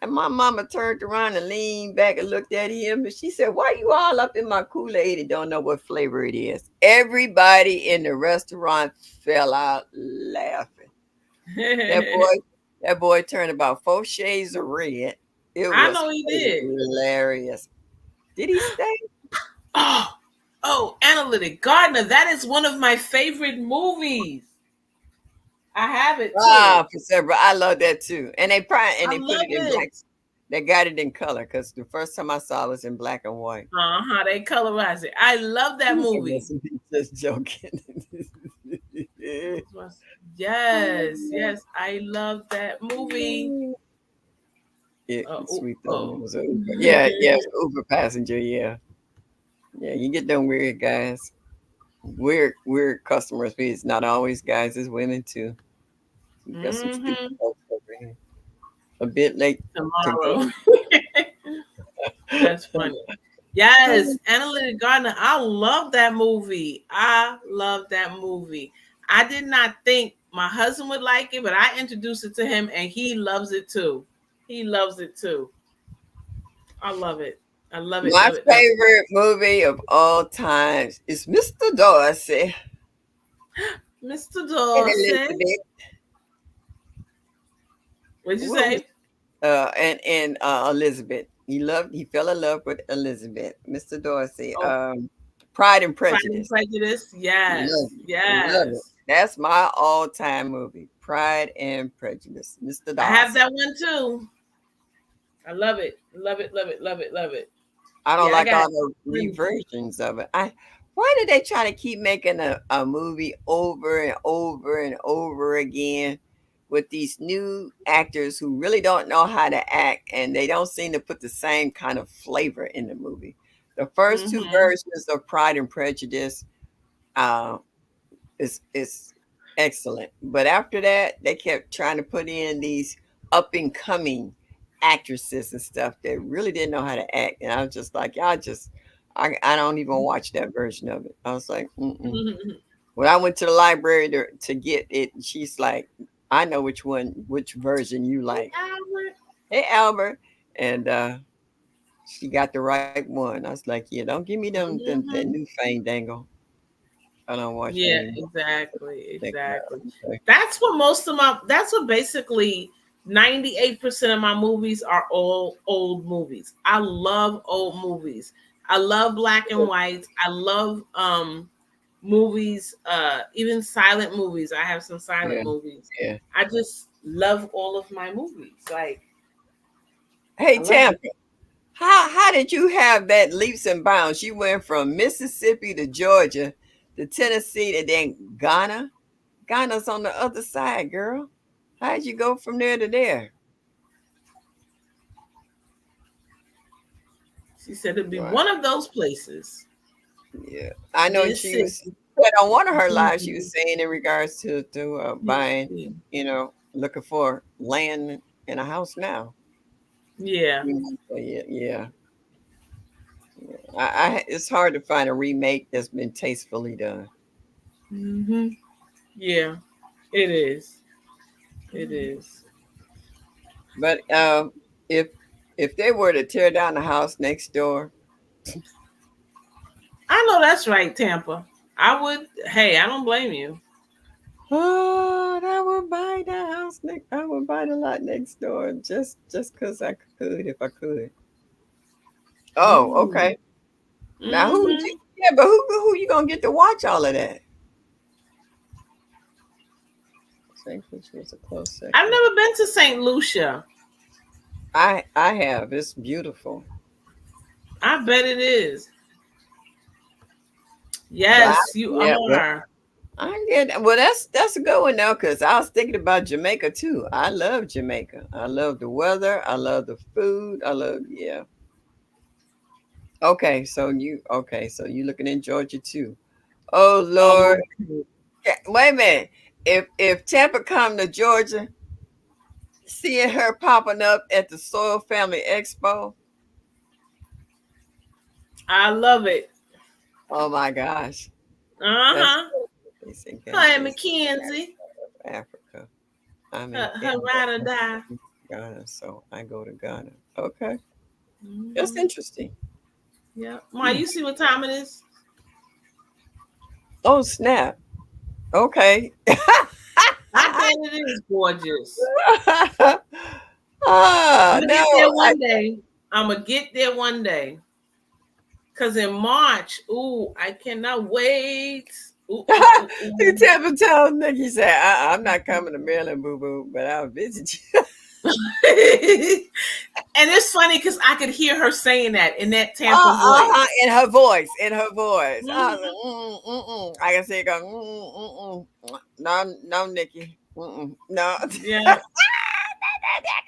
And my mama turned around and leaned back and looked at him. And she said, why you all up in my Kool-Aid and don't know what flavor it is? Everybody in the restaurant fell out laughing. That boy turned about 4 shades of red. It I was know he did. hilarious. Did he stay? Oh, Analytic Gardener. That is one of my favorite movies. I have it too. For several. I love that too. And they put it in black. They got it in color because the first time I saw it was in black and white. They colorize it. I love that movie. Just joking. Yes, I love that movie. Yeah, sweet though. Was an Uber. Yeah, Uber passenger. Yeah, you get them weird guys. Weird customers. It's not always guys, it's women too. You got some stupid folks over here. A bit late tomorrow. That's funny. Yes, Analytic Gardener. I love that movie. I did not think my husband would like it, but I introduced it to him and he loves it too. I love it. My favorite movie of all times is Mr. Darcy. Mr. Darcy. What'd you say? And Elizabeth. He fell in love with Elizabeth. Mr. Darcy. Pride and Prejudice. Yes. Love it. That's my all-time movie. Pride and Prejudice. Mr. Darcy. I have that one too. I love it. Love it. I don't like all the reversions of it. Why did they try to keep making a movie over and over and over again with these new actors who really don't know how to act and they don't seem to put the same kind of flavor in the movie? The first two versions of Pride and Prejudice is excellent. But after that, they kept trying to put in these up and coming actresses and stuff that really didn't know how to act. And I was just like, I don't even watch that version of it. I was like, When I went to the library to get it, she's like, I know which version you like. Hey, Albert. And she got the right one. I was like, yeah, don't give me them that new fandangle. I don't watch. Yeah, exactly. That's what basically 98% of my movies are all old movies. I love old movies. I love black and white. I love movies, even silent movies. I have some silent movies. Yeah. I just love all of my movies. Like, hey, Tampa, how did you have that leaps and bounds? You went from Mississippi to Georgia to Tennessee and then Ghana. Ghana's on the other side, girl. How'd you go from there to there? She said it'd be one of those places. Yeah, I know she was. But on one of her lives, she was saying in regards to buying, looking for land and a house now. Yeah. Yeah. It's hard to find a remake that's been tastefully done. Yeah, it is. It is. But if they were to tear down the house next door, I know that's right, Tampa. I would. Hey, I don't blame you. Oh, I would buy the house next. I would buy the lot next door just because I could, if I could. Oh, Mm. okay. Now who? Hmm. Yeah, but who you gonna get to watch all of that? St. Lucia was a close I've second. never been to St. Lucia. I have. It's beautiful. I bet it is. But Yes, you yeah, well, are. I get well. That's a good one now because I was thinking about Jamaica too. I love Jamaica. I love the weather. I love the food. I love yeah. Okay, so you looking in Georgia too. Oh Lord. Oh, Wait a minute. If Tampa come to Georgia, seeing her popping up at the Soil Family Expo, I love it. oh my gosh. That's Uh-huh. they say Hi, Ghana is Mackenzie. Africa. I'm in Her Ghana. ride or die. Ghana, so I go to Ghana. Okay. That's Hmm. interesting. Yeah. Ma, Hmm. you see what time it is? Oh snap. Okay. I bet it is gorgeous. I'm Ah, gonna no. get there one day. I'm gonna get there one day. Cause in March, ooh, I cannot wait. Ooh, ooh, ooh, You ooh. tell me, tell Nikki said, I'm not coming to Maryland, boo boo, but I'll visit you. And it's funny because I could hear her saying that in that Tampa voice. In her voice, in her voice. I was Mhm. like, I can see it go, no, no, Nikki, no. I Yeah.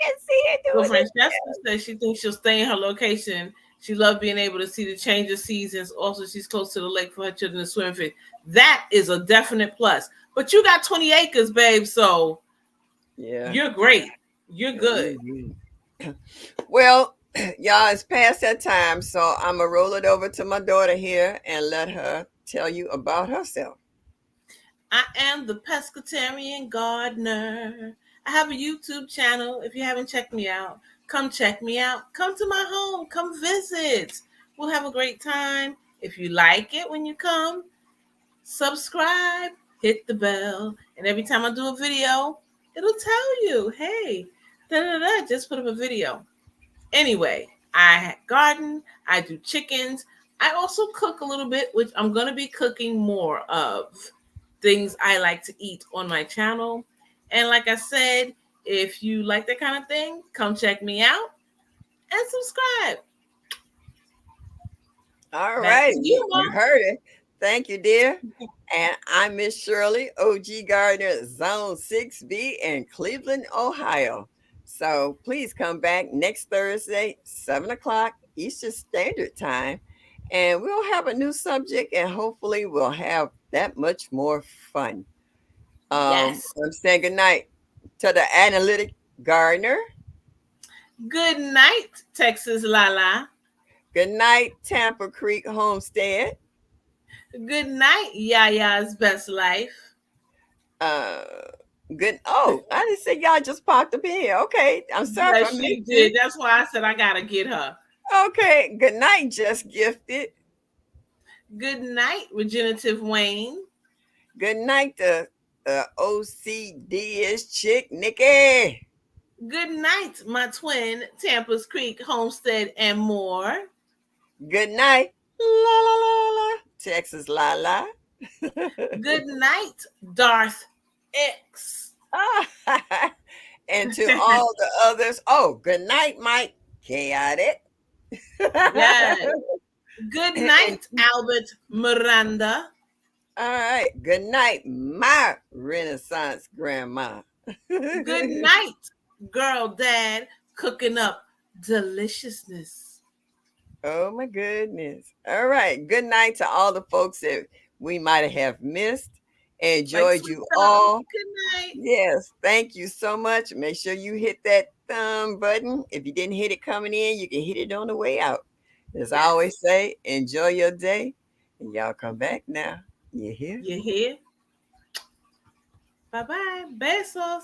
can see it Well, doing Francesca says she thinks she'll stay in her location. She loves being able to see the change of seasons. Also, she's close to the lake for her children to swim in. That is a definite plus. But you got 20 acres, babe, so it. you're great. You're Yeah. good. Well, y'all, it's past that time, so I'm gonna roll it over to my daughter here and let her tell you about herself. I am the pescatarian gardener. I have a YouTube channel. If you haven't checked me out, come check me out. Come to my home. Come visit. We'll have a great time. If you like it when you come, subscribe, hit the bell, and every time I do a video, it'll tell you, hey, da da da, just put up a video. Anyway, I garden, I do chickens. I also cook a little bit, which I'm going to be cooking more of things I like to eat on my channel. And like I said, if you like that kind of thing, come check me out and subscribe. All Back right, to you, you Mom. heard it. Thank you, dear. And I'm Miss Shirley, OG Gardner, Zone 6B in Cleveland, Ohio. So please come back next Thursday, 7 o'clock Eastern Standard Time, and we'll have a new subject, and hopefully we'll have that much more fun. Yes. I'm saying good night to the analytic Gardner. Good night, Texas Lala. Good night, Tampa Creek Homestead. Good night, Yaya's best life. Uh, good. Oh, I didn't say y'all just popped up in here. Okay, I'm sorry if I Yes, missed she it. did. That's why I said I gotta get her. Okay, good night, just gifted. Good night, Regenerative Wayne. Good night to OCD chick Nikki. Good night, my twin, Tampa's Creek, Homestead, and more. Good night, la la la la, Texas la la. Good night, Darth X. And to all the others, oh, good night, Mike. Chaotic. Yes. Good And night, Albert Miranda. all right. Good night, my Renaissance grandma. Good night, girl dad, cooking up deliciousness. Oh my goodness. All right. Good night to all the folks that we might have missed. Like Enjoyed sweet you tongue. all. Good night. Yes. Thank you so much. Make sure you hit that thumb button. If you didn't hit it coming in, you can hit it on the way out. As I Yes. always say, enjoy your day. And y'all come back now. You hear? You hear? Bye bye. Besos.